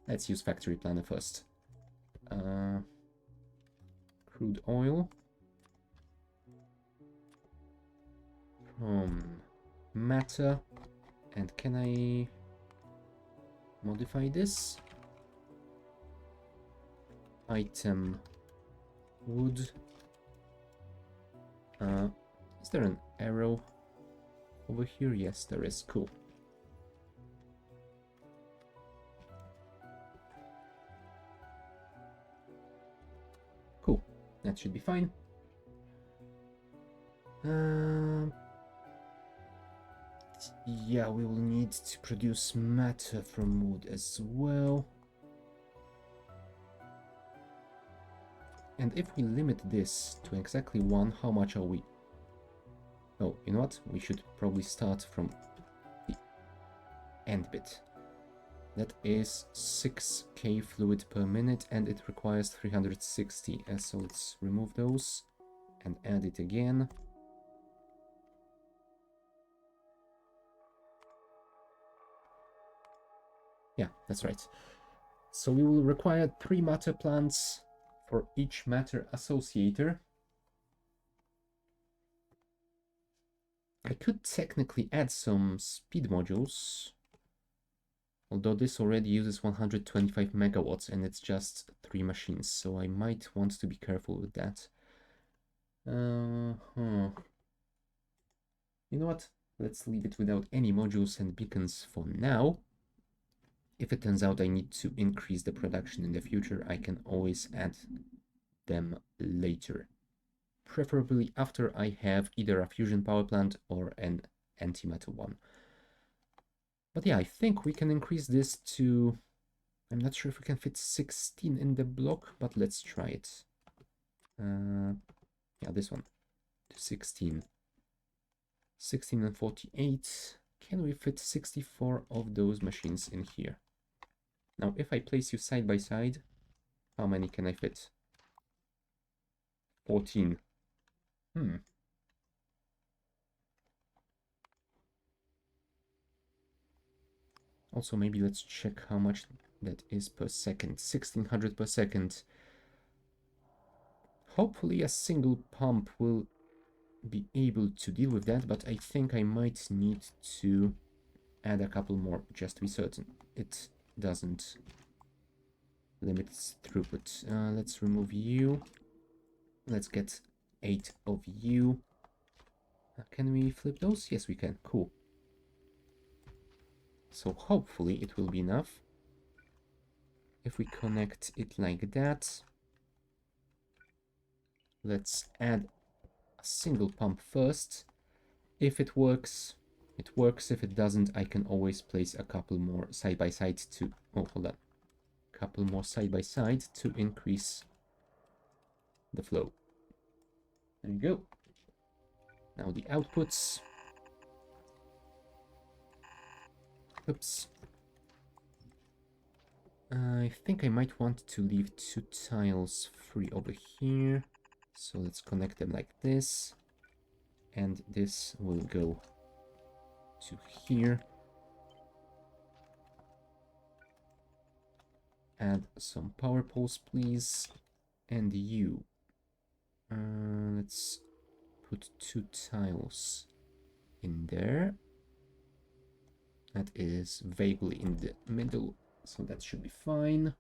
Let's use factory planner first. Crude oil. From matter. And can I modify this? Item wood. Is there an arrow over here? Yes, there is. Cool. Cool. That should be fine. Yeah, we will need to produce matter from wood as well. And if we limit this to exactly 1, how much are we? Oh, you know what? We should probably start from the end bit. That is 6k fluid per minute, and it requires 360. So let's remove those and add it again. Yeah, that's right. So we will require 3 matter plants for each matter associator. I could technically add some speed modules. Although this already uses 125 megawatts and it's just 3 machines, so I might want to be careful with that. You know what? Let's leave it without any modules and beacons for now. If it turns out I need to increase the production in the future, I can always add them later. Preferably after I have either a fusion power plant or an antimatter one. But yeah, I think we can increase this to... I'm not sure if we can fit 16 in the block, but let's try it. Yeah, this one. To 16. 16 and 48. Can we fit 64 of those machines in here? Now, if I place you side by side, how many can I fit? 14. Also, maybe let's check how much that is per second. 1600 per second. Hopefully a single pump will be able to deal with that, but I think I might need to add a couple more just to be certain it doesn't limit its throughput. Let's remove you. Let's get 8 of you. Can we flip those? Yes, we can. Cool. So hopefully it will be enough. If we connect it like that, let's add a single pump first. If it works, it works. If it doesn't, I can always place a couple more side by side to... Oh, hold on. Couple more side by side to increase the flow. There you go. Now the outputs. Oops. I think I might want to leave 2 tiles free over here. So let's connect them like this. And this will go to here. Add some power poles, please. And you. Let's put 2 tiles in there. That is vaguely in the middle, so that should be fine.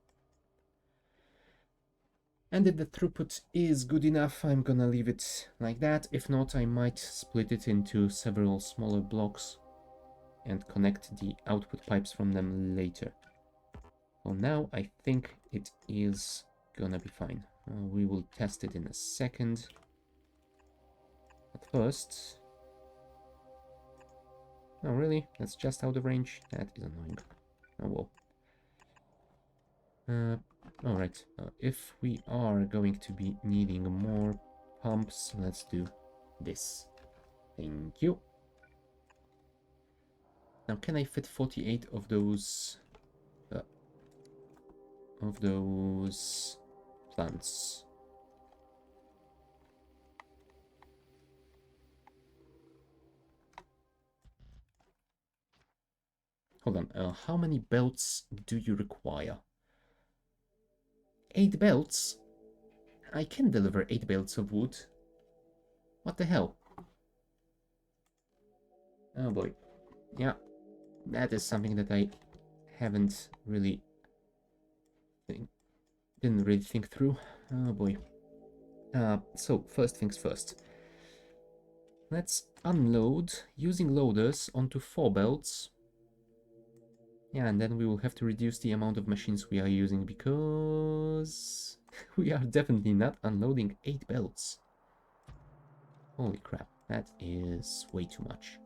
And if the throughput is good enough, I'm gonna leave it like that. If not, I might split it into several smaller blocks and connect the output pipes from them later. For now, I think it is gonna be fine. We will test it in a second. But first... Oh, really? That's just out of range? That is annoying. Oh well. Alright, if we are going to be needing more pumps, let's do this. Thank you. Now, can I fit 48 of those plants? Hold on, how many belts do you require? 8 belts? I can deliver 8 belts of wood. What the hell? Oh boy. Yeah, that is something that I haven't really... didn't really think through. Oh boy. So, first things first. Let's unload using loaders onto 4 belts. Yeah, and then we will have to reduce the amount of machines we are using because we are definitely not unloading 8 belts. Holy crap, that is way too much.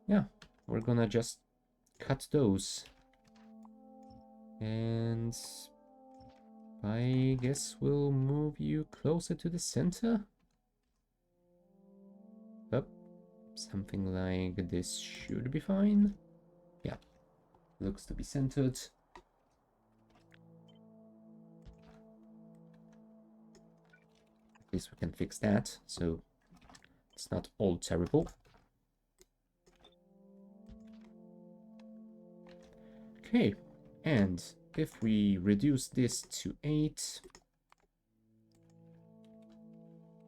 Yeah, we're gonna just cut those. And I guess we'll move you closer to the center. Up. Something like this should be fine. Yeah, looks to be centered. At least we can fix that, so it's not all terrible. Okay, and if we reduce this to 8...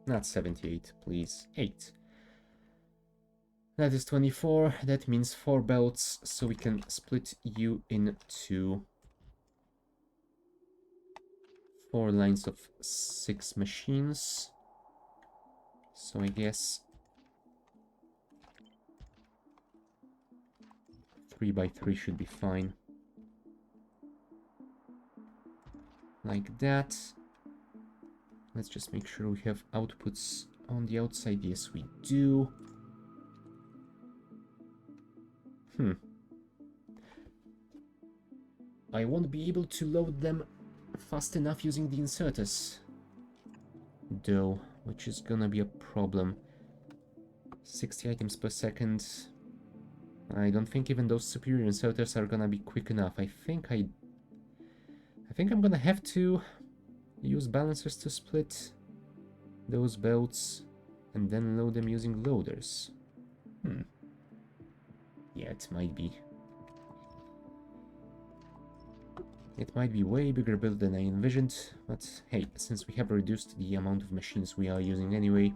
Not 78, please. 8. That is 24. That means 4 belts, so we can split you into 4 lines of 6 machines. So I guess 3 by 3 should be fine. Like that. Let's just make sure we have outputs on the outside. Yes, we do. I won't be able to load them fast enough using the inserters, though, which is gonna be a problem. 60 items per second. I don't think even those superior inserters are gonna be quick enough. I think I'm gonna have to use balancers to split those belts and then load them using loaders. Yeah, it might be. It might be way bigger build than I envisioned, but hey, since we have reduced the amount of machines we are using anyway,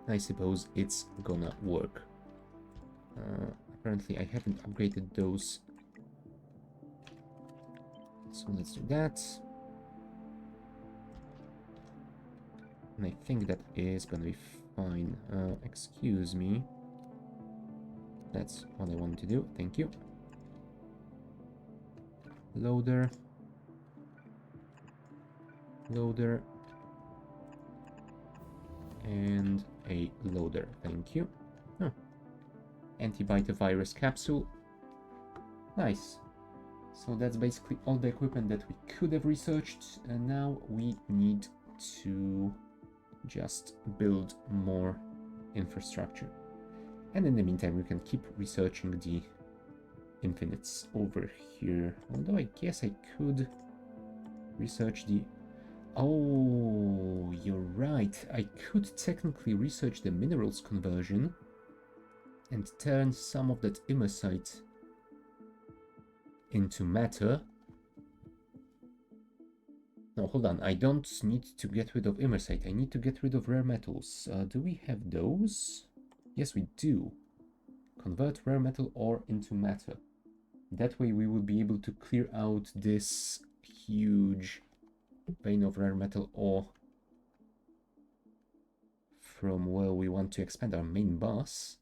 I suppose it's gonna work. Apparently I haven't upgraded those, so let's do that. And I think that is gonna be fine. Excuse me. That's what I wanted to do, thank you. Loader. Loader. And a loader, thank you. Oh. Antivirus capsule. Nice. So that's basically all the equipment that we could have researched, and now we need to just build more infrastructure. And in the meantime, we can keep researching the infinites over here. Although I guess I could research the... Oh, you're right. I could technically research the minerals conversion and turn some of that immersite into matter. No, hold on. I don't need to get rid of immersite. I need to get rid of rare metals. Do we have those? Yes, we do. Convert rare metal ore into matter. That way we would be able to clear out this huge vein of rare metal ore from where we want to expand our main bus.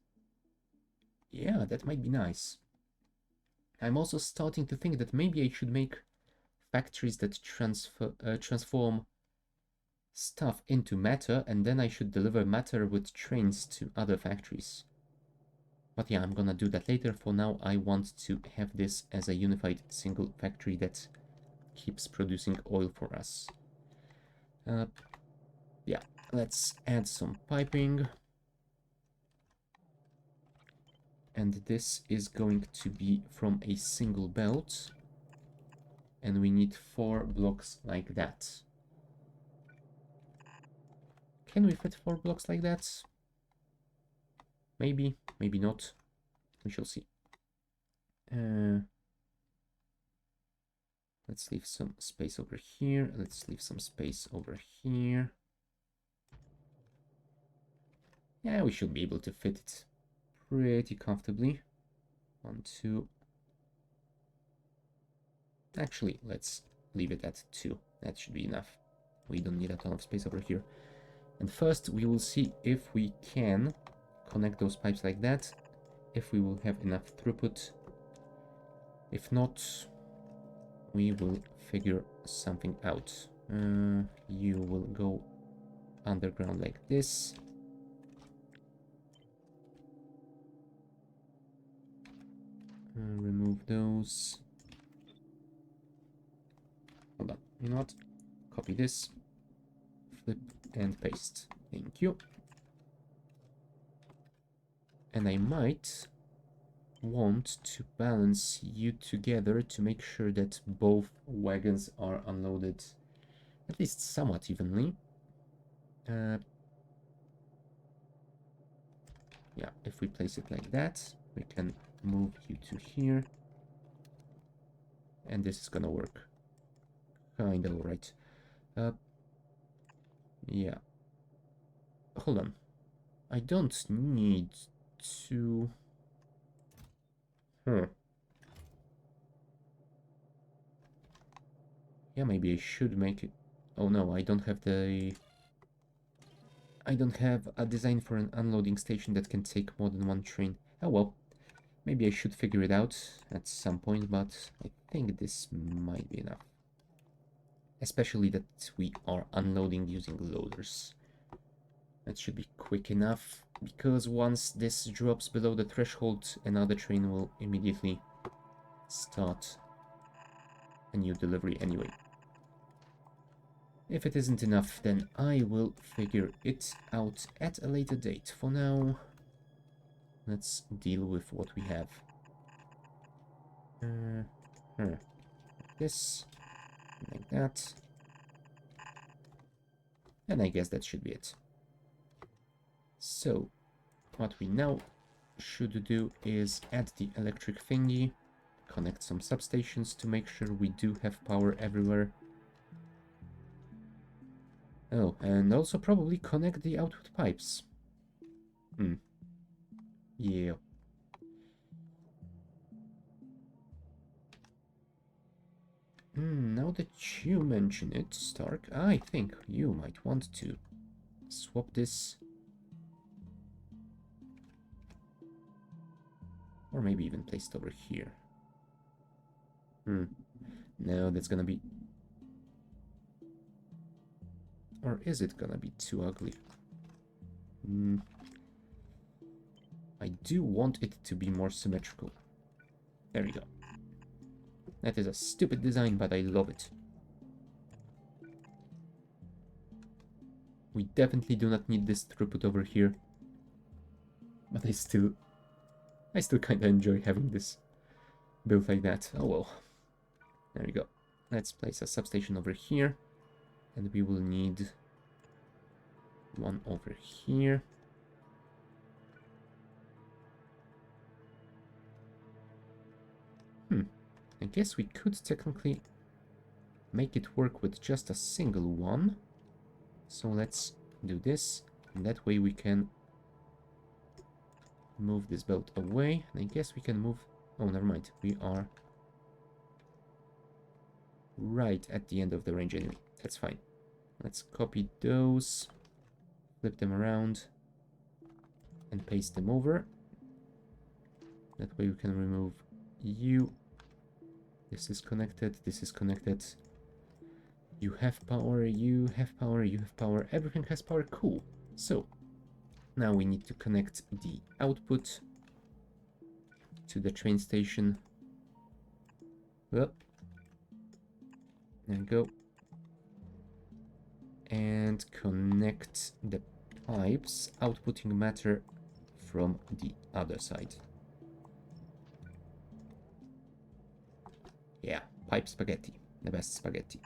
Yeah, that might be nice. I'm also starting to think that maybe I should make factories that transform stuff into matter, and then I should deliver matter with trains to other factories. But yeah, I'm gonna do that later. For now, I want to have this as a unified single factory that keeps producing oil for us. Yeah, let's add some piping. And this is going to be from a single belt. And we need 4 blocks like that. Can we fit 4 blocks like that? Maybe, maybe not. We shall see. Let's leave some space over here. Let's leave some space over here. Yeah, we should be able to fit it pretty comfortably. 1, 2. Actually, let's leave it at 2. That should be enough. We don't need a ton of space over here. And first, we will see if we can connect those pipes like that, if we will have enough throughput. If not, we will figure something out. You will go underground like this. Remove those. Hold on, you know what? Copy this, flip and paste. Thank you. And I might want to balance you together to make sure that both wagons are unloaded at least somewhat evenly. Yeah, if we place it like that, we can move you to here. And this is gonna work. Kinda alright. Yeah. Hold on. I don't need to... Huh. Yeah, maybe I should make it... Oh no, I don't have the... I don't have a design for an unloading station that can take more than one train. Oh well, maybe I should figure it out at some point, but I think this might be enough. Especially that we are unloading using loaders. That should be quick enough, because once this drops below the threshold, another train will immediately start a new delivery anyway. If it isn't enough, then I will figure it out at a later date. For now, let's deal with what we have. This, like that. And I guess that should be it. So, what we now should do is add the electric thingy, connect some substations to make sure we do have power everywhere. Oh, and also probably connect the output pipes. Yeah. Now that you mention it, Stark, I think you might want to swap this. Or maybe even place it over here. No, that's gonna be... Or is it gonna be too ugly? I do want it to be more symmetrical. There we go. That is a stupid design, but I love it. We definitely do not need this throughput over here. But I still kinda enjoy having this built like that. Oh well. There we go. Let's place a substation over here. And we will need one over here. I guess we could technically make it work with just a single one. So let's do this. And that way we can move this belt away. And I guess we can move... Oh, never mind. We are right at the end of the range anyway. That's fine. Let's copy those, flip them around, and paste them over. That way we can remove you. This is connected, this is connected. You have power, you have power, you have power. Everything has power, cool. So, now we need to connect the output to the train station. Well, there we go. And connect the pipes outputting matter from the other side. Yeah, pipe spaghetti, the best spaghetti.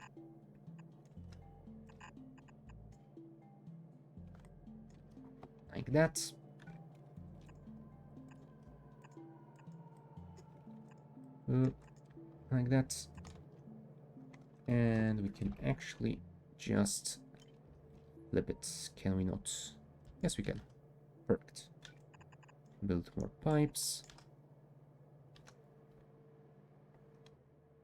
Like that. Like that. And we can actually just flip it, can we not? Yes, we can. Perfect. Build more pipes.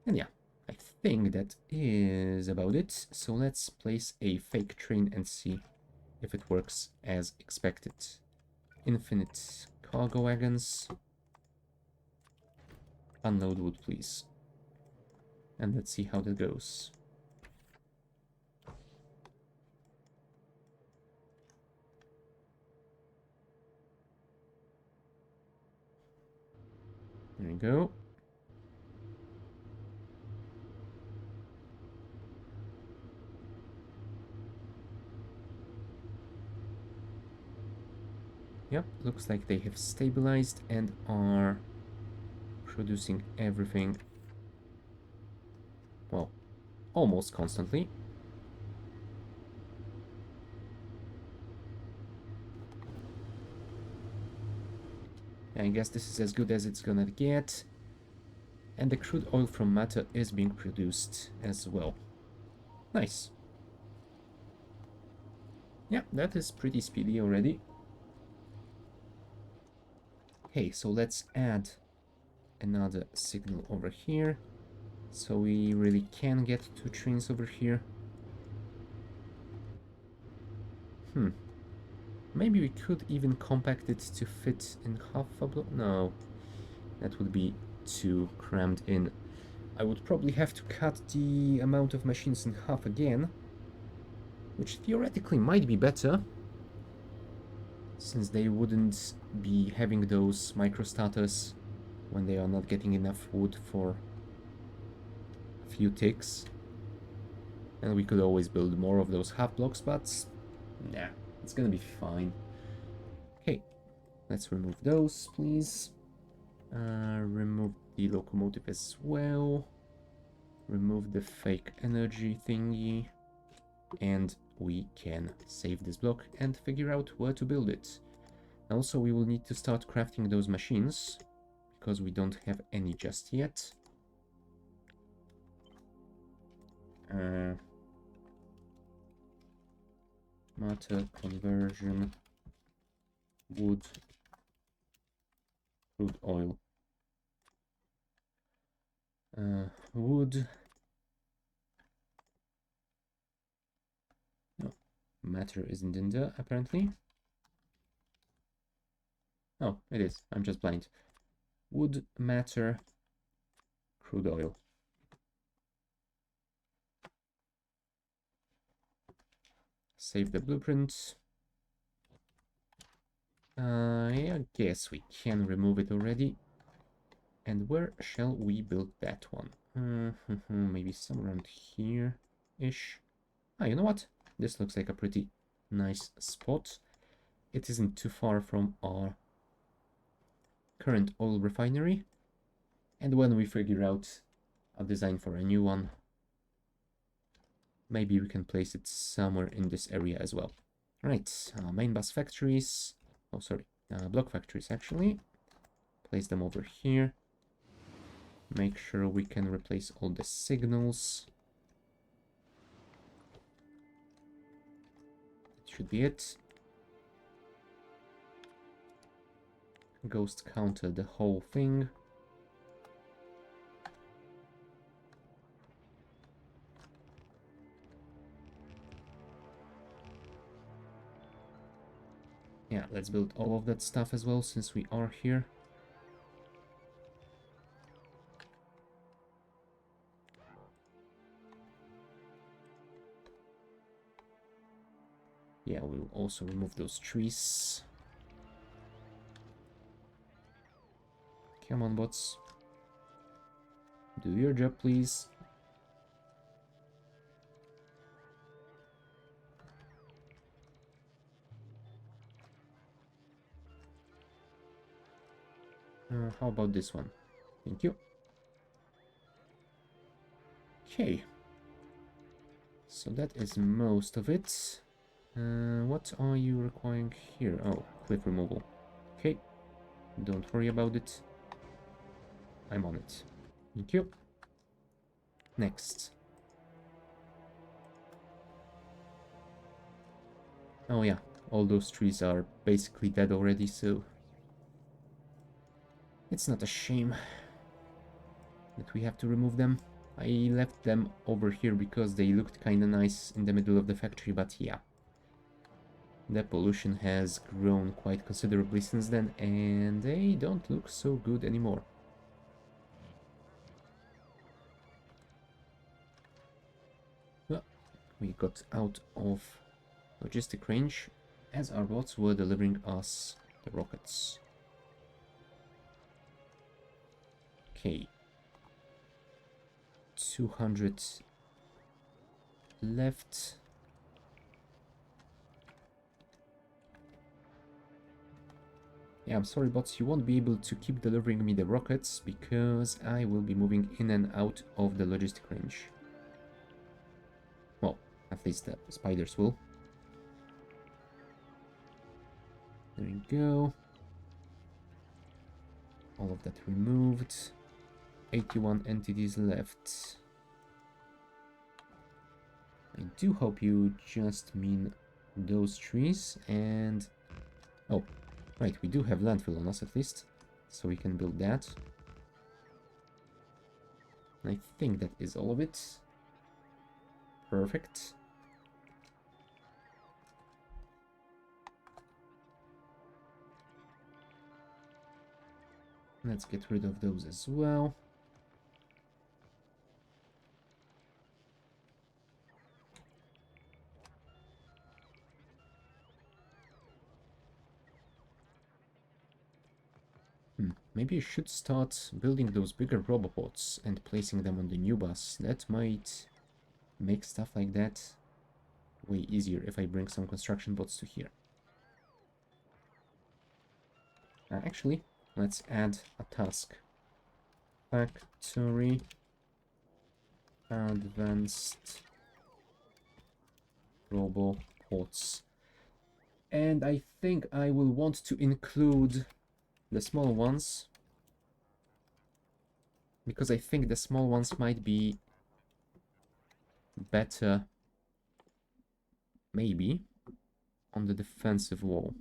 And yeah, I think that is about it. So let's place a fake train and see if it works as expected. Infinite cargo wagons. Unload wood, please. And let's see how that goes. There we go. Yep, looks like they have stabilized and are producing everything, well, almost constantly. I guess this is as good as it's gonna get. And the crude oil from matter is being produced as well. Nice. Yeah, that is pretty speedy already. Okay, so let's add another signal over here. So we really can get 2 trains over here. Maybe we could even compact it to fit in half a block. No, that would be too crammed in. I would probably have to cut the amount of machines in half again, which theoretically might be better, since they wouldn't be having those microstarters when they are not getting enough wood for a few ticks. And we could always build more of those half blocks, but nah, it's gonna be fine. Okay, let's remove those, please. Remove the locomotive as well. Remove the fake energy thingy. And we can save this block and figure out where to build it. Also, we will need to start crafting those machines, because we don't have any just yet. Matter conversion, wood, crude oil. Wood. No, matter isn't in there, apparently. Oh, it is. I'm just blind. Wood, matter, crude oil. Save the blueprint. I guess we can remove it already. And where shall we build that one? Maybe somewhere around here-ish. Ah, you know what? This looks like a pretty nice spot. It isn't too far from our current oil refinery. And when we figure out a design for a new one, maybe we can place it somewhere in this area as well. Right, main bus factories. Oh, sorry, block factories actually. Place them over here. Make sure we can replace all the signals. That should be it. Ghost counter the whole thing. Yeah, let's build all of that stuff as well, since we are here. Yeah, we'll also remove those trees. Come on, bots. Do your job, please. How about this one? Thank you. Okay. So that is most of it. What are you requiring here? Oh, cliff removal. Okay. Don't worry about it. I'm on it. Thank you. Next. Oh yeah, all those trees are basically dead already, so it's not a shame that we have to remove them. I left them over here because they looked kinda nice in the middle of the factory, but yeah. The pollution has grown quite considerably since then, and they don't look so good anymore. Well, we got out of logistic range as our bots were delivering us the rockets. Okay. 200 left. Yeah, I'm sorry, bots, you won't be able to keep delivering me the rockets because I will be moving in and out of the logistic range. Well, at least the spiders will. There we go. All of that removed. 81 entities left. I do hope you just mean those trees and... Oh, right, we do have landfill on us at least. So we can build that. I think that is all of it. Perfect. Let's get rid of those as well. Maybe I should start building those bigger robopods and placing them on the new bus. That might make stuff like that way easier if I bring some construction bots to here. Actually, let's add a task. Factory advanced robopods. And I think I will want to include the small ones, because I think the small ones might be better, maybe, on the defensive wall.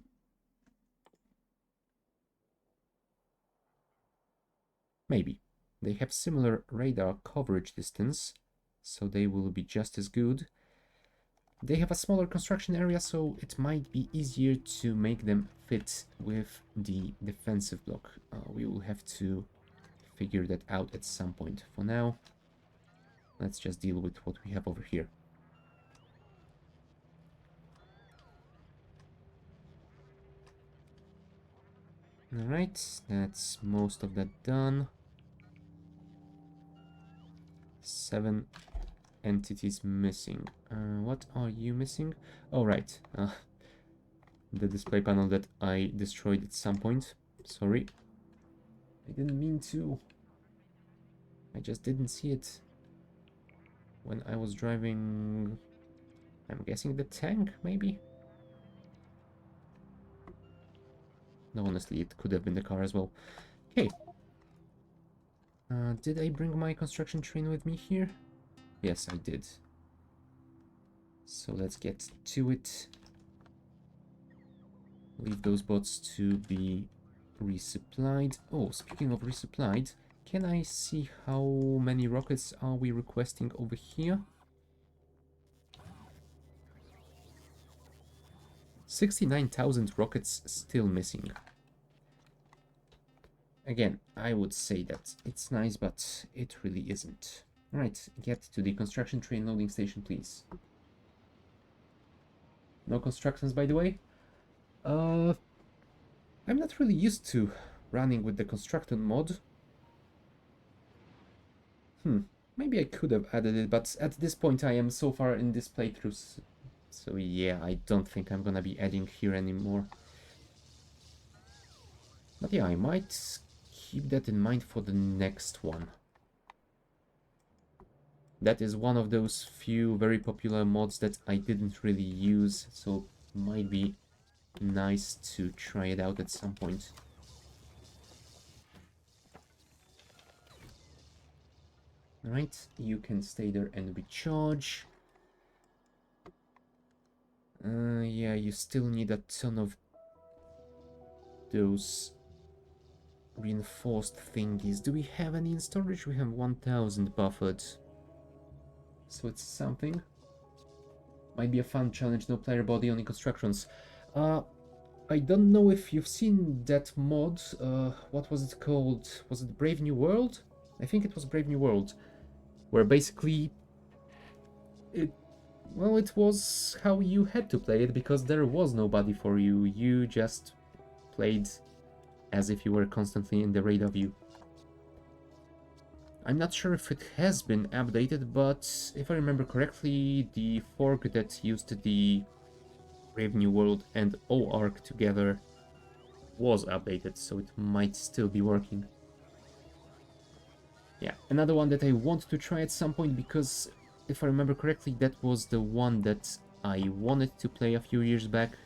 Maybe. They have similar radar coverage distance, so they will be just as good. They have a smaller construction area, so it might be easier to make them fit with the defensive block. We will have to figure that out at some point. For now, let's just deal with what we have over here. Alright, that's most of that done. 7 entities missing. What are you missing? Oh, right. The display panel that I destroyed at some point. Sorry. I didn't mean to. I just didn't see it when I was driving. I'm guessing the tank, maybe? No, honestly, it could have been the car as well. Okay. Did I bring my construction train with me here? Yes, I did. So let's get to it. Leave those bots to be resupplied. Oh, speaking of resupplied, can I see how many rockets are we requesting over here? 69,000 rockets still missing. Again, I would say that it's nice, but it really isn't. Alright, get to the construction train loading station, please. No constructions, by the way. I'm not really used to running with the construction mod. Maybe I could have added it, but at this point I am so far in this playthrough. So yeah, I don't think I'm gonna be adding here anymore. But yeah, I might keep that in mind for the next one. That is one of those few very popular mods that I didn't really use, so it might be nice to try it out at some point. Alright, you can stay there and recharge. Yeah, you still need a ton of those reinforced thingies. Do we have any in storage? We have 1000 buffered. So it's something. Might be a fun challenge, no player body, only constructions. I don't know if you've seen that mod. What was it called? Was it Brave New World? I think it was Brave New World. Where basically it was how you had to play it, because there was nobody for you. You just played as if you were constantly in the radar view. I'm not sure if it has been updated, but if I remember correctly, the fork that used the Brave New World and OArc together was updated, so it might still be working. Yeah, another one that I want to try at some point, because if I remember correctly, that was the one that I wanted to play a few years back,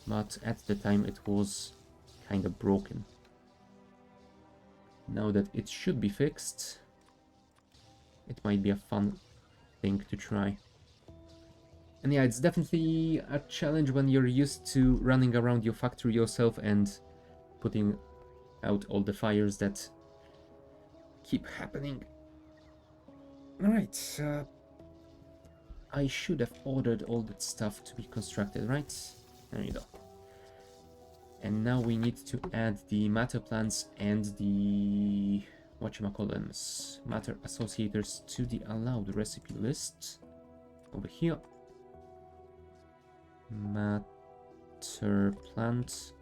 but at the time it was kind of broken. Now that it should be fixed, it might be a fun thing to try. And yeah, it's definitely a challenge when you're used to running around your factory yourself and putting out all the fires that keep happening. Alright, I should have ordered all that stuff to be constructed, right? There you go. And now we need to add the matter plants and the whatchamacallums, matter associators to the allowed recipe list. Over here. Matter plant,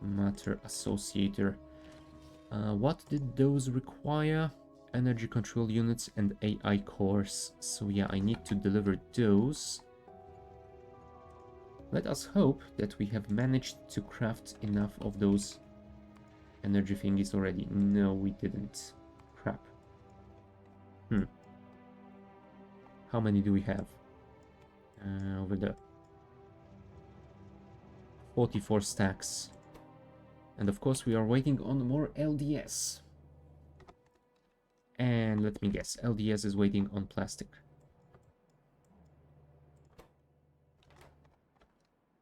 matter associator. What did those require? Energy control units and AI cores. So yeah, I need to deliver those. Let us hope that we have managed to craft enough of those energy thingies already. No, we didn't. Crap. How many do we have? Over there. 44 stacks. And of course we are waiting on more LDS. And let me guess, LDS is waiting on plastic.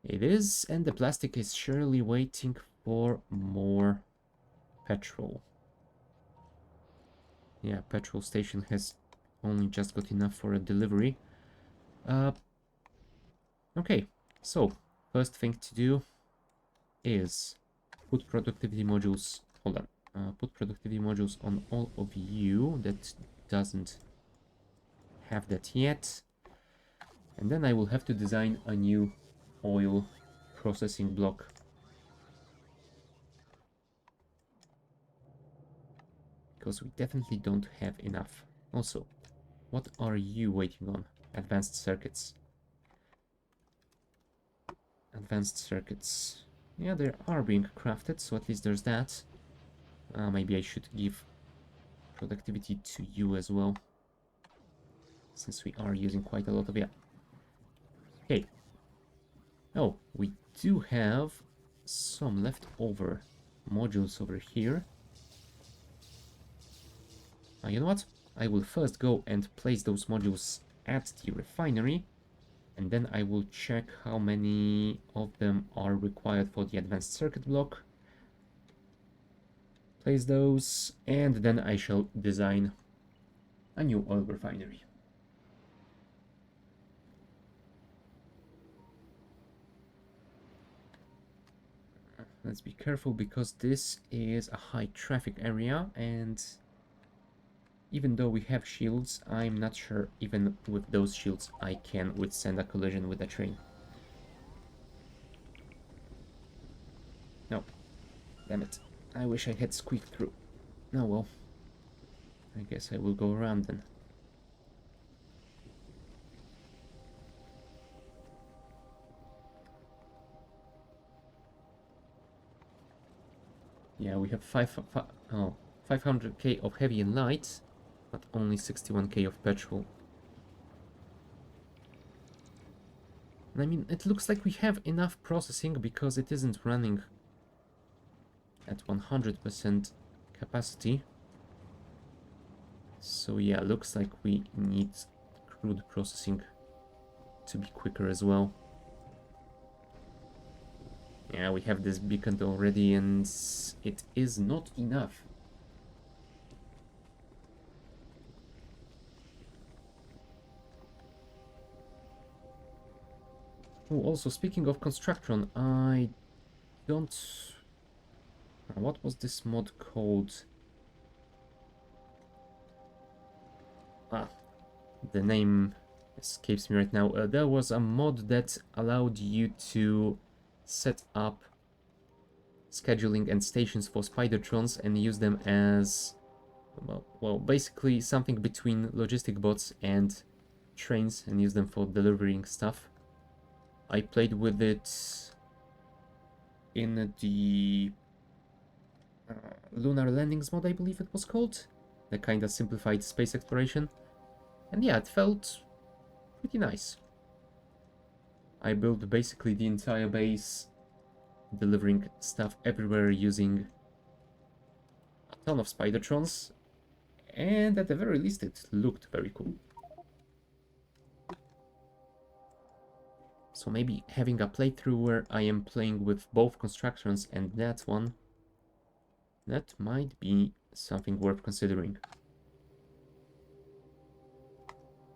It is, and the plastic is surely waiting for more petrol. Yeah, petrol station has only just got enough for a delivery. Okay, so first thing to do is put productivity modules. Hold on. Put productivity modules on all of you that doesn't have that yet. And then I will have to design a new oil processing block. Because we definitely don't have enough. Also, what are you waiting on? Advanced circuits. Advanced circuits. Yeah, they are being crafted, so at least there's that. Maybe I should give productivity to you as well, since we are using quite a lot of it. Okay. Oh, we do have some leftover modules over here. You know what? I will first go and place those modules at the refinery, and then I will check how many of them are required for the advanced circuit block. Place those, and then I shall design a new oil refinery. Let's be careful because this is a high traffic area, and even though we have shields, I'm not sure even with those shields I can withstand a collision with a train. No. Damn it. I wish I had squeaked through. Oh well. I guess I will go around then. Yeah, we have 500k of heavy and light, but only 61k of petrol. And I mean, it looks like we have enough processing because it isn't running at 100% capacity. So yeah, looks like we need crude processing to be quicker as well. Yeah, we have this beacon already, and it is not enough. Oh, also, speaking of Constructron, I don't... What was this mod called? The name escapes me right now. There was a mod that allowed you to set up scheduling and stations for Spidertrons and use them as, well, basically something between logistic bots and trains, and use them for delivering stuff. I played with it in the Lunar Landings mod, I believe it was called. The kind of simplified space exploration. And yeah, it felt pretty nice. I built basically the entire base, delivering stuff everywhere using a ton of Spidertrons, and at the very least it looked very cool. So maybe having a playthrough where I am playing with both Constructrons and that one That might be something worth considering.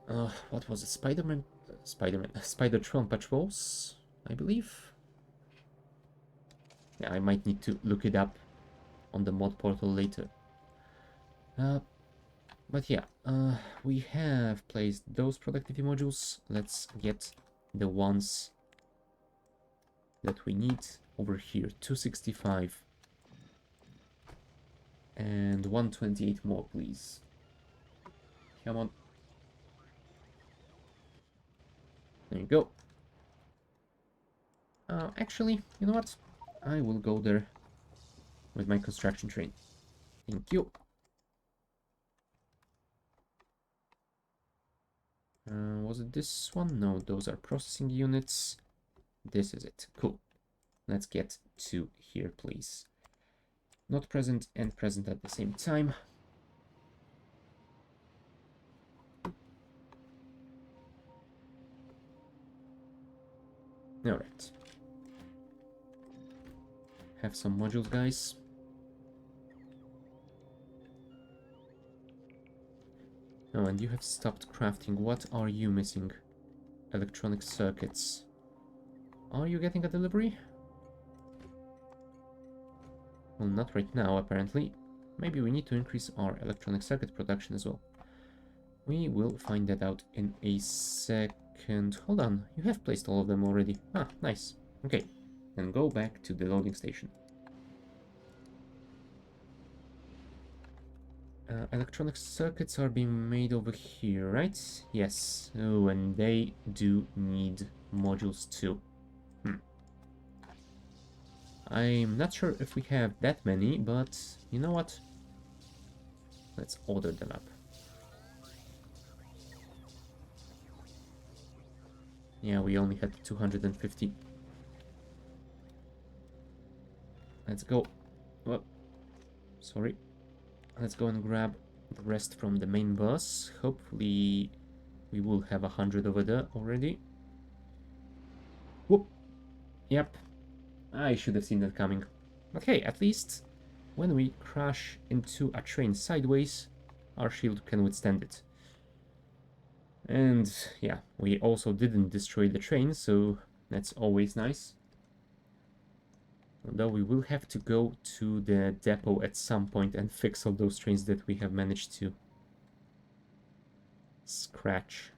What was it? Spidertron patrols, I believe. Yeah, I might need to look it up on the mod portal later. But yeah, we have placed those productivity modules. Let's get the ones that we need over here. 265 and 128 more, please. Come on. There you go. Actually, you know what? I will go there with my construction train. Thank you. Was it this one? No, those are processing units. This is it. Cool. Let's get to here, please. Not present and present at the same time. Alright. Have some modules, guys. Oh, and you have stopped crafting. What are you missing? Electronic circuits. Are you getting a delivery? Well, not right now, apparently. Maybe we need to increase our electronic circuit production as well. We will find that out in a second. Hold on, you have placed all of them already. Ah, nice. Okay, then go back to the loading station. Electronic circuits are being made over here, right? Yes. Oh, and they do need modules too. I'm not sure if we have that many, but you know what? Let's order them up. Yeah, we only had 250. Let's go. Oh, sorry. Let's go and grab the rest from the main bus. Hopefully we will have 100 over there already. Whoop. Yep. I should have seen that coming. But hey, at least when we crash into a train sideways, our shield can withstand it. And yeah, we also didn't destroy the train, so that's always nice. Although we will have to go to the depot at some point and fix all those trains that we have managed to scratch.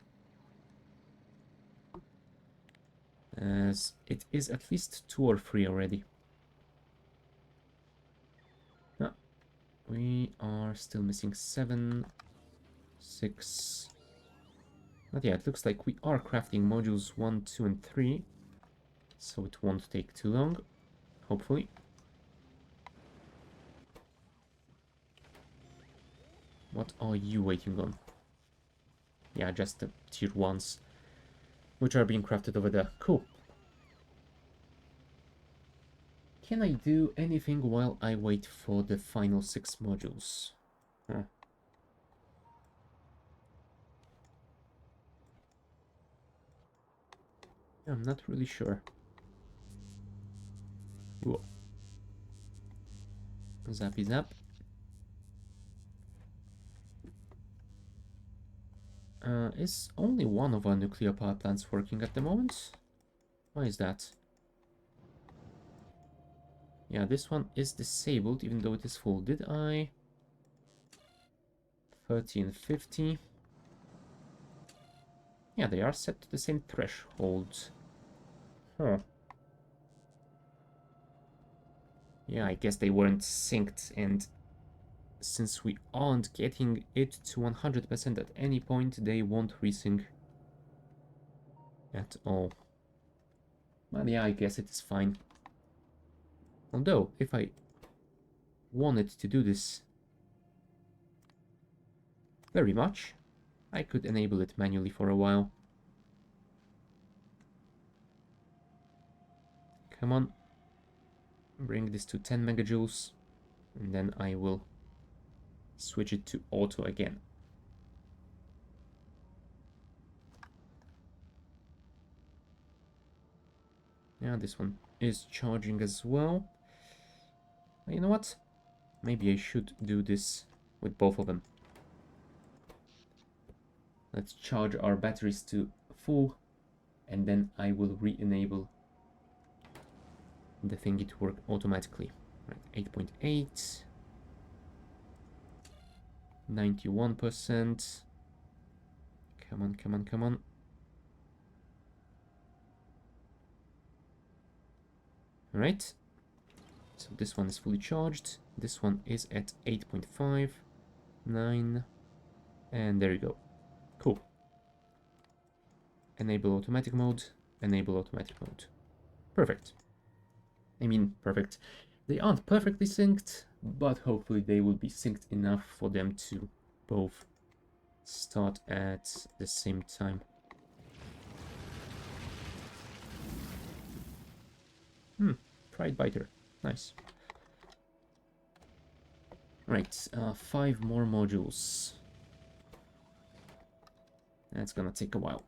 As it is at least 2 or 3 already. Ah, we are still missing 7, 6. But yeah, it looks like we are crafting modules 1, 2, and 3. So it won't take too long, hopefully. What are you waiting on? Yeah, just the tier 1s, which are being crafted over there. Cool. Can I do anything while I wait for the final 6 modules? Huh. I'm not really sure. Whoa. Zappy zap. Is only one of our nuclear power plants working at the moment? Why is that? Yeah, this one is disabled even though it is full. Did I? 1350. Yeah, they are set to the same threshold. Huh. Yeah, I guess they weren't synced, and since we aren't getting it to 100% at any point, they won't resync at all. Well, yeah, I guess it is fine. Although, if I wanted to do this very much, I could enable it manually for a while. Come on. Bring this to 10 megajoules, and then I will switch it to auto again. Yeah, this one is charging as well. You know what? maybe I should do this with both of them. Let's charge our batteries to full, and then I will re-enable the thingy to work automatically. Right, 8.8, 91%. Come on, come on, come on. All right. So this one is fully charged. This one is at 8.5, 9, and there you go. Cool. Enable automatic mode, enable automatic mode. Perfect. I mean, perfect. They aren't perfectly synced, but hopefully they will be synced enough for them to both start at the same time. Pride biter. Nice. Right, 5 more modules. That's gonna take a while.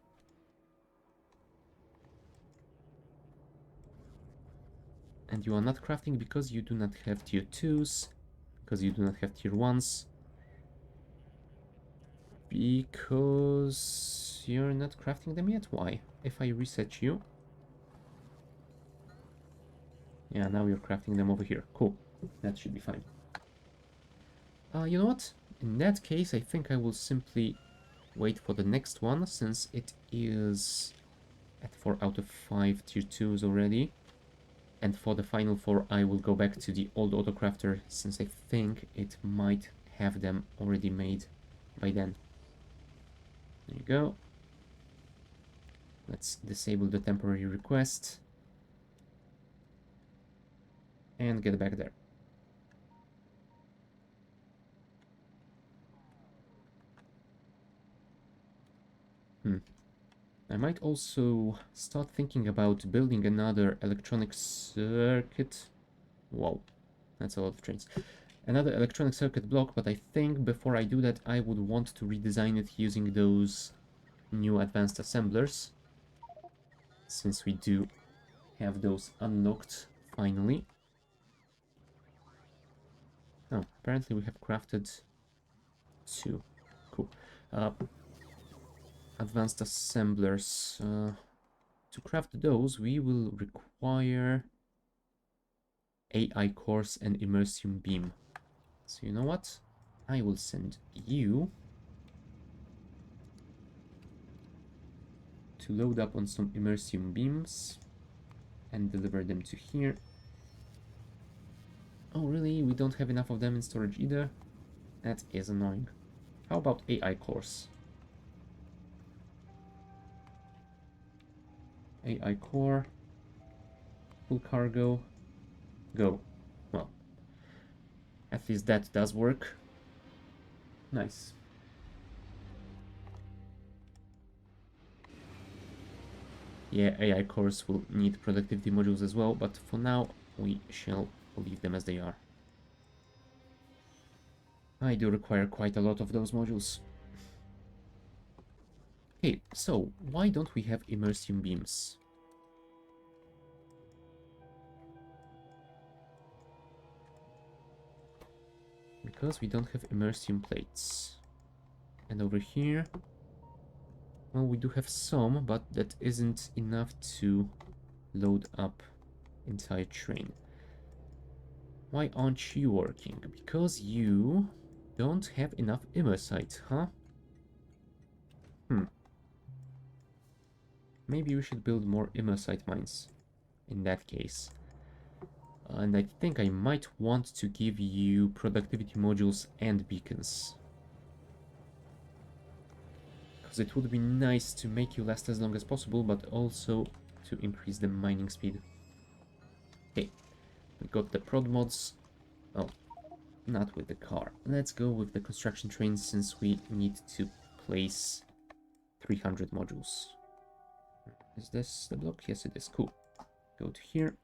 And you are not crafting because you do not have tier 2s, because you do not have tier 1s, because you're not crafting them yet. Why? If I reset you... Yeah, now you're crafting them over here. Cool. That should be fine. You know what? In that case, I think I will simply wait for the next one, since it is at 4 out of 5 tier 2s already. And for the final 4, I will go back to the old autocrafter, since I think it might have them already made by then. There you go. Let's disable the temporary request. And get back there. I might also start thinking about building another electronic circuit. Wow, that's a lot of trains. Another electronic circuit block, but I think before I do that, I would want to redesign it using those new advanced assemblers, since we do have those unlocked finally. Oh, apparently we have crafted 2. Cool. Advanced assemblers. To craft those, we will require AI cores and immersium beam. So you know what? I will send you to load up on some immersium beams and deliver them to here. Oh really? We don't have enough of them in storage either? That is annoying. How about AI cores? AI core, full cargo, go. Well, at least that does work. Nice. Yeah, AI cores will need productivity modules as well, but for now we shall leave them as they are. I do require quite a lot of those modules. Okay, so why don't we have immersium beams? Because we don't have immersium plates. And over here, well, we do have some, but that isn't enough to load up entire train. Why aren't you working? Because you don't have enough immersite, huh? Maybe we should build more immersite mines in that case. And I think I might want to give you productivity modules and beacons. Because it would be nice to make you last as long as possible, but also to increase the mining speed. Okay, we got the prod mods. Oh, not with the car. Let's go with the construction trains, since we need to place 300 modules. Is this the block? Yes, it is. Cool. Go to here.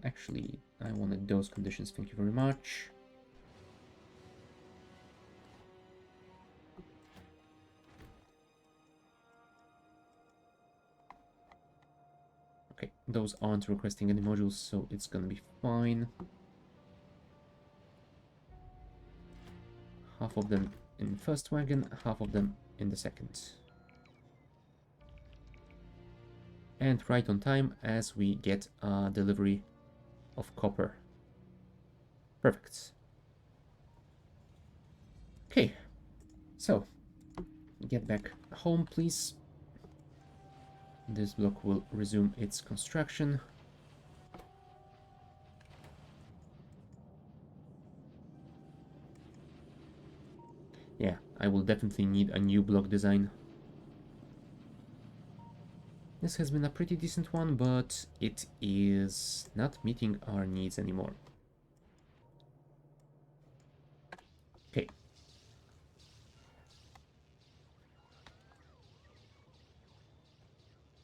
Actually, I wanted those conditions. Thank you very much. Okay, those aren't requesting any modules, so it's gonna be fine. half of them in the first wagon, half of them in the second. And right on time as we get a delivery of copper. Perfect. Okay, so get back home, please. This block will resume its construction. Yeah, I will definitely need a new block design. This has been a pretty decent one, but it is not meeting our needs anymore. Okay.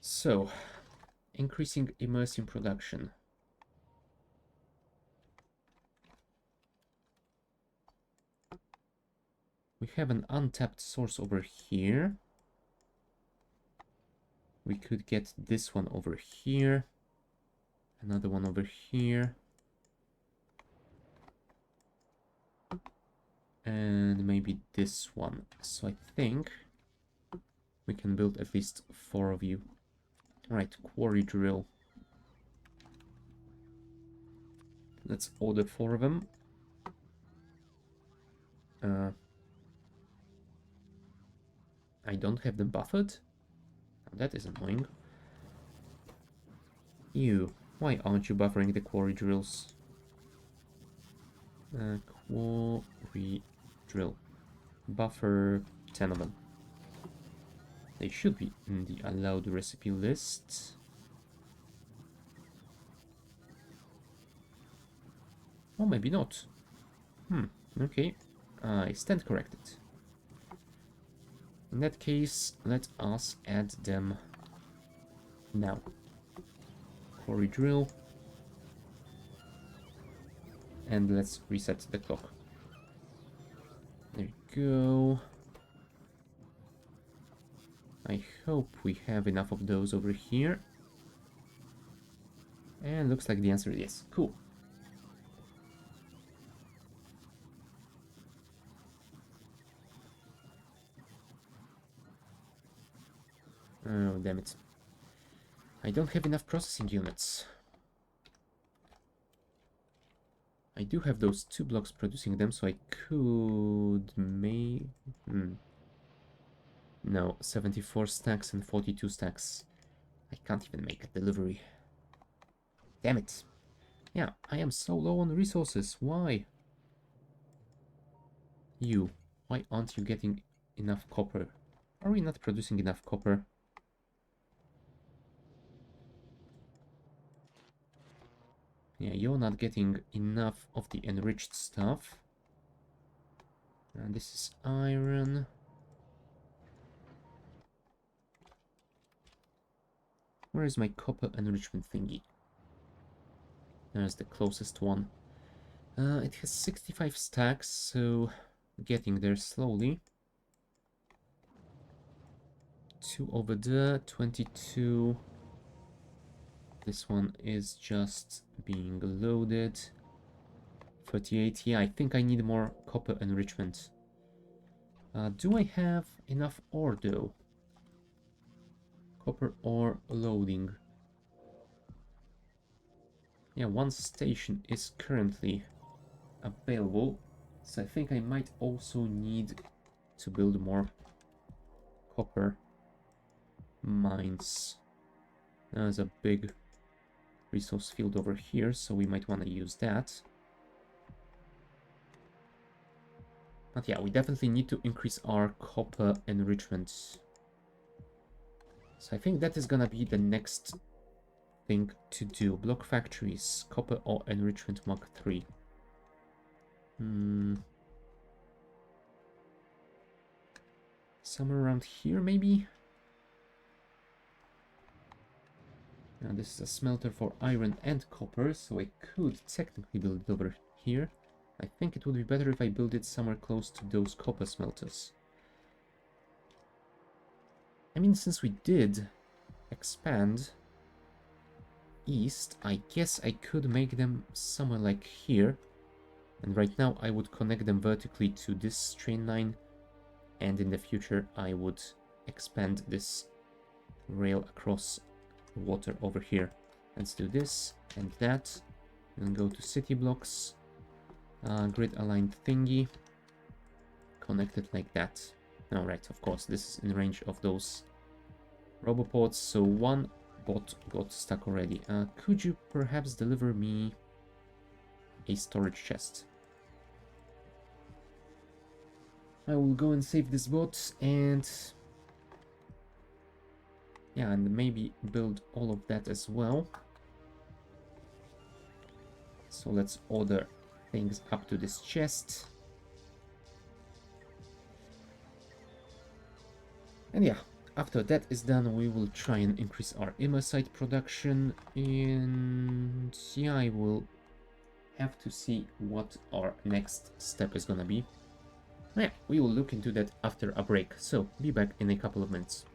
So, increasing immersion production. We have an untapped source over here. We could get this one over here. Another one over here. And maybe this one. So I think we can build at least 4 of you. Alright, quarry drill. Let's order 4 of them. I don't have them buffered. That is annoying. You, why aren't you buffering the quarry drills? Quarry drill. Buffer 10 of them. They should be in the allowed recipe list. Oh, maybe not. Okay. I stand corrected. In that case, let us add them now. Quarry drill. And let's reset the clock. There you go. I hope we have enough of those over here. And looks like the answer is yes. Cool. Oh, damn it. I don't have enough processing units. I do have those 2 blocks producing them, so I could make... No, 74 stacks and 42 stacks. I can't even make a delivery. Damn it. Yeah, I am so low on resources. Why? You, why aren't you getting enough copper? Are we not producing enough copper? Yeah, you're not getting enough of the enriched stuff. And this is iron. Where is my copper enrichment thingy? There's the closest one. It has 65 stacks, so getting there slowly. 2 over there, 22. This one is just being loaded. 38, yeah, I think I need more copper enrichment. Do I have enough ore though? Copper ore loading. Yeah, 1 station is currently available, so I think I might also need to build more copper mines. There's a big resource field over here, so we might want to use that. But yeah, we definitely need to increase our copper enrichment. So I think that is gonna be the next thing to do. Block factories, copper ore enrichment Mark 3. Somewhere around here, maybe? Now this is a smelter for iron and copper, so I could technically build it over here. I think it would be better if I build it somewhere close to those copper smelters. I mean, since we did expand east, I guess I could make them somewhere like here. And right now I would connect them vertically to this train line, and in the future I would expand this rail across water over here. Let's do this and that, and go to city blocks, grid aligned thingy, connect it like that. Alright, of course, this is in range of those roboports, so one bot got stuck already. Could you perhaps deliver me a storage chest? I will go and save this bot, and yeah, and maybe build all of that as well. So let's order things up to this chest. And yeah, after that is done, we will try and increase our immersite production, and yeah, I will have to see what our next step is gonna be. Yeah, we will look into that after a break, so be back in a couple of minutes.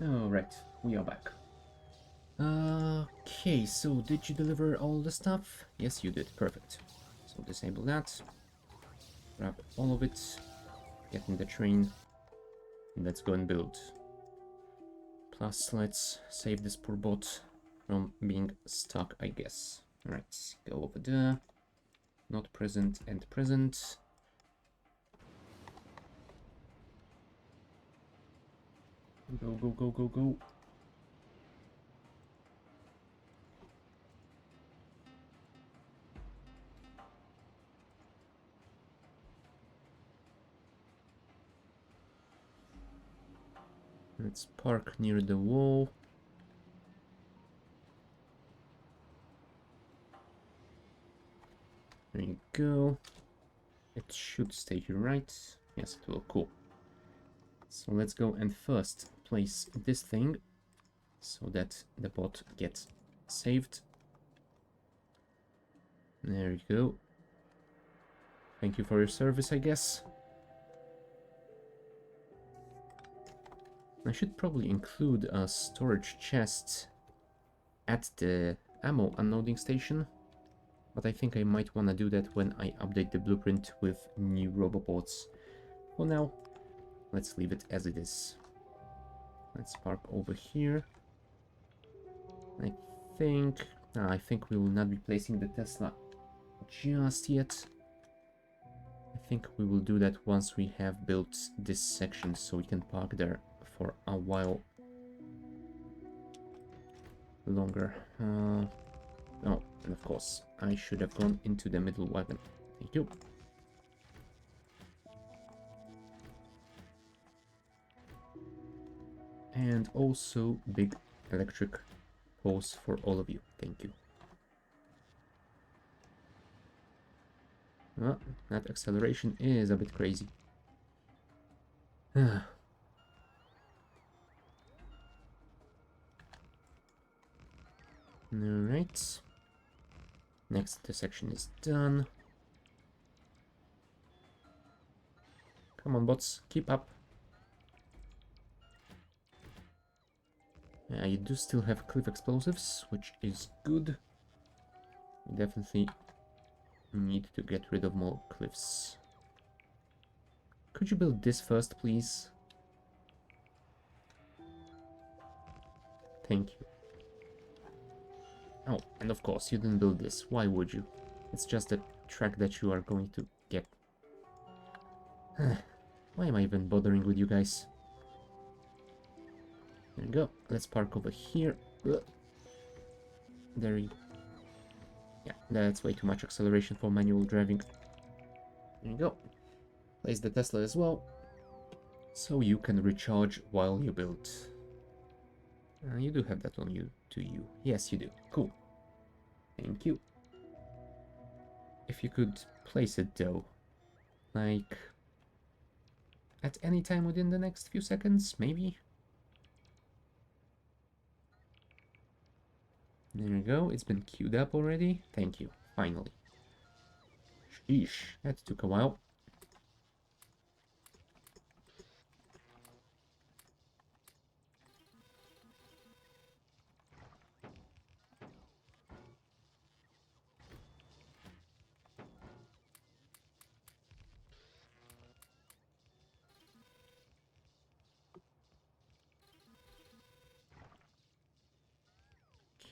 Alright, we are back. Okay, so did you deliver all the stuff? Yes, you did. Perfect. So disable that. Grab all of it. Get in the train. And let's go and build. Plus, let's save this poor bot. from being stuck, I guess. Alright, go over there. Not present and present. Go, go, go, go, go. Let's park near the wall. There you go. It should stay here, right? Yes, it will. Cool. So let's go and first place this thing so that the bot gets saved. There you go. Thank you for your service, I guess. I should probably include a storage chest at the ammo unloading station, but I think I might want to do that when I update the blueprint with new robobots. For now, let's leave it as it is. Let's park over here. I think we will not be placing the Tesla just yet. I think we will do that once we have built this section, so we can park there for a while longer. Oh, and of course, I should have gone into the middle wagon. Thank you. And also big electric poles for all of you. Thank you. That acceleration is a bit crazy. Alright. Next intersection is done. Come on, bots, keep up. You do still have cliff explosives, which is good. We definitely need to get rid of more cliffs. Could you build this first, please? Thank you. Oh, and of course, you didn't build this. Why would you? It's just a track that you are going to get. Why am I even bothering with you guys? There you go. Let's park over here. There you go. Yeah, that's way too much acceleration for manual driving. There you go. Place the Tesla as well, so you can recharge while you build. You do have that on you, do you? Yes, you do. Cool. Thank you. If you could place it though, like at any time within the next few seconds, maybe? There you go, it's been queued up already. Thank you, finally. Sheesh, that took a while.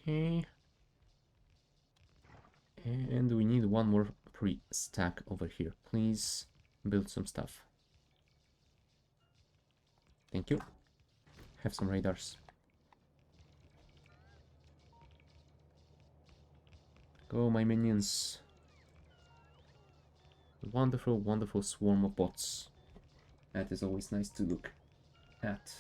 Okay. And we need one more pre-stack over here. Please build some stuff. Thank you. Have some radars. Go, my minions. Wonderful, wonderful swarm of bots. That is always nice to look at.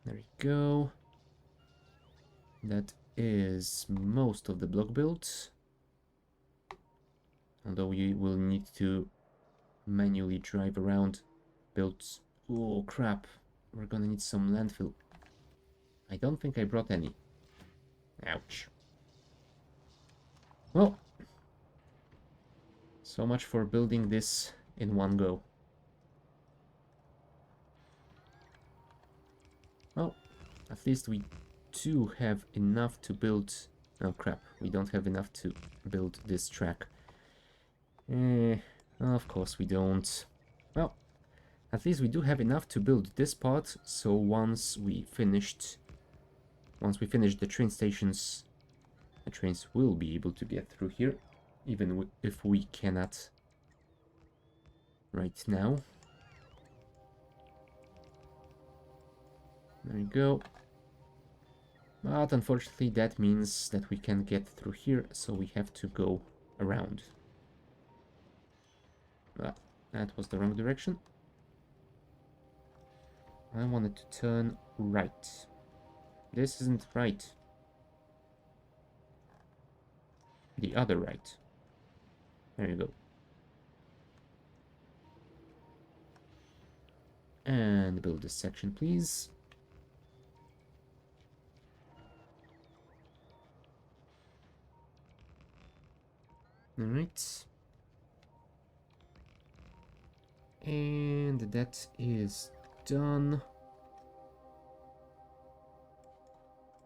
There you go. That is most of the block builds. Although we will need to manually drive around builds. Oh crap, we're gonna need some landfill. I don't think I brought any. Ouch. Well, so much for building this in one go. Well, at least we do have enough to build... Oh crap, we don't have enough to build this track. Of course we don't. Well, At least we do have enough to build this part, so once we finish the train stations, the trains will be able to get through here, even if we cannot right now. There you go. But unfortunately that means that we can't get through here, so we have to go around. Ah, that was the wrong direction. I wanted to turn right. This isn't right. The other right. There you go. And build this section, please. Alright. And that is done.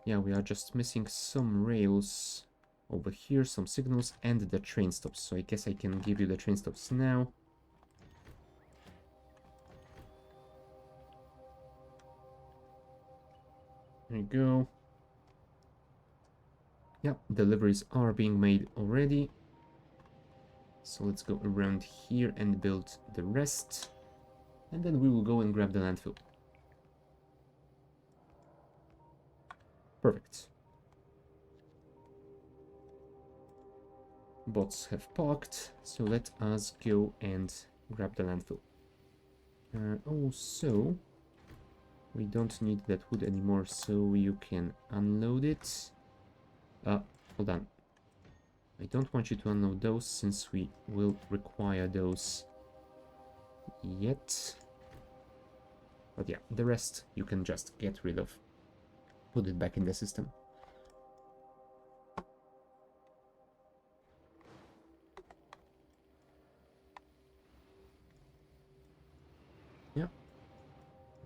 Yeah, we are just missing some rails over here, some signals, and the train stops. So I guess I can give you the train stops now. There you go. Yeah, deliveries are being made already. So let's go around here and build the rest. And then we will go and grab the landfill. Perfect. Bots have parked, so let us go and grab the landfill. Also, we don't need that wood anymore, so you can unload it. Hold on. I don't want you to unload those, since we will require those yet. But yeah, the rest you can just get rid of. Put it back in the system. Yeah.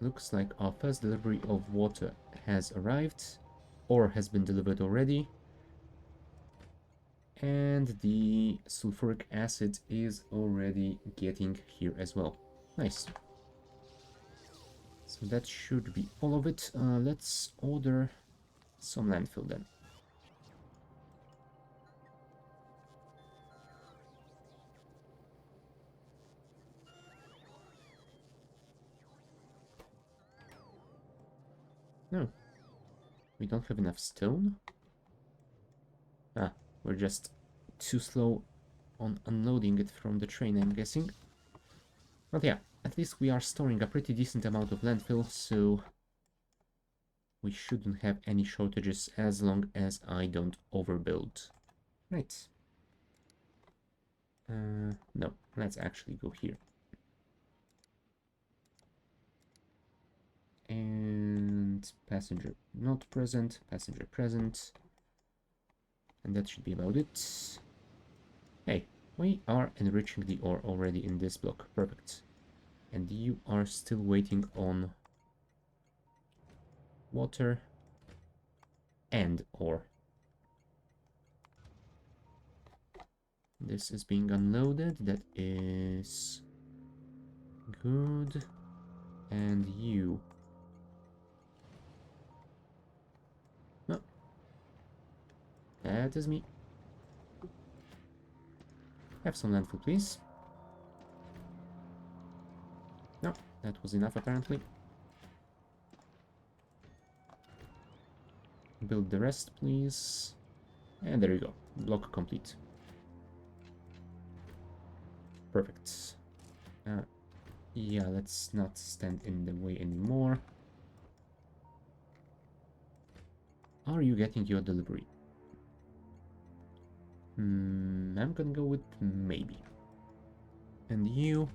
Looks like our first delivery of water has arrived, or has been delivered already. And the sulfuric acid is already getting here as well. Nice. So that should be all of it. Let's order some landfill then. No, we don't have enough stone. Ah, we're just too slow on unloading it from the train, I'm guessing. But yeah, at least we are storing a pretty decent amount of landfill, so we shouldn't have any shortages as long as I don't overbuild. Right. No, let's actually go here. And passenger not present, passenger present. And that should be about it. Hey, we are enriching the ore already in this block. Perfect. And you are still waiting on water and ore. This is being unloaded. That is good. And you. No. That is me. Have some landfill, please. No, that was enough apparently. Build the rest, please. And there you go. Block complete. Perfect. Yeah, let's not stand in the way anymore. Are you getting your delivery? I'm gonna go with maybe. And you?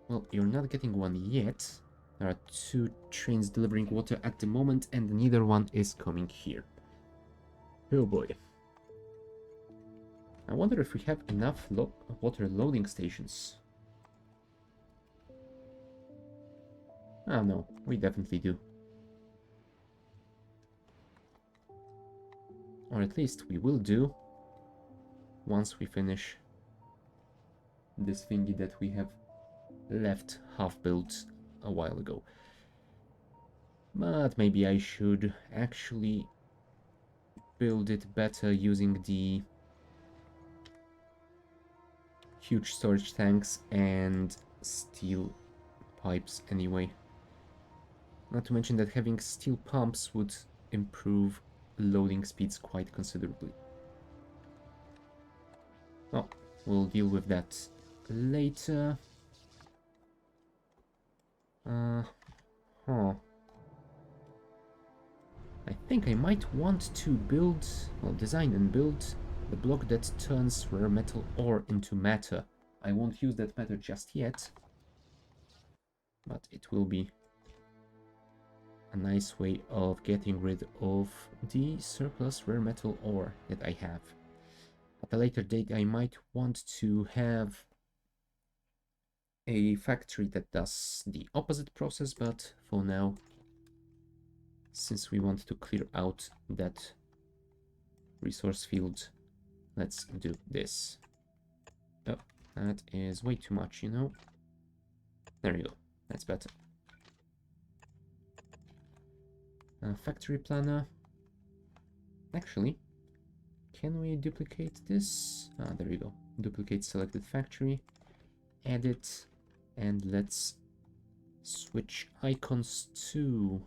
Well, you're not getting one yet. There are 2 trains delivering water at the moment, and neither one is coming here. Oh boy. I wonder if we have enough water loading stations. Ah, no, we definitely do. Or at least we will do once we finish this thingy that we have left half-built a while ago. But maybe I should actually build it better using the huge storage tanks and steel pipes anyway. Not to mention that having steel pumps would improve loading speeds quite considerably. Oh, we'll deal with that later. Huh. I think I might want to build, well, design and build the block that turns rare metal ore into matter. I won't use that matter just yet, but it will be a nice way of getting rid of the surplus rare metal ore that I have. At a later date, I might want to have a factory that does the opposite process, but for now, since we want to clear out that resource field, let's do this. Oh, that is way too much, you know. There you go, that's better. Factory planner. Actually, can we duplicate this? Ah, there you go. Duplicate selected factory, edit, and let's switch icons to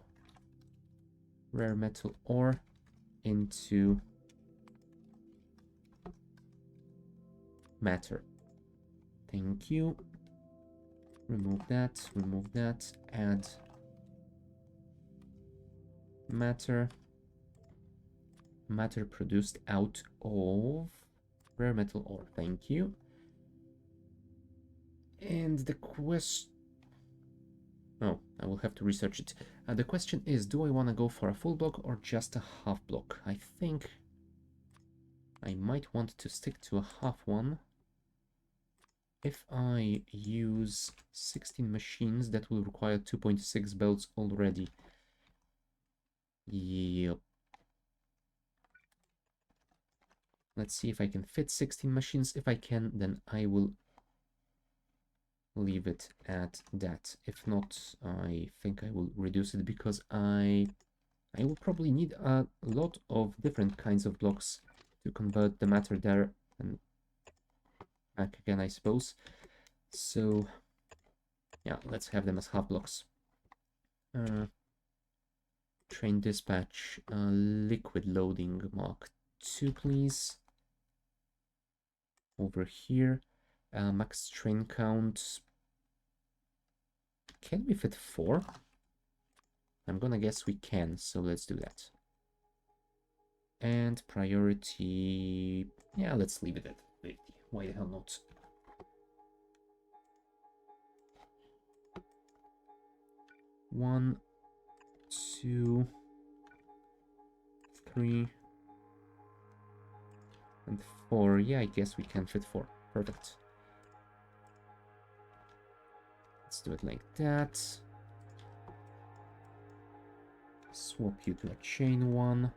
rare metal ore into matter. Thank you. Remove that, add matter. Matter produced out of rare metal ore. Thank you. And the question... Oh, I will have to research it. The question is, do I want to go for a full block or just a half block? I think I might want to stick to a half one. If I use 16 machines, that will require 2.6 belts already. Yep. Let's see if I can fit 16 machines. If I can, then I will leave it at that. If not, I think I will reduce it because I will probably need a lot of different kinds of blocks to convert the matter there and back again, I suppose. So yeah, let's have them as half blocks. Train dispatch, liquid loading Mark 2, please. Over here, max train count. Can we fit 4? I'm gonna guess we can, so let's do that. And priority, yeah, let's leave it at 50. Why the hell not? One, 2, 3, and 4. Yeah, I guess we can fit 4. Perfect. Let's do it like that. Swap you to a chain 1.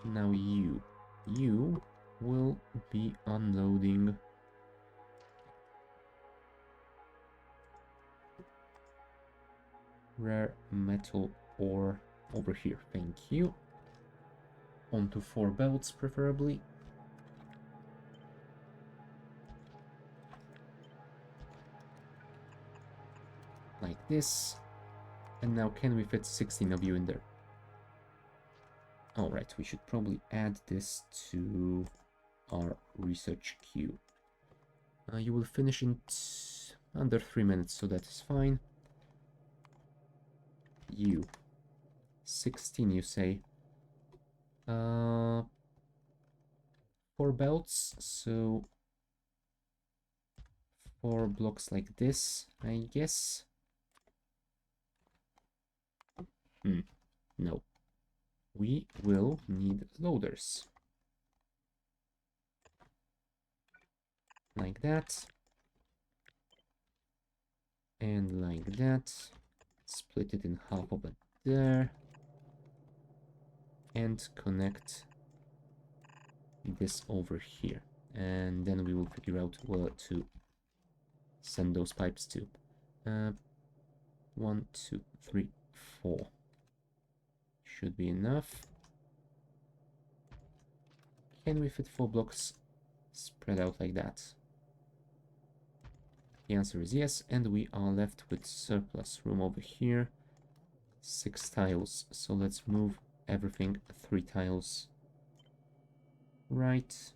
Now you will be unloading rare metal ore over here. Thank you. Onto 4 belts, preferably. Like this. And now can we fit 16 of you in there? Alright, we should probably add this to our research queue. You will finish in under 3 minutes, so that is fine. You. 16, you say. 4 belts, so 4 blocks like this, I guess. No. We will need loaders. Like that. And like that. Split it in half over there. And connect this over here. And then we will figure out where to send those pipes to. 1, 2, 3, 4. Should be enough. Can we fit 4 blocks spread out like that? The answer is yes, and we are left with surplus room over here. 6 tiles, so let's move everything 3 tiles. Right.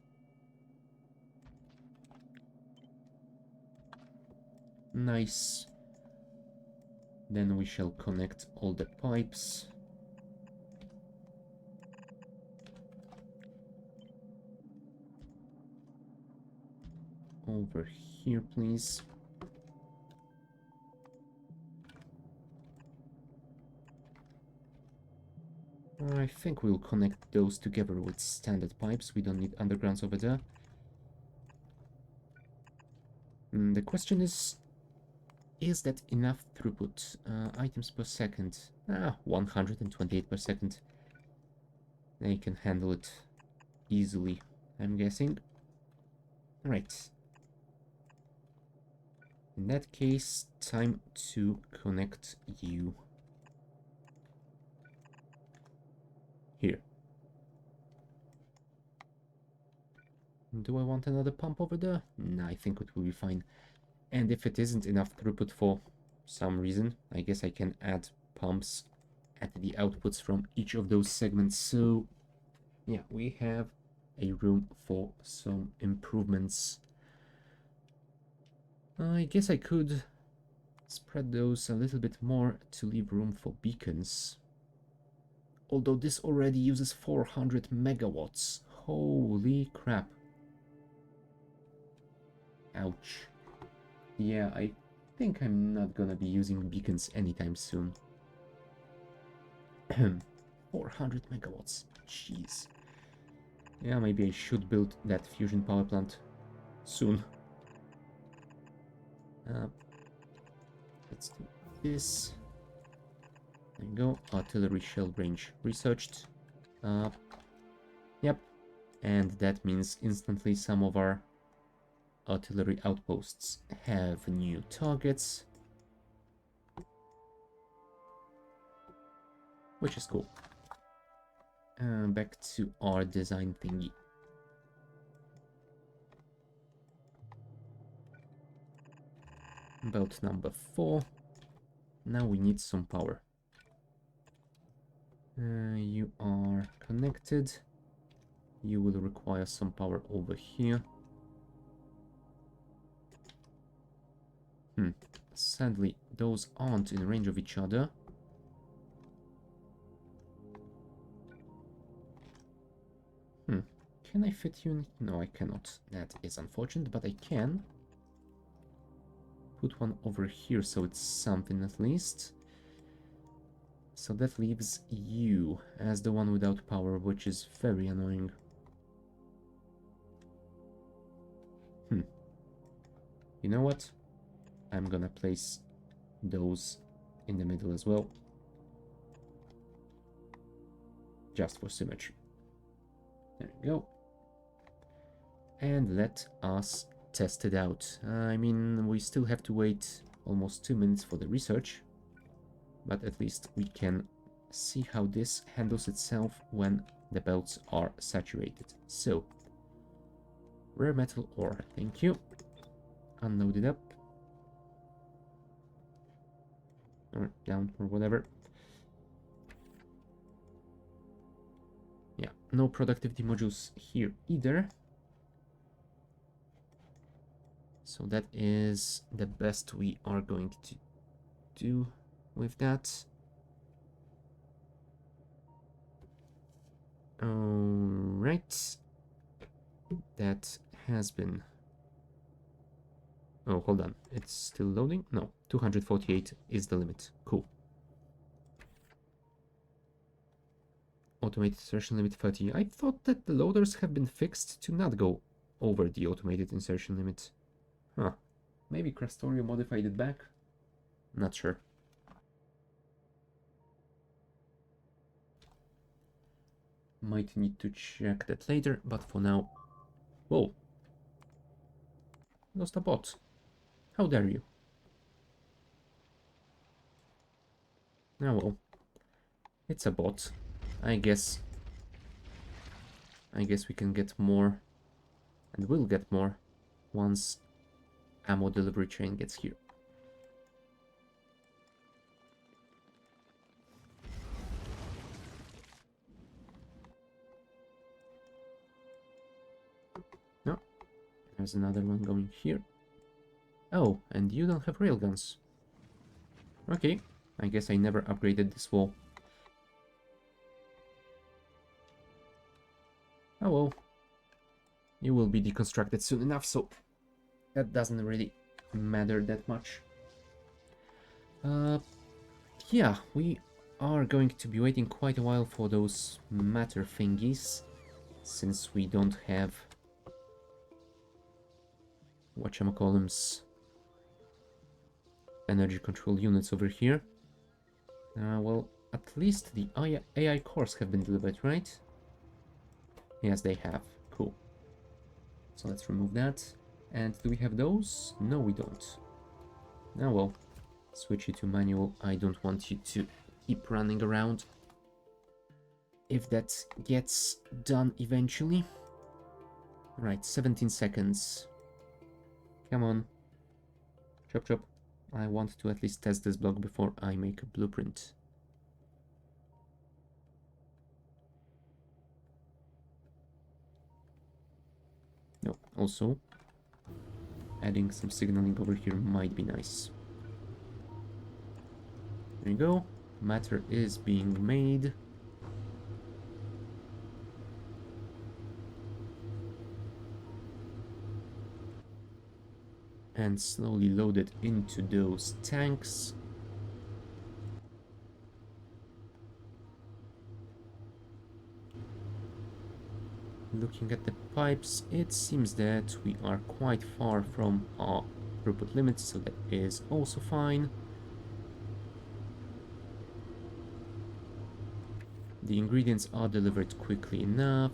Nice. Then we shall connect all the pipes. Over here, please. I think we'll connect those together with standard pipes. We don't need undergrounds over there. The question is that enough throughput? Items per second. 128 per second. They can handle it easily, I'm guessing. Right. In that case, time to connect you here. Do I want another pump over there? Nah, I think it will be fine. And if it isn't enough throughput for some reason, I guess I can add pumps at the outputs from each of those segments. So, yeah, we have a room for some improvements. I guess I could spread those a little bit more to leave room for beacons. Although this already uses 400 megawatts. Holy crap. Ouch. Yeah, I think I'm not gonna be using beacons anytime soon. 400 megawatts. Jeez. Yeah, maybe I should build that fusion power plant soon. Let's do this. There you go. Artillery shell range researched. Yep. And that means instantly some of our artillery outposts have new targets. Which is cool. Back to our design thingy. Belt number 4. Now we need some power. You are connected. You will require some power over here. Sadly, those aren't in range of each other. Can I fit you in? No, I cannot. That is unfortunate, but I can put one over here so it's something at least. So that leaves you as the one without power, which is very annoying. You know what? I'm gonna place those in the middle as well. Just for symmetry. There we go. And let us test it out. I mean, we still have to wait almost 2 minutes for the research, but at least we can see how this handles itself when the belts are saturated. So, rare metal ore, thank you. Unload it up. Or down, or whatever. Yeah, no productivity modules here either. So that is the best we are going to do with that. Alright. That has been... Oh, hold on. It's still loading? No, 248 is the limit. Cool. Automated insertion limit 30. I thought that the loaders have been fixed to not go over the automated insertion limit. Huh. Maybe Krastorio modified it back? Not sure. Might need to check that later, but for now... Whoa! Lost a bot. How dare you? Oh well. It's a bot. I guess we can get more, and will get more, once ammo delivery train gets here. No, there's another one going here. Oh, and you don't have railguns. Okay, I guess I never upgraded this wall. Oh well. You will be deconstructed soon enough, so that doesn't really matter that much. Yeah, we are going to be waiting quite a while for those matter thingies, since we don't have whatchamacallums energy control units over here. Well, at least the AI cores have been delivered, right? Yes, they have. Cool. So let's remove that. And do we have those? No, we don't. Oh well. Switch you to manual. I don't want you to keep running around. If that gets done eventually. Right, 17 seconds. Come on. Chop chop. I want to at least test this block before I make a blueprint. No, also adding some signaling over here might be nice. There you go. Matter is being made. And slowly loaded into those tanks. Looking at the pipes, it seems that we are quite far from our throughput limits, so that is also fine. The ingredients are delivered quickly enough.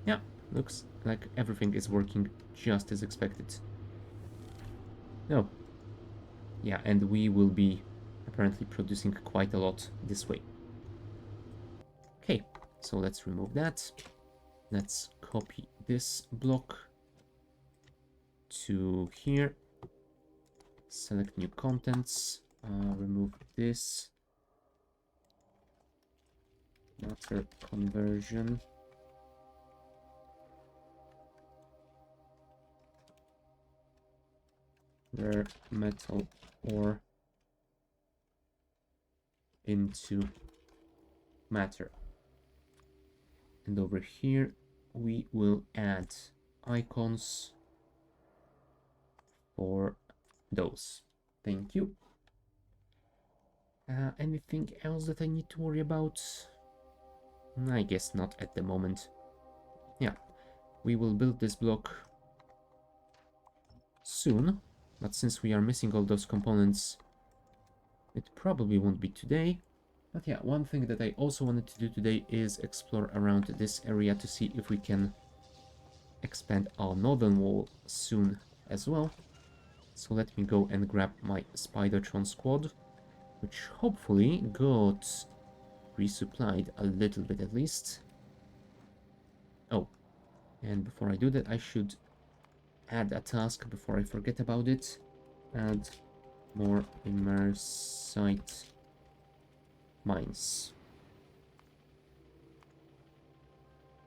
Yeah, looks like everything is working just as expected. No. Yeah, and we will be apparently producing quite a lot this way. Okay, so let's remove that. Let's copy this block to here. Select new contents. Remove this. Matter conversion. Rare metal ore into matter. And over here we will add icons for those. Thank you. Anything else that I need to worry about? I guess not at the moment. Yeah, we will build this block soon, but since we are missing all those components, it probably won't be today. But yeah, one thing that I also wanted to do today is explore around this area to see if we can expand our northern wall soon as well. So let me go and grab my Spidertron squad, which hopefully got resupplied a little bit at least. Oh, and before I do that, I should add a task before I forget about it. Add more immersite mines.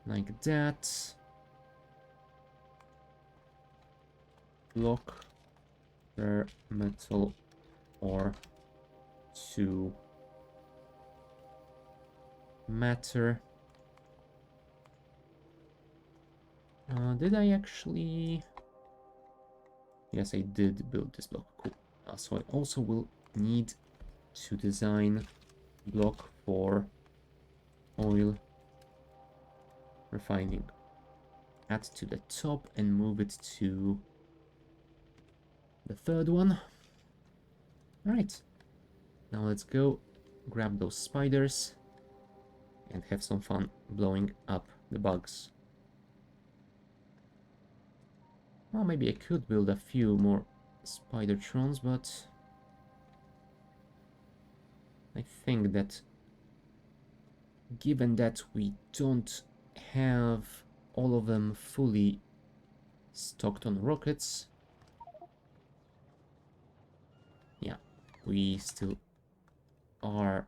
Like that. Block rare metal ore to matter. Did I actually... Yes, I did build this block. Cool. So I also will need to design block for oil refining. Add to the top and move it to the third one. Alright. Now let's go grab those spiders and have some fun blowing up the bugs. Well, maybe I could build a few more Spidertrons, but I think that given that we don't have all of them fully stocked on rockets, yeah, we still are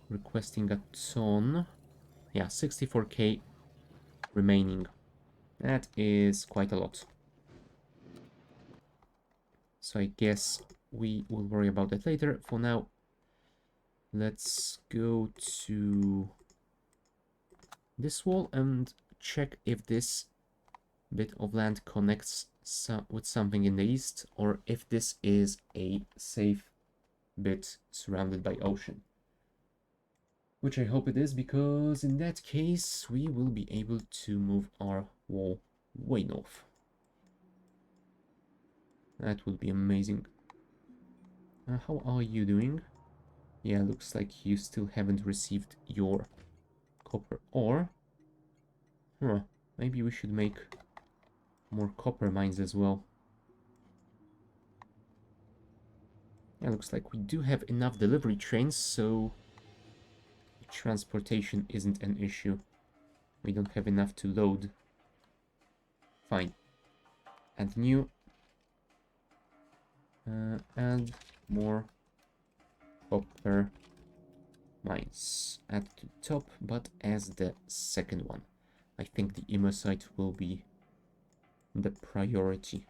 requesting a ton. Yeah, 64k remaining. That is quite a lot. So I guess we will worry about that later. For now, let's go to this wall and check if this bit of land connects with something in the east, or if this is a safe bit surrounded by ocean. Which I hope it is, because in that case we will be able to move our wall way north. That would be amazing. How are you doing? Yeah, looks like you still haven't received your copper ore. Huh, maybe we should make more copper mines as well. Yeah, looks like we do have enough delivery trains, so transportation isn't an issue. We don't have enough to load. Fine. Add new. Add more copper mines. Add to top, but as the second one. I think the immersite will be the priority.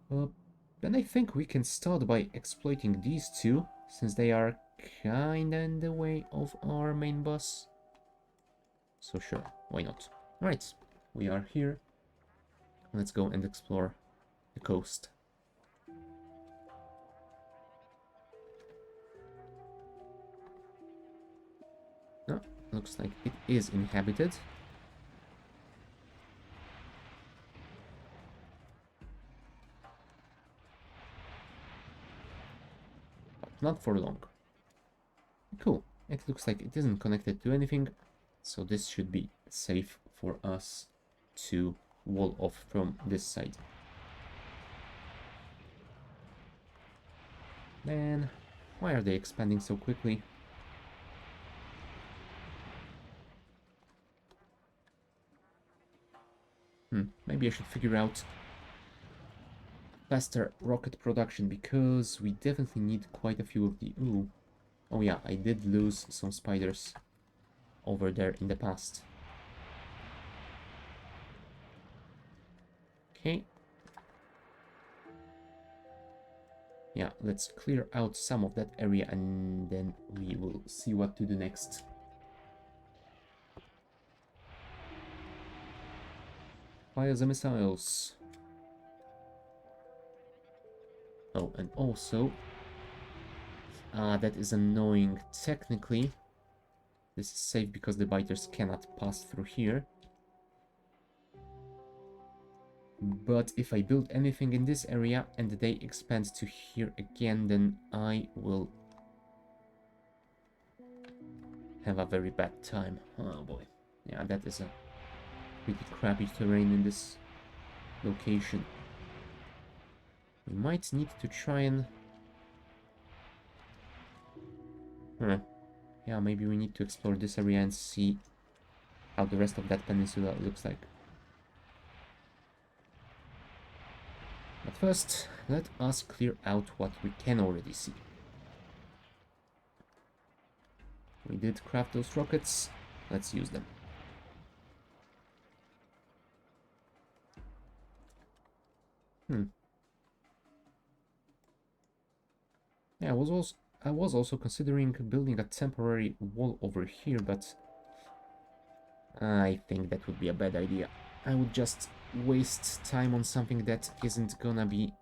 Then I think we can start by exploiting these two, since they are kinda in the way of our main bus. So sure, why not? Alright, we are here. Let's go and explore the coast. Oh, looks like it is inhabited. But not for long. Cool. It looks like it isn't connected to anything, so this should be safe for us to wall off from this side. Man, why are they expanding so quickly? Maybe I should figure out faster rocket production, because we definitely need quite a few of the... Ooh. Oh yeah, I did lose some spiders over there in the past. Okay. Yeah, let's clear out some of that area and then we will see what to do next. Fire the missiles. Oh, and also... that is annoying. Technically, this is safe because the biters cannot pass through here. But if I build anything in this area and they expand to here again, then I will have a very bad time. Oh boy. Yeah, that is a pretty crappy terrain in this location. We might need to try and... Yeah, maybe we need to explore this area and see how the rest of that peninsula looks like. But first, let us clear out what we can already see. We did craft those rockets. Let's use them. Yeah, I was also considering building a temporary wall over here, but I think that would be a bad idea. I would just waste time on something that isn't gonna be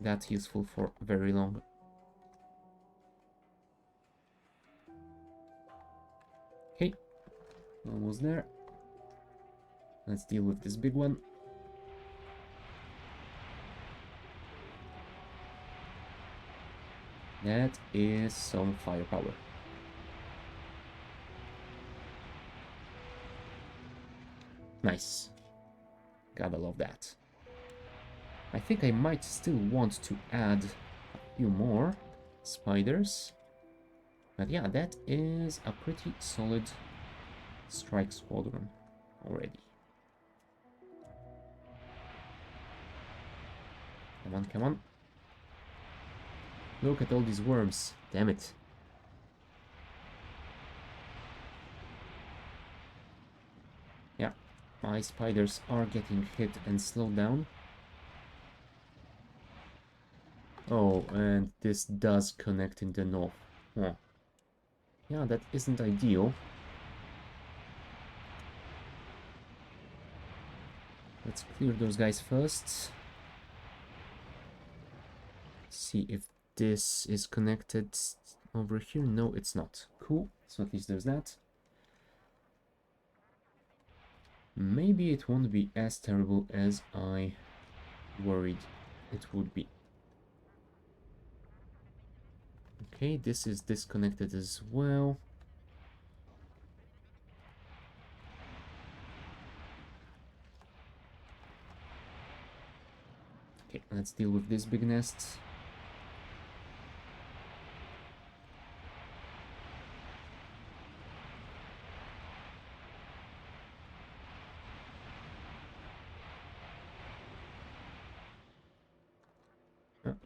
that useful for very long. Okay, almost there. Let's deal with this big one. That is some firepower. Nice. Gotta love that. I think I might still want to add a few more spiders. But yeah, that is a pretty solid strike squadron already. Come on, come on. Look at all these worms. Damn it. Yeah, my spiders are getting hit and slowed down. Oh, and this does connect in the north. Huh. Yeah, that isn't ideal. Let's clear those guys first. See if this is connected over here. No, it's not. Cool. So at least there's that. Maybe it won't be as terrible as I worried it would be. Okay, this is disconnected as well. Okay, let's deal with this big nest.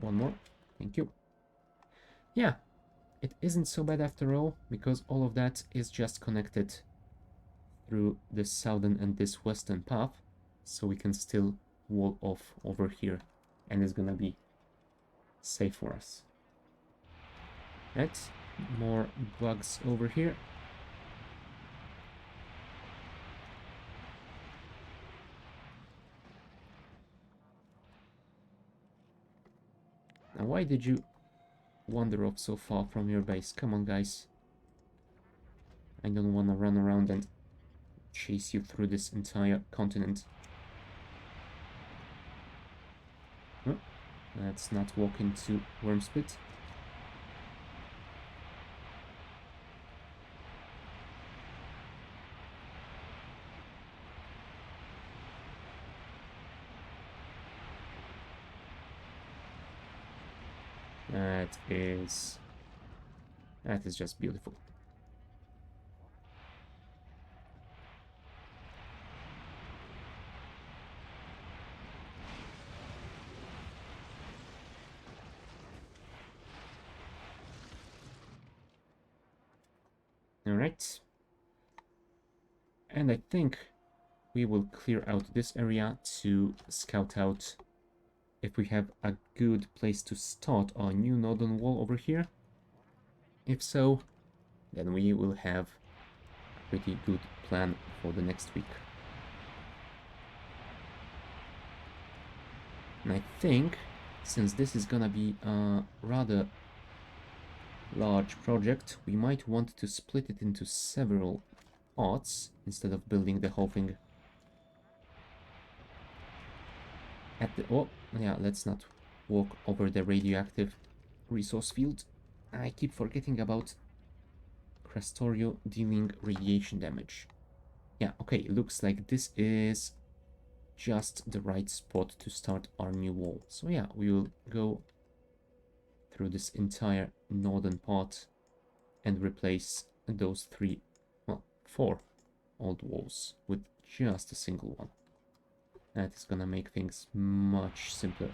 One more. Thank you. Yeah, it isn't so bad after all, because all of that is just connected through this southern and this western path, so we can still wall off over here, and it's gonna be safe for us. Right, more bugs over here. Now, why did you wander off so far from your base? Come on, guys. I don't want to run around and chase you through this entire continent. Oh, let's not walk into Wormspit. That is just beautiful. All right. And I think we will clear out this area to scout out if we have a good place to start our new northern wall over here. If so, then we will have a pretty good plan for the next week. And I think, since this is gonna be a rather large project, we might want to split it into several parts instead of building the whole thing at the... Oh, yeah, let's not walk over the radioactive resource field. I keep forgetting about Krastorio dealing radiation damage. Yeah, okay, looks like this is just the right spot to start our new wall. So yeah, we will go through this entire northern part and replace those four old walls with just a single one. That is gonna make things much simpler.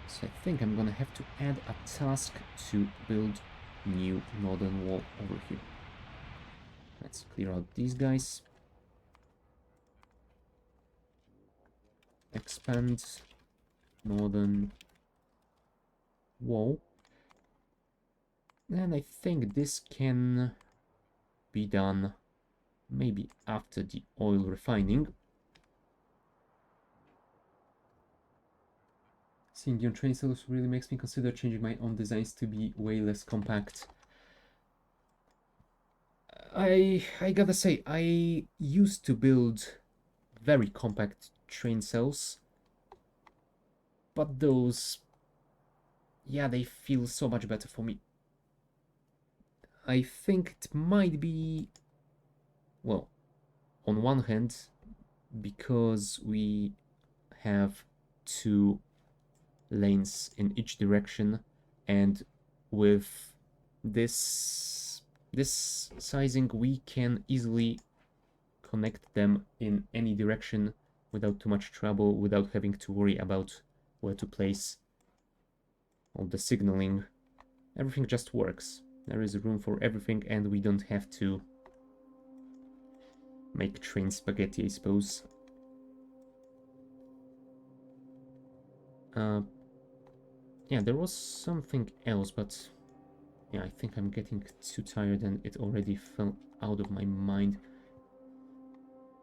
So I think I'm gonna have to add a task to build new northern wall over here. Let's clear out these guys. Expand northern wall. And I think this can be done maybe after the oil refining. Seeing your train cells really makes me consider changing my own designs to be way less compact. I gotta say, I used to build very compact train cells, but those, yeah, they feel so much better for me. I think it might be, well, on one hand, because we have two lanes in each direction, and with this sizing we can easily connect them in any direction without too much trouble, without having to worry about where to place all the signaling. Everything just works. There is room for everything, and we don't have to make train spaghetti, I suppose. Yeah, there was something else, but yeah, I think I'm getting too tired and it already fell out of my mind.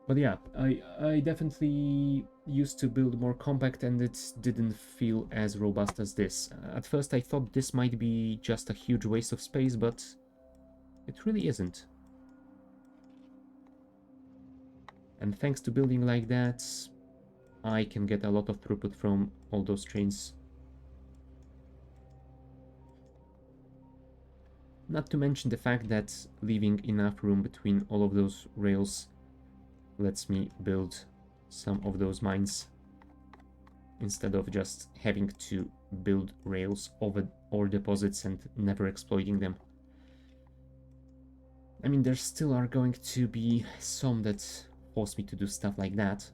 But yeah, I definitely used to build more compact and it didn't feel as robust as this. At first I thought this might be just a huge waste of space, but it really isn't. And thanks to building like that, I can get a lot of throughput from all those trains. Not to mention the fact that leaving enough room between all of those rails lets me build some of those mines instead of just having to build rails over ore deposits and never exploiting them. I mean, there still are going to be some that force me to do stuff like that,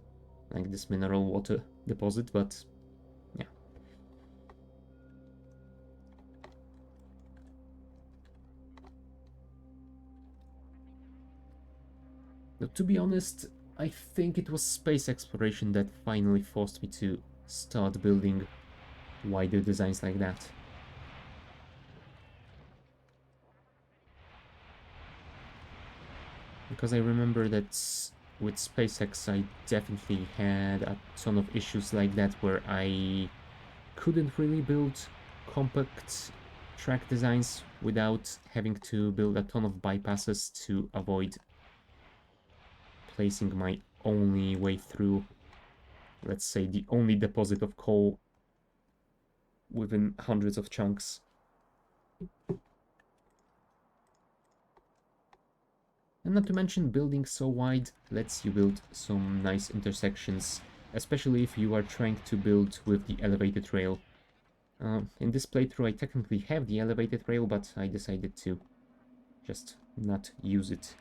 like this mineral water deposit, but yeah. Now, to be honest, I think it was space exploration that finally forced me to start building wider designs like that. Because I remember that with SpaceX I definitely had a ton of issues like that where I couldn't really build compact track designs without having to build a ton of bypasses to avoid placing my only way through, let's say, the only deposit of coal within hundreds of chunks. And not to mention, building so wide lets you build some nice intersections, especially if you are trying to build with the elevated rail. In this playthrough I technically have the elevated rail, but I decided to just not use it.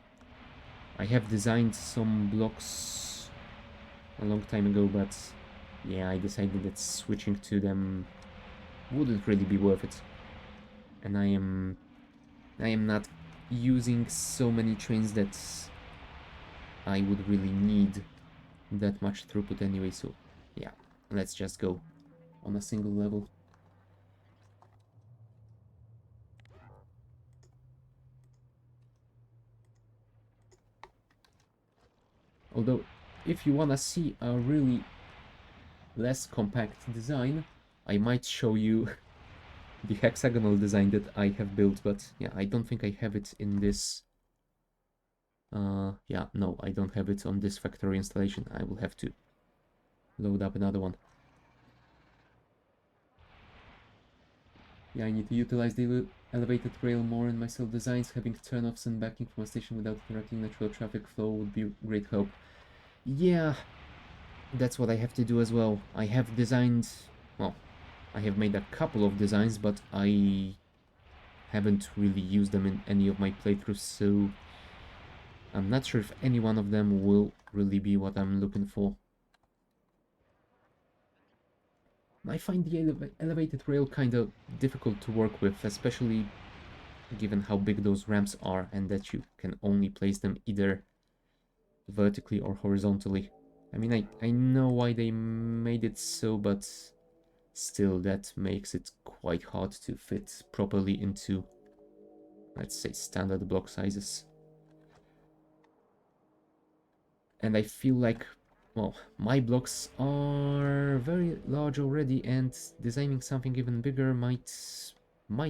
I have designed some blocks a long time ago, but yeah, I decided that switching to them wouldn't really be worth it. And I am not using so many trains that I would really need that much throughput anyway, so yeah, let's just go on a single level. Although, if you wanna see a really less compact design, I might show you the hexagonal design that I have built, but yeah, I don't think I have it in this. Yeah, no, I don't have it on this Factorio installation. I will have to load up another one. Yeah, I need to utilize the elevated rail more in my self-designs. Having turn-offs and backing from a station without interrupting natural traffic flow would be great help. Yeah, that's what I have to do as well. I have designed, well, I have made a couple of designs, but I haven't really used them in any of my playthroughs, so I'm not sure if any one of them will really be what I'm looking for. I find the elevated rail kind of difficult to work with, especially given how big those ramps are and that you can only place them either vertically or horizontally. I mean, I know why they made it so, but still that makes it quite hard to fit properly into, let's say, standard block sizes. And I feel like, well, my blocks are very large already, and designing something even bigger might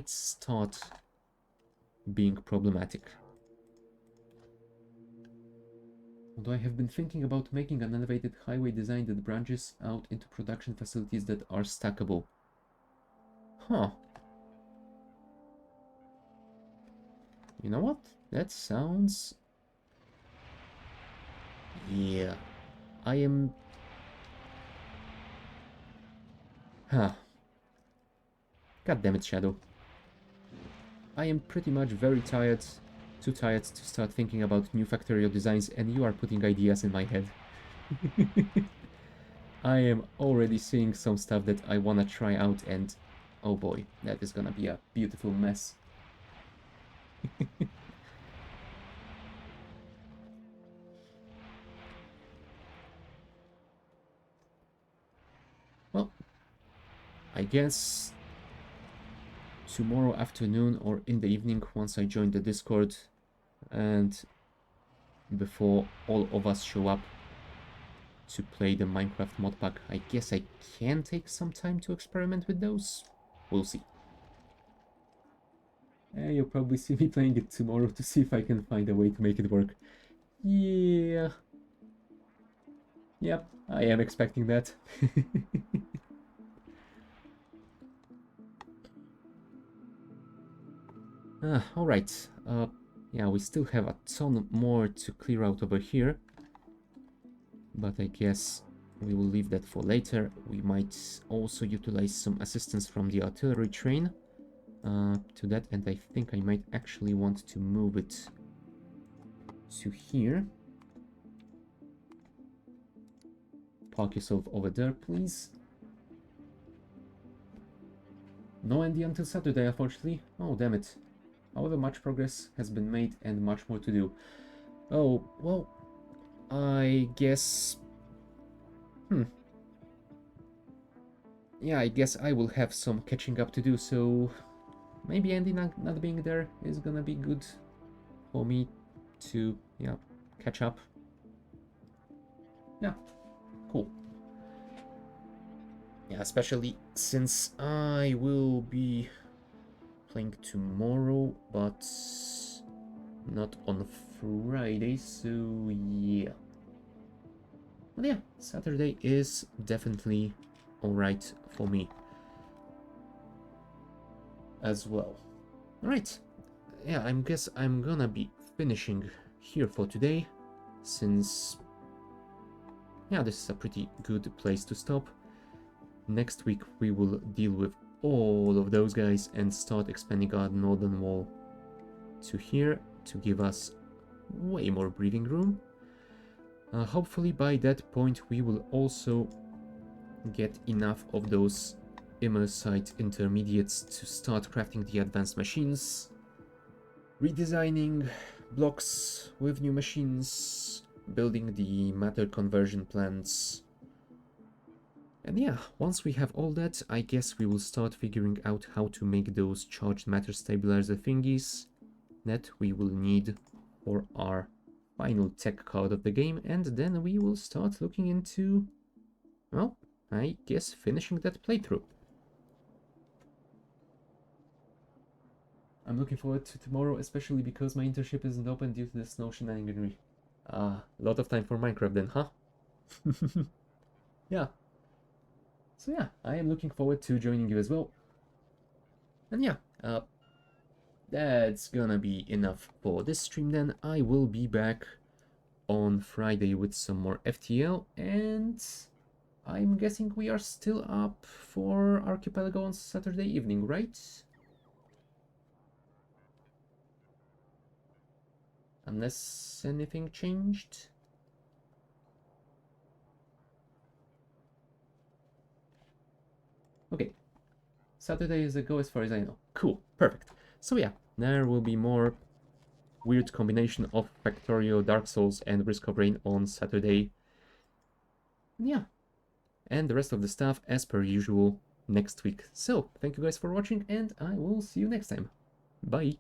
start being problematic. Although I have been thinking about making an elevated highway design that branches out into production facilities that are stackable. Huh. You know what? That sounds... Yeah. I am... Huh. God damn it, Shadow. I am pretty much very tired. Too tired to start thinking about new Factorio designs, and you are putting ideas in my head. I am already seeing some stuff that I wanna try out, and oh boy, that is gonna be a beautiful mess. Well, I guess tomorrow afternoon or in the evening once I join the Discord and before all of us show up to play the Minecraft mod pack, I guess I can take some time to experiment with those. We'll see. You'll probably see me playing it tomorrow to see if I can find a way to make it work. Yeah. Yep, I am expecting that. Alright. Yeah, we still have a ton more to clear out over here. But I guess we will leave that for later. We might also utilize some assistance from the artillery train to that, and I think I might actually want to move it to here. Park yourself over there, please. No Andy until Saturday, unfortunately. Oh, damn it. However, much progress has been made and much more to do. Oh, well, I guess... Yeah, I guess I will have some catching up to do, so... Maybe Andy not being there is gonna be good for me to, yeah, catch up. Yeah, cool. Yeah, especially since I will be playing tomorrow, but not on Friday, so yeah. But yeah, Saturday is definitely alright for me as well. Alright, yeah, I guess I'm gonna be finishing here for today, since, yeah, this is a pretty good place to stop. Next week we will deal with all of those guys and start expanding our northern wall to here to give us way more breathing room. Hopefully by that point we will also get enough of those immersite intermediates to start crafting the advanced machines, redesigning blocks with new machines, building the matter conversion plants. And yeah, once we have all that, I guess we will start figuring out how to make those charged matter stabilizer thingies that we will need for our final tech card of the game, and then we will start looking into, well, I guess finishing that playthrough. I'm looking forward to tomorrow, especially because my internship isn't open due to the snow shenaniganry. A lot of time for Minecraft then, huh? Yeah. So yeah, I am looking forward to joining you as well. And yeah, that's gonna be enough for this stream then. I will be back on Friday with some more FTL, and I'm guessing we are still up for Archipelago on Saturday evening, right? Unless anything changed. Okay, Saturday is a go as far as I know. Cool, perfect. So yeah, there will be more weird combination of Factorio, Dark Souls, and Risk of Rain on Saturday. Yeah, and the rest of the stuff as per usual next week. So, thank you guys for watching, and I will see you next time. Bye!